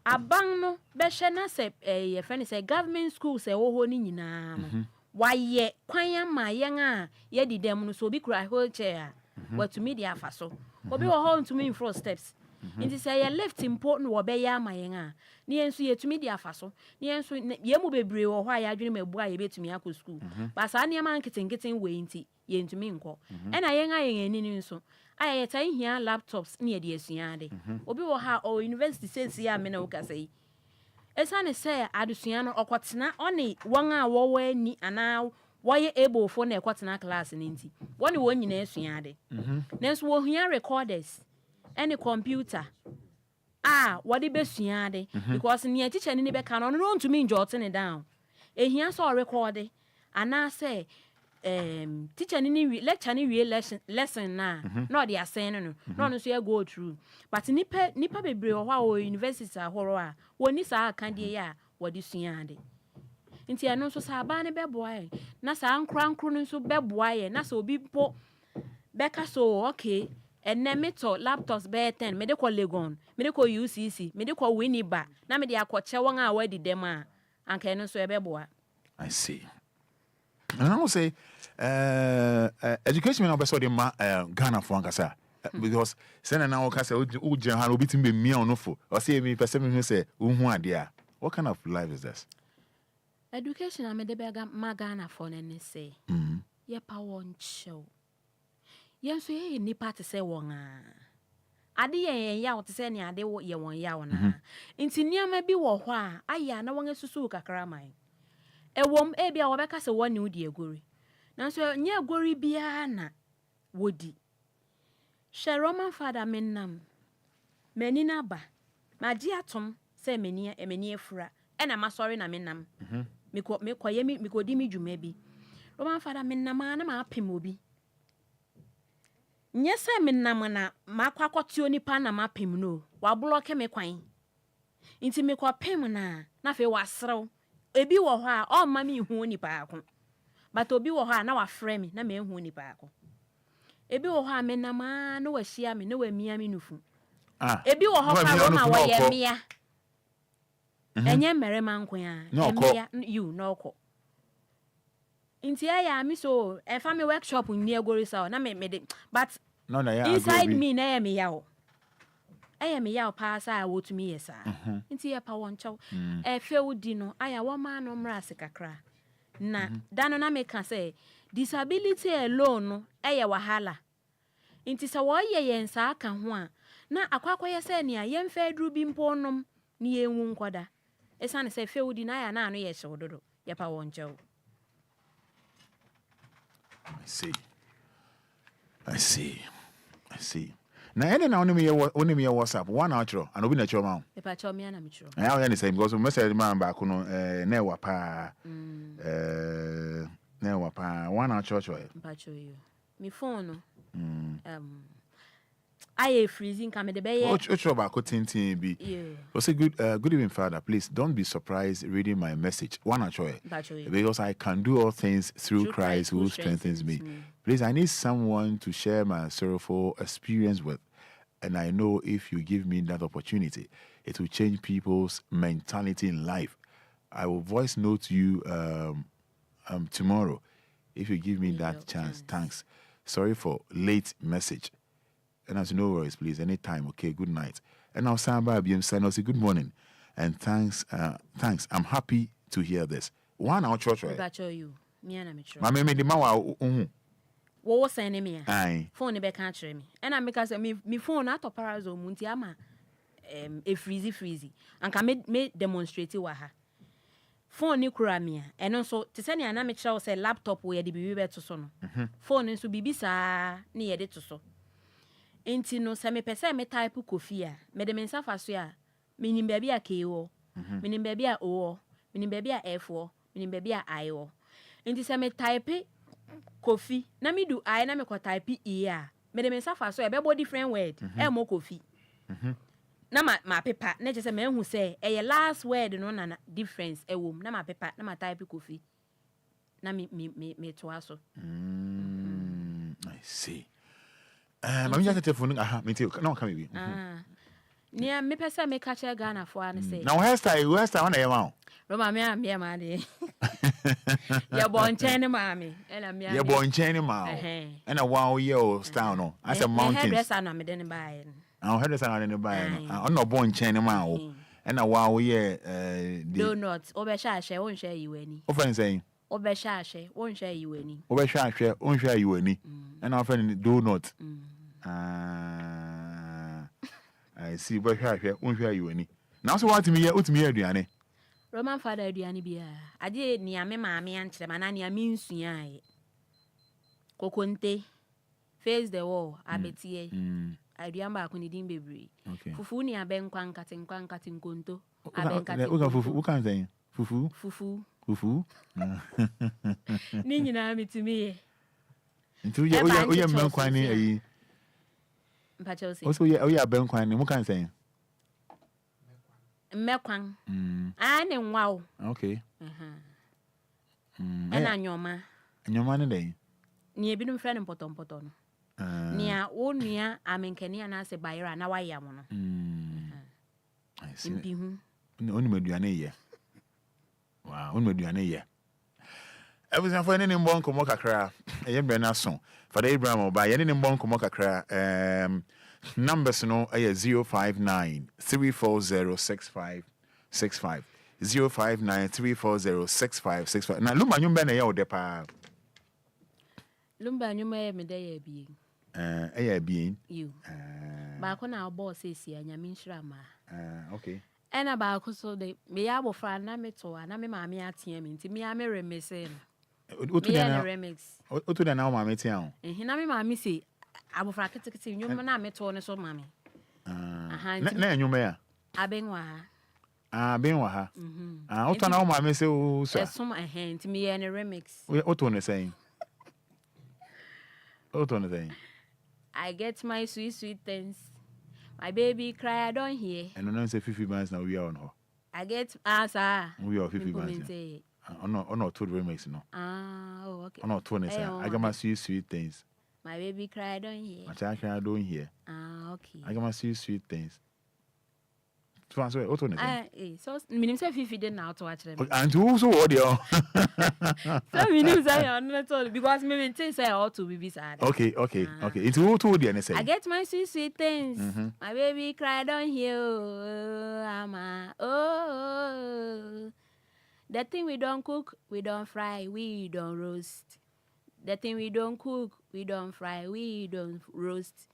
aban no bɛhwɛ na sɛ ye friend say government schools wo hɔ ni nyinaa no waye kwan ama yen a ye di dem no so obi kura wheelchair what to me dia afa so obi wo hɔ ntumi infro steps nti say ye left important wo bɛyɛ ama yen a ni enso yetumi di afa so ni enso ye mu bebre wo hɔ a ya adwene mabu a ye betumi akɔ school ba sa ne ma nketen we nti ye ntumi nkɔ ɛna yen a yen ani ni nso aye tan hia laptops ne ye de asua de obi wo ha o university sense ya me na wo kasa yi esane say adusua no okotena one won a wo wa ani ana woye able for na ekotena class ni nti woni wo nyina asua de nenso wo hia recorders any computer what the best because near teacher ni be can on to me jotting it down. Ehia so record and I say teacher ni lecture ni lesson na no they are saying no so go through but nipa bebre o university ahoro a woni sa kan de ya what the sua de nti eno so sa ba ne beboa na sa ankro no so beboa ye na so obi po beka so okay and then me to laptops be 10 me de call Legon me de call UCC me de call Winiba na me de akwache won a wadi dem a anka no so ebeboa. I see. And I will say education me no be so de ma Ghana for ankasa because say na o ka say o gen ha obi tim be mia onofo o say me person me say unhu ade a what kind of life is this? Education am de be ma Ghana for ne say ye pa won show yenso ye nipa te se won a ade ye ya wo te se ne ade ye won ya won a nti niama bi wo hɔ a aya na won asusu kakra man ewom e bia wo beka se won ne udi egori nanso nye egori bia na wodi hwe Roman Fada mennam mani na ba maji atom se mani efura e na masori na mennam mikodi mi dwuma bi Roman Fada mennam na ma apem obi nyese mennam na makwakoti onipa na mapem no wa block me kwan nti me kwapem na fe wasrew ebi wo hɔ a o ma me hu onipa akon but obi wo hɔ a na wa frɛ me na me hu onipa akon ebi wo hɔ a mennam na wa hia me na wa mia me nufu ebi wo hɔ ka ma wo ye mia enye mere manko a emia you no kɔ nti ya mi so e fa me workshop ni agorisa na me de but no na ya inside me na ya me yawo pa sa a wotumi yesa nti ya pa won chaw e fe wudi no aya wo ma no mra se kakra na dano na me ka say disability alone no e ya wahala nti sa wo ye yen sa aka ho a na akwakoye se ne a yen fa duru bi mponom ni enwu nkoda esane se fe wudi na ya na ano ye hyewododo ya pa won chaw. I see. Na ene na onimi ye WhatsApp one outro and obi na chiro ma. E pa chiro me na me chiro. I am the same because we message man ba ko no na wa pa na wa pa one outro chiro. Pa chiro you. Me phone no. I freezing come the be. Outro ba ko tintin bi. Yeah. Say good evening Father, please don't be surprised reading my message. One outro. Because I can do all things through Christ who strengthens me. Please, I need someone to share my sorrowful experience with. And I know if you give me that opportunity, it will change people's mentality in life. I will voice note you tomorrow if you give me that chance. Thanks. Sorry for late message. And as no worries, please, anytime. Okay, good night. And now Samba BM I'll say good morning. And thanks. I'm happy to hear this. One hour church, right? You. Me and I'm sure. Mama made the mawa. What was saying me? Aye. Phone be can't me. And I make us me phone at operazo munti ama a freezy anka me demonstrate wa ha phone ni kura me a eno so te se ne ana me kira say laptop we de bibi beto so no phone nso bibi saa ne ye de to so enti no se me pese me type kofi a me de me nsa fa so a minim baabi a kewo minim baabi a o minim baabi a f minim baabi a I o enti se me type kofi na me do I na me ko type e a me de me nsa fa so e be bo different word e mo kofi na ma paper na je say me hu say e last word no na difference e wom na ma paper na ma type kofi na me to aso I see mami ya telephone aha me tell na come we nia me pesa me catch Ghana for an say now hairstyle na ye ma Roma me ma de ya bonchen ni mami ela me ya bonchen ni ma na wa ye o style no as a mountain hairdresser na me de ni buy hairdresser na ni buy no no bonchen ni ma o na wa wo ye donuts obesha ahye won hwe yiwani o fan say obesha ahye won hwe yiwani obesha ahye won hwe yiwani na fan donut I see but hwe won hwe yiwani now so what me aduane Roman Fada aduane bia ade ni ame maame ankyere ma na ni ame nsua ai kokonte face the wall abetie aduane ba ko ni din bebre fufu ni abenkwa nkate nkonto abenkate fufu kan say fufu ni nyina mitimi ntu oya menkwa ni ayi mpacho se also oya abenkwa ni mu kan say mmekwan ne nwa o okay na nyoma ne dey ni ebinum frɛ ne mpɔtɔmpɔtɔ no nia wo nua amenkani na se bayra na wayam no I see mpihu oni maduane ye wow oni maduane ye ebusan fo ne mbɔ nkomo kakra eye bre na so Fada Abraham oba ye ne mbɔ nkomo kakra numbers no 059 340 6565 059 340 6565 na Lumba nyumba na ye odepa Lumba nyumba ye me de ye bien ya bien you ba ko na obo sesi anyame nhira ma okay ena ba ko so de me ya bofra na me to na me maame atia me nti me ya me remese no otu na remix otu na na maame tia ho na me maame se abofra ketekete nyum na me to ne so maame na nyumba ya abenwa benwa ha otu na maame se o so esom nti me ya ne remix otu ne say otu ne say I get my sweet things. My baby cry, I don't hear. And no say 50 bands now we are on her. I get Ansah. We are 50 bands. No, two remix no. Oh, okay. No, two ne say. I got my sweet things. My baby cry, I don't hear. My child cry, I don't hear. Okay. I got my sweet things. So answer what one is. So minim say 50 dey now to watch them. And who so what there? So minim say on not all because me say say ought to be sad. Okay. It's who to there say. I get my sweet things. My baby cry don't hear. Ama. Oh. The thing we don't cook, we don't fry, we don't roast. The thing we don't cook, we don't fry, we don't roast.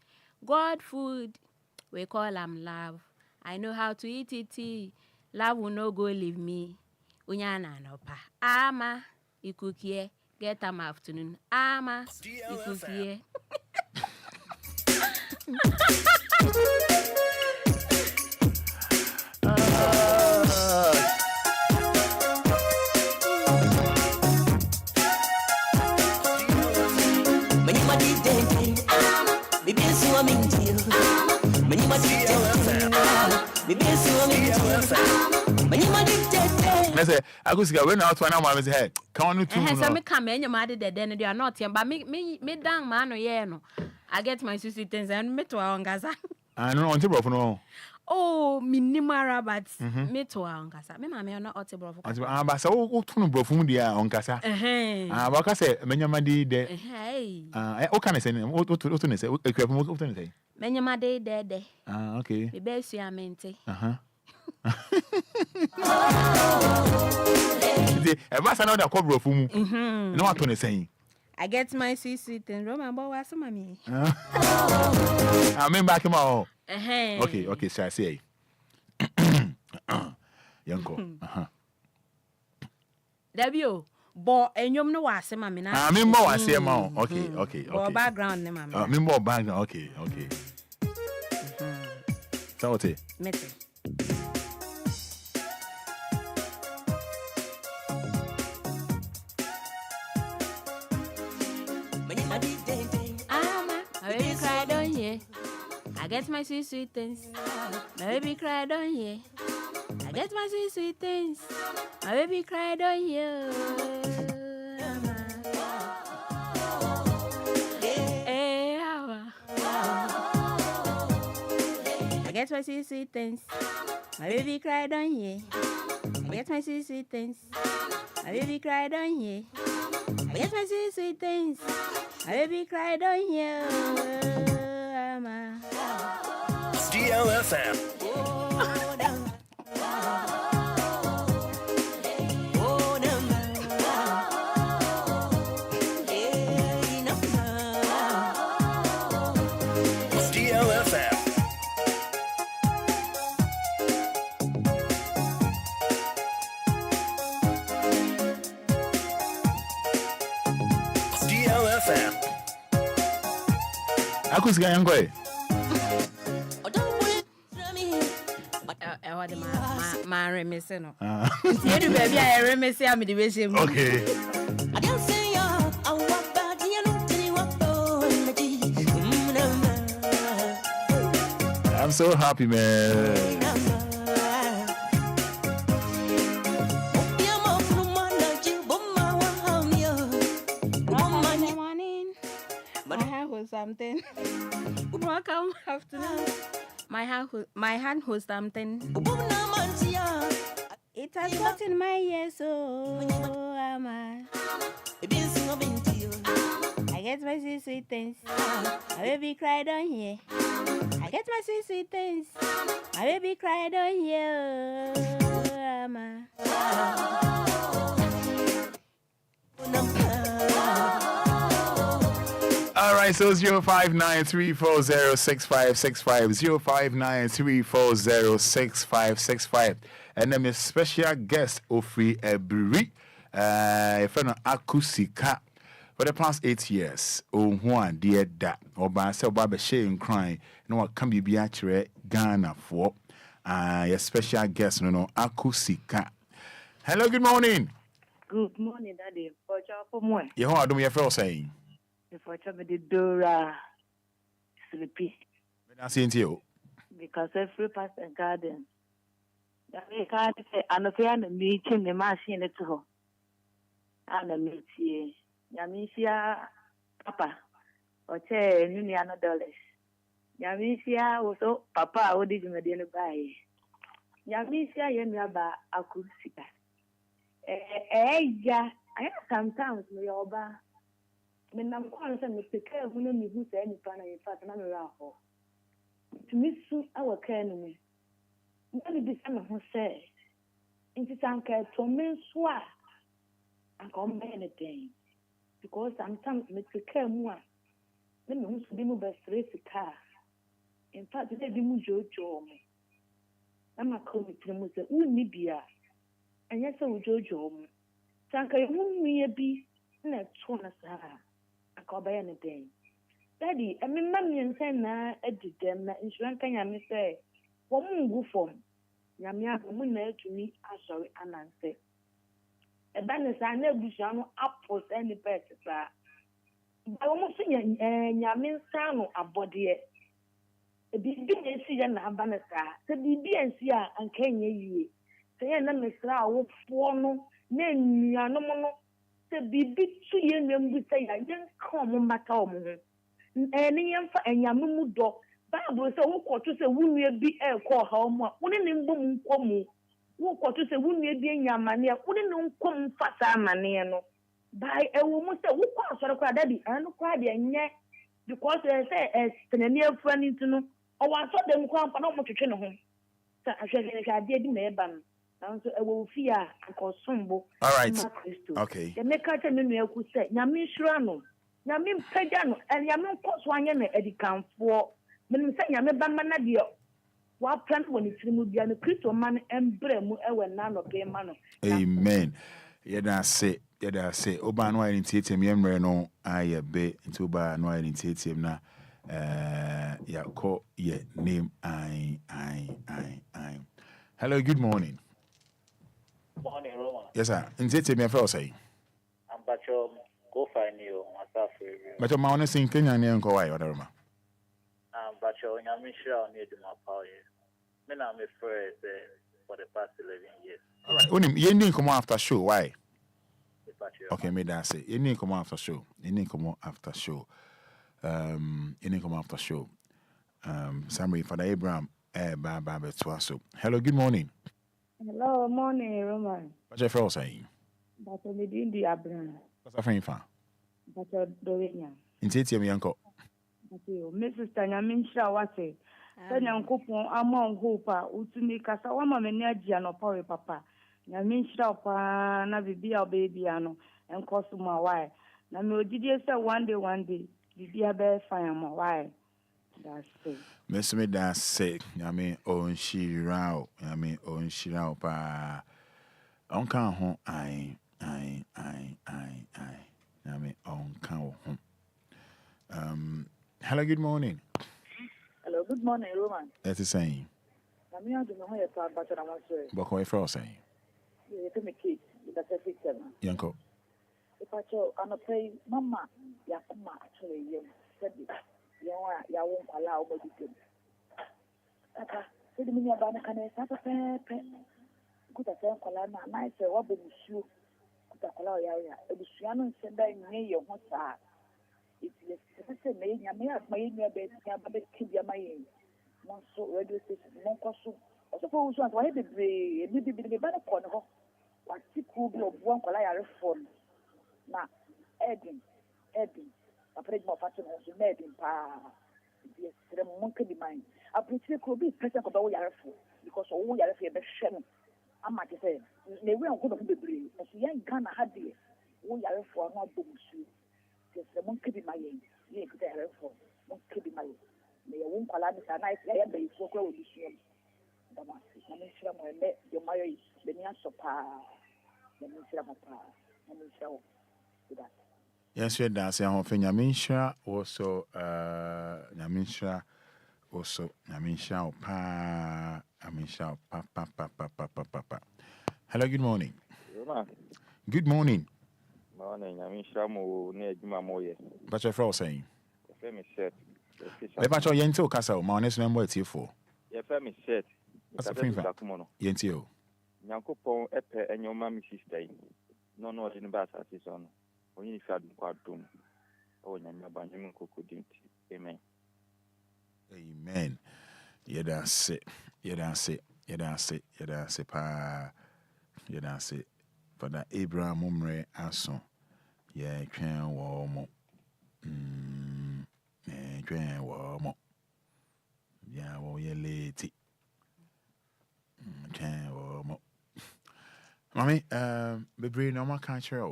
God food, we call am love. I know how to eat it. Love will no go leave me. Unyana no pa. Ama, you cook here. Get am afternoon. Ama, you cook here. I go see when out one now say hey can you two so me come enya ma de den they are not here but me down man no ye no I get my sweet things and me to ongaza no on table no oh minimara but me to ongaza me ma me no on table but so o to no brofum dia ongaza ba ka say menya ma de hey o kan say o to ne say o kwapum o to ne say menya ma de okay me be suamente Ebasa na the cover of mu. No what to say. I get my sweet and Roman boy wasama me. I mean back him all. Okay, shall I say? Yanko. Dabio, bo enyom no wase ma me na. Ah, me more wase ma. Okay. Bo background ne ma me. Me more background. Okay. So what? Mete. My baby cried on here. I get my sweet things. My baby cried on here. I get my sweet things. My baby cried on here. I get my sweet things. My baby cried on here. I get my sweet things. My baby cried on here. I get my sweet things. My baby cried on here. DLFM. Akusika yankoi. Ma remese no. Yedu baby I remese am the way mu. Okay. I'm so happy, man. Something. Welcome afternoon. My hand holds something. It has got in my ears, so am I. I get my sweet things. My baby cried on here. I get my sweet things. My baby cried on here. Am I. All right, so 05934065650 05934065665, and then a special guest Ofri Ebri, a friend of Akusika for the past 8 years. Oh, one dear da or by self barber shame crying. No what can be actually Ghana for a special guest, no Akusika. Hello, good morning. Good morning, Daddy. For more. You know, I do me a first saying. If I tell me the Dora sleepy. I see you. Because every past and garden. That we can't say, and if I am meeting the machine at home. And a meet ye. Yamisia Papa. Or say, $1,000,000. Yamisia also Papa, what did you make the buy? Yamisia Yamiaba Akusika. Yeah, I sometimes may over. Men I'm calling some Mr. Care who know me who's any pan in fact, and I'm around. To miss our care, me. None of the summer who say, into some care to men swear and come by anything. Because sometimes Mr. Care more. Let me who's be moved by straight car. In fact, they be moved Jojo me. I'm a comic to them, who need be a. And yes, I will Jojo me. Sanka, you won't me be. Let's one as her. I can't buy anything. Daddy, I mean, Mammy and Senna, Eddie, them, insurance can you say, what moon go for? Yamia, woman, to me, I'm sorry, and I say. A banner, I never shall up for any better, sir. But almost saying, Yamin Sano, a body. A BB and a banner, the BB and Sia and Kenya ye. Say, and then Miss Rao, for no, name me, no more. The BB 2 years, we say, I didn't come on my home. Any young for a yamu dog. Bible said, who got to say, who may be a call home, wouldn't in boom come. Who got to say, who may be in your money, wouldn't come fast money. By a woman, who calls for a cry daddy, and cry the yet because they say, as a near friend to know, or I saw them come for not much to train home. So I said, I did in a ban. I will fear and cause sombo. All right. Okay. The make out a new who said, Yamin Shrano, Yamin Pegano, and Yamin Cos one at the camp for. When we say Yamin Bamanadio, What plan when it's removed, and the Christo man and brem, and none of them, man. Amen. Yada say, Oba no in theatre, me no, I be into Oba no in theatre na. Yeah, call yeah name I. Hello, good morning. Morning, Roma. Yes, sir. In theatre, me first say. I'm Bacho. Go find you, myself. But your man is in Kenya and go away, whatever. Bacho, I'm sure I need my power. Me I'm afraid for the past 11 years. All right. Only you need come after show. Why? Okay, me that say you need come after show. You need come after show. You need come after show. Summary Fada Abraham. So. Hello, good morning. Hello, morning, Roman. What's your first saying? But we didn't do Abraham. What's your friend? But you're doing In theatre, me uncle. Mrs. Tanya Minsha was it. Tanya Coupon among Hooper, Utumi Casawama Menagia no Power Papa. Naminsha pa na bibia baby ano and cosuma why. Na me did you say one day, bibia bear fire my why. That's it. Miss me that say, Yami on Shirao, Yami on Shirao pa. On count home, I. Yami on count home. Hello, good morning. Hello, good morning, Roman. That's the same. I'm here to know how you're talking about it. But what you're saying? You tell me, kids, that's a fix. Yanko. If I tell, I'm pay Mama, Yakuma, actually, you said it. You won't allow me to do it. Papa, said me about the canary, Papa, good at them, Colana, nice, what would you could allow area? It was Shannon said that in May, your what's that? It's the same, I may have my bed, but Kibia my Monso radio station, Moncosu. I suppose I had maybe be better corner. What sick will be of one color phone. Now, Edding, I played more fashion as you made in Pa. Yes, the monkey be mine. I prefer could be present about your phone because all your fair shem. I might say, they were going to be brave as young Ghana had the all your phone not boom shoe. Yes, the monkey be my aim. You could have phone, monkey be my. May a wound collapse and I say, I may so well be sure. The Minister my met your marriage, the Niaso Pa, the Minister of Pa, and we shall do that. Yes, you're dancing on Yaminsha also, Yaminsha also, Yaminsha Pa, Yaminsha Pa. Hello, good morning. Good morning. Morning, Yaminsha Mo, near Jumamoye. What's your friend saying? The famous set. Le patch of Yento Casa, my honest number it's here for. Your family set. What's a friend? Yentio. Yanko Pon, Epe, and your mammy sister. No, in the bath as his own. When you had quite room. Oh, Yamaban couldn't. Amen. Amen. That's it. Pa. That's it. For that Abraham Mumre Ason. Yeah, can warm. Yeah, well, you're late. Mommy, be no more culture.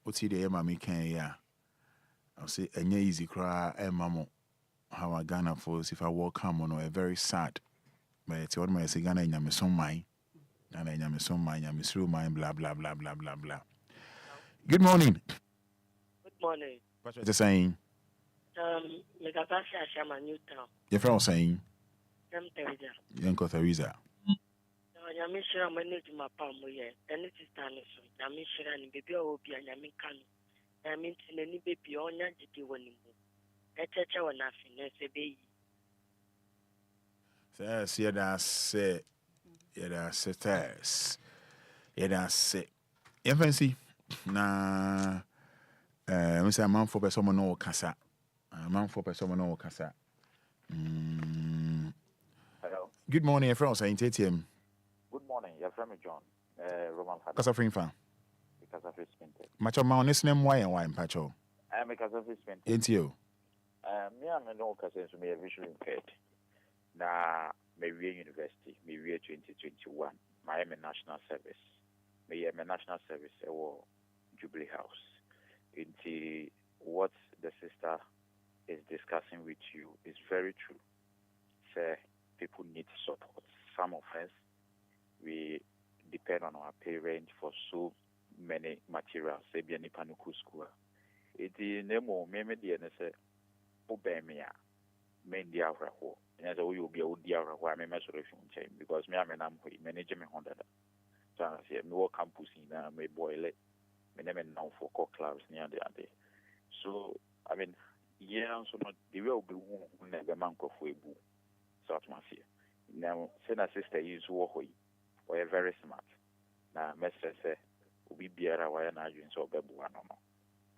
What's the mammy can ya? I'll say a easy cry, and mamma. How I Ghana folks if I walk come on a very sad. But it's what my Ghana in your son mine. And I am so mine, I'm through mine, blah, blah, blah, blah, blah, blah. Good morning. Good morning. What's what you're saying? Megabasha Shama Newtown. Your friend saying? Teresa. Uncle Teresa. Yamishra manage my palm, and it is Tanish. Yamishra and baby Obia Yamikan. I mean, any baby on Yaji when you move. A church or nothing, as a baby. Says, yeah, that's it. Yeah, that's it. Yeah, that's it. Infancy. Nah. We say a man for someone no casa. A man for someone no casa. Hello. Good morning, friend. Saying TTM. Good morning. You're from John. Roman Fada. Because of fan. Because of his spinted. Macho man, this name why and why in Pacho. Because of his spinted. Ain't you? Me and no cousins me a visually impaired. Na Maria University, Maria 2021. Miami National Service. Miami National Service or Jubilee House. Into what the sister is discussing with you is very true. Say, people need support. Some of us, we depend on our parents for so many materials. Say, be any panuku school. It is no more. Maybe the NSA, Obia, main dear raho. And as we will be a dear raho, I may measure change because me, I'm management on that. So I say, no campus in may boil it. Me never know for core clubs near the other. So, I mean, yeah, so not the real blue never man of way boo. South Mafia. Now, send a sister use Wohoi, or a very smart. Now, Messer say, we be a wire agents or Bebuano.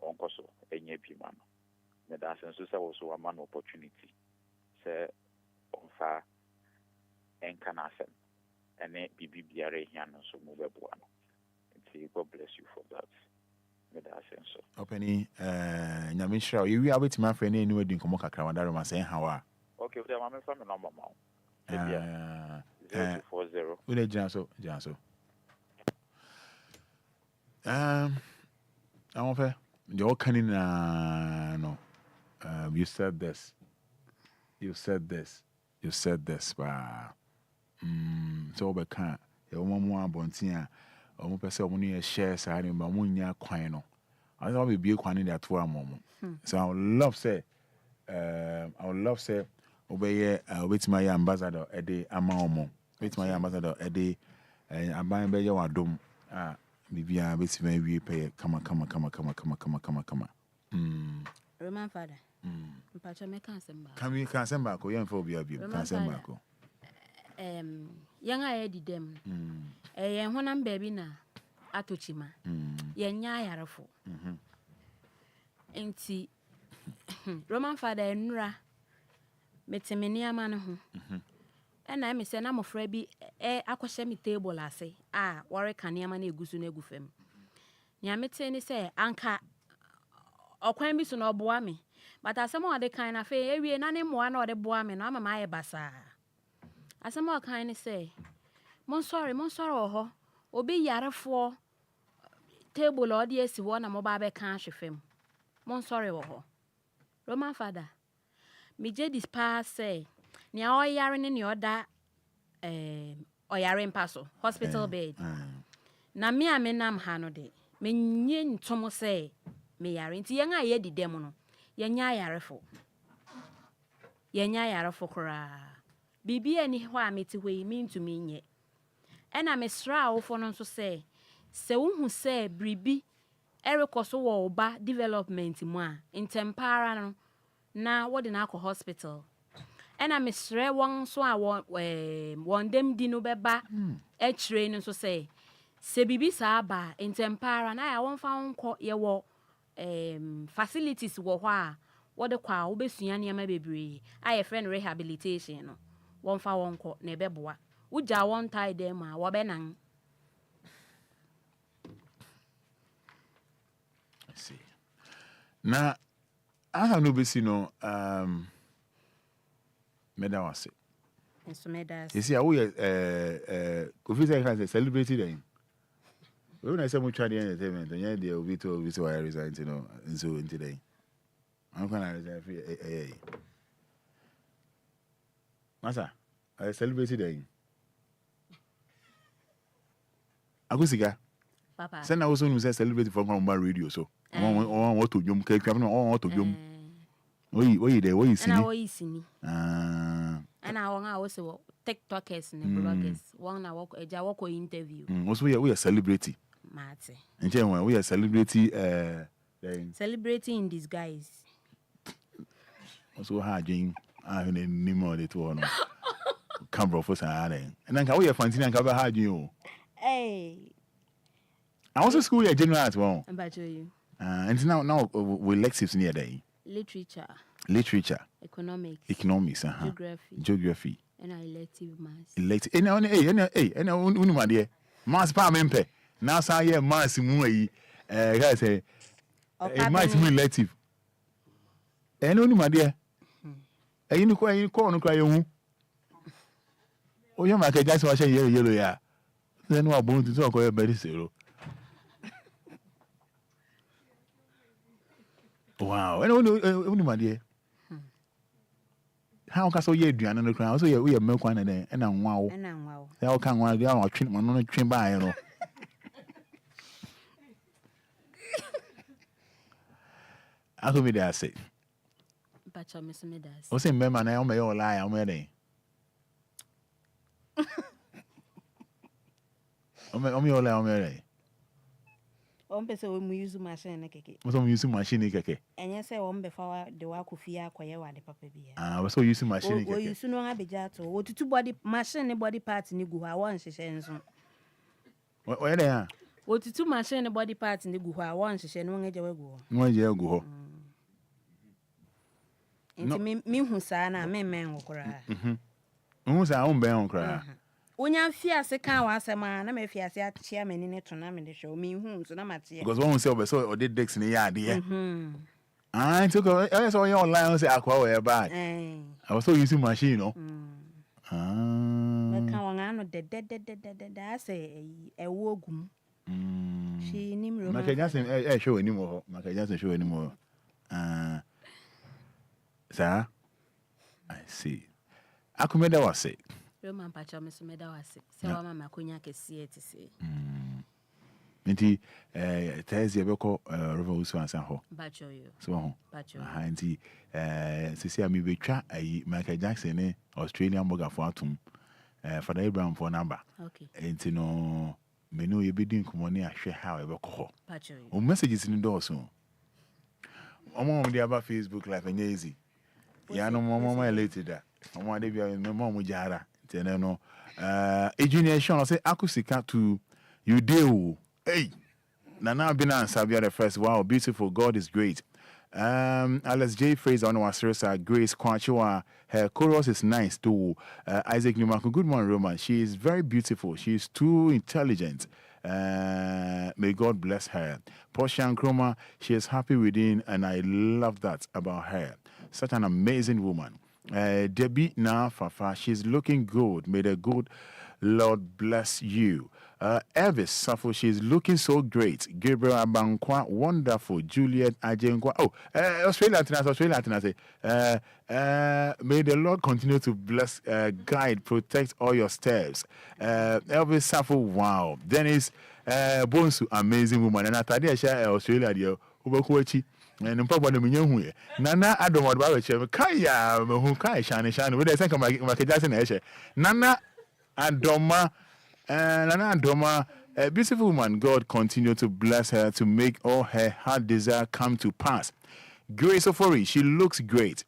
Uncle so, a yappy man. That's also a man opportunity. Say, on far, and Canasem, and then be a Rayan so move Bebuano. God bless you for that. Opening, Nyamisha, you are with my friend anyway, doing Komoka Kramadara, saying how are. Okay, I'm a family number. 0240. With a Janso. I want to the all canning, no. You said this, but so we can't. The one more bontia. Omo pese omo ne share sa ne ba mo nya kwan no I will be kwan that to am. So I would love say obey with my ambassador e dey ama omo with my ambassador e dey aban be ye wadom bibia with my we pay come Roman Fada mpacho me kan semba kan semba ko yen for Obia kan semba ko yang aye di dem yen honam baby na atochima yen nya yarefo enti Roman Fada enura metemeni ama ne ho na me se na mofra bi akwahye me table ase wore kane ama na egusu na egufam nya mete ni se anka okwan bi so na oboa me but asem o de kan na fe ewie na ne moa na o de boa me no ama ma ye basa asem o kan ni se mon sorry ho obi yarefo table o de esi wo na mo ba be kan hwefem mon sorry ho Roman Fada me je dispa say ni o yare ni ni oda o yare mpaso hospital bed na me amenam ha no de me nye ntomo say me yare nti yen aye di dem no yen nya yarefo kora bibi ani ho a meti hoi mi ntumi nye ena me sra awofo no so say se wuhu say bribi erekoso wo oba development mu a intempara no na wo de na akọ hospital ena me sre won so a won dem di no beba e kire no so say se bibi sa ba intempara na ya won fa wonko ye wo facilities wo ho a wo de kwa wo besua ne ma bebre aye friend rehabilitation no won fa wonko na ebeboa uja won tie dem a wo be nan I see. Na I have no besi no meda wase. Enso meda. You see how Kofi say celebrated them. When I say much the entertainment, and yeah, they will be to why I resign, you know, and so in today. I'm gonna resign. Masa, I celebrated them. Agusiga. Papa. Send also who say celebrated from Lumba radio, so. On what to jump, on what to jump. What you there? What you see? And I see. And I want also TikTokers and bloggers. One I walk a interview. Also we are celebrity. Mate. And then we are celebrity celebrating in disguise. Also harding I have name of the two no. Camera for and then we are fancy and cover hard you. Hey. I also school here general as well. I'm about you. And now we lectives near there. Literature. Economics. Geography. And elective maths. Elective. And my dear. Maths pa mempe. Now say yeah maths mu yi. Guys say maths mu elective. And only my dear. You know you call no cry you. Oh you make just watch yellow ya. Then we are born to talk about very zero. Wow, and only my dear. How can so ye do another crown? So we are milk one and wow. And wow. They all can one, they are train one on a train by, you know. I could be there, say. But you're Miss Medas. What's in Memman? I may all lie, I'm ready. I'm all lie, I'm ready. One person we use machine. What's on using machine? And yes, I won't before the work of Fia, Quaya, the papa. I was so using machine. Or you soon have a jato, or to two body machine, body parts in the Guha once, she says. Where they are? Or to two machine, body parts in the Guha once, she said, no age ago. 1 year ago. And me who sana, me man will cry. Who's our own bell cry? When you fear a car was a man, I may fear a chairman in a tournament show me whom so not because one said so or did Dix in the yard, dear. I took I saw your line say aqua bad. I was so using machine, no. I say a wogum. She named Macajassin show anymore. Macajassin show anymore. Sir, I see. I come there was sick. Roman Pacha Miss Medawasi. So Mamma Cognac is see to say. Minty, Thursday, Boko, Owusu Ansah. Bacho you. So, Bacho. Handy, Cecilia, me be chat a Michael Jackson, Australian Boga for Atum, Fada Abraham for number. Okay. And you know, menu you be doing Kumoni, I share how ever call. Bacho. Oh, messages in the door soon. I'm on the other Facebook Live and easy. Yeah, no more later that. I'm one day, no more Mujara. No, a junior Sean say Akusika to you do. Hey, Nana Ansah the first. Wow, beautiful. God is great. Alex J. Fraser on our series, Grace Kwachua. Her chorus is nice too. Isaac Newmark, good morning, Roman. She is very beautiful. She is too intelligent. May God bless her. Portia Nkrumah, she is happy within, and I love that about her. Such an amazing woman. Debbie Fafa, she's looking good. May the good Lord bless you. Elvis Safo, she's looking so great. Gabriel Abankwa, wonderful. Juliet Ajenkwa. Oh, Australia. May the Lord continue to bless, guide, protect all your steps. Elvis Safo, wow. Dennis Bonsu, amazing woman. And I share Australia, Ubakuachi. And Papa Dominion, Nana, I don't want to Kaya, who Kai Shani, with a second Macajassin. Nana Adoma, Nana Adoma, a beautiful woman. God continue to bless her to make all her heart desire come to pass. Grace Ofori, she looks great.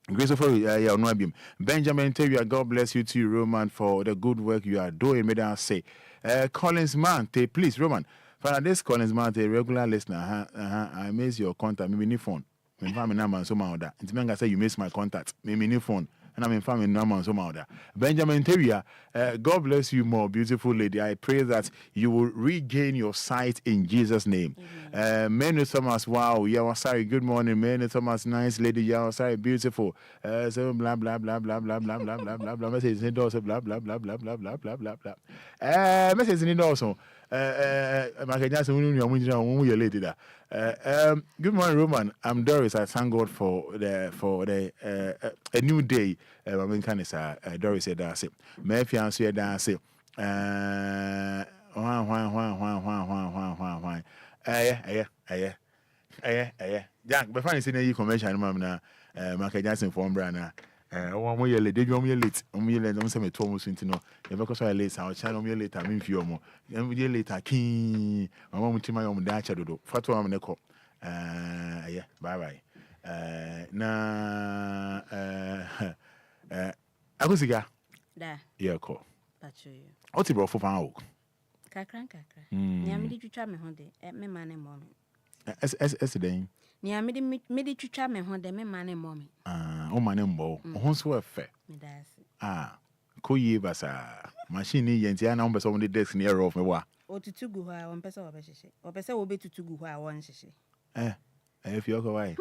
Grace Ofori, Benjamin Tavia, God bless you too, Roman, for the good work you are doing. May I say, Collins man, please, Roman. For this Collins man, a regular listener, I miss your contact, maybe new phone. When family number and so much that. It's mean I say you miss my contact, maybe new phone, and I'm in family number and so much that. Benjamin Teria, God bless you more, beautiful lady. I pray that you will regain your sight in Jesus' name. Many Thomas, wow, yeah, sorry, good morning, Many Thomas, nice lady, yeah, sorry, beautiful. So blah blah blah blah blah blah blah blah blah blah. Message in also blah blah blah blah blah blah blah blah blah. Message in also. Good morning, Roman. I'm Doris. I thank God for the a new day. I mean, can Doris said that's it. My fiance that's it. Jack, but funny seeing you convention, ma'am. Na Michael Jackson from Brana. One more year late, they go late. Don't say me 2 months into no. Because I late, I'll channel me later. I mean, few more. Then we later, king. My mom to my own dacha do. Fatu am neko. Yeah, bye. Agusiga. Da. Yeah, call. Pacho you. What's it bro for fan? Kakra. Nyame di twitwa me ho de. Me ma ne mom. Den. Nyame di twitwa me ho de me ma ne mom. O ma ne mbo. Ho so efe. Me das. Koye basa. Machine ni yenti ana on person the desk near off me wa. O tutu gu ho a on pese obehyehe. O pese wo be tutu gu ho a won hyehye. If you go why.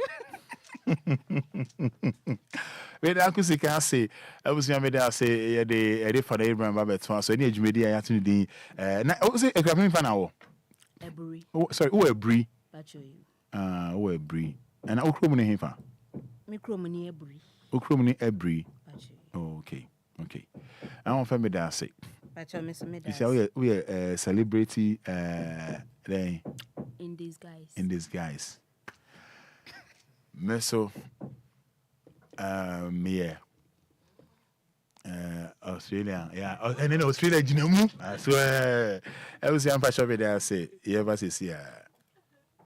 Wait, Akusika say, I was young, I say, the Fada Abraham Babette, so any adjumedi I had to do. Now, I was a grappling fan hour. Ebri. Oh, sorry, Pacho you. Ebri. And I'll come in here. Me cromony ebri. Ukrumni Ebri. Oh, okay. I don't family that say. You say we are celebrity in disguise. In disguise. Meso yeah. Australia, yeah, and then Australia, I swear, I was young for sure. There, say, you ever see,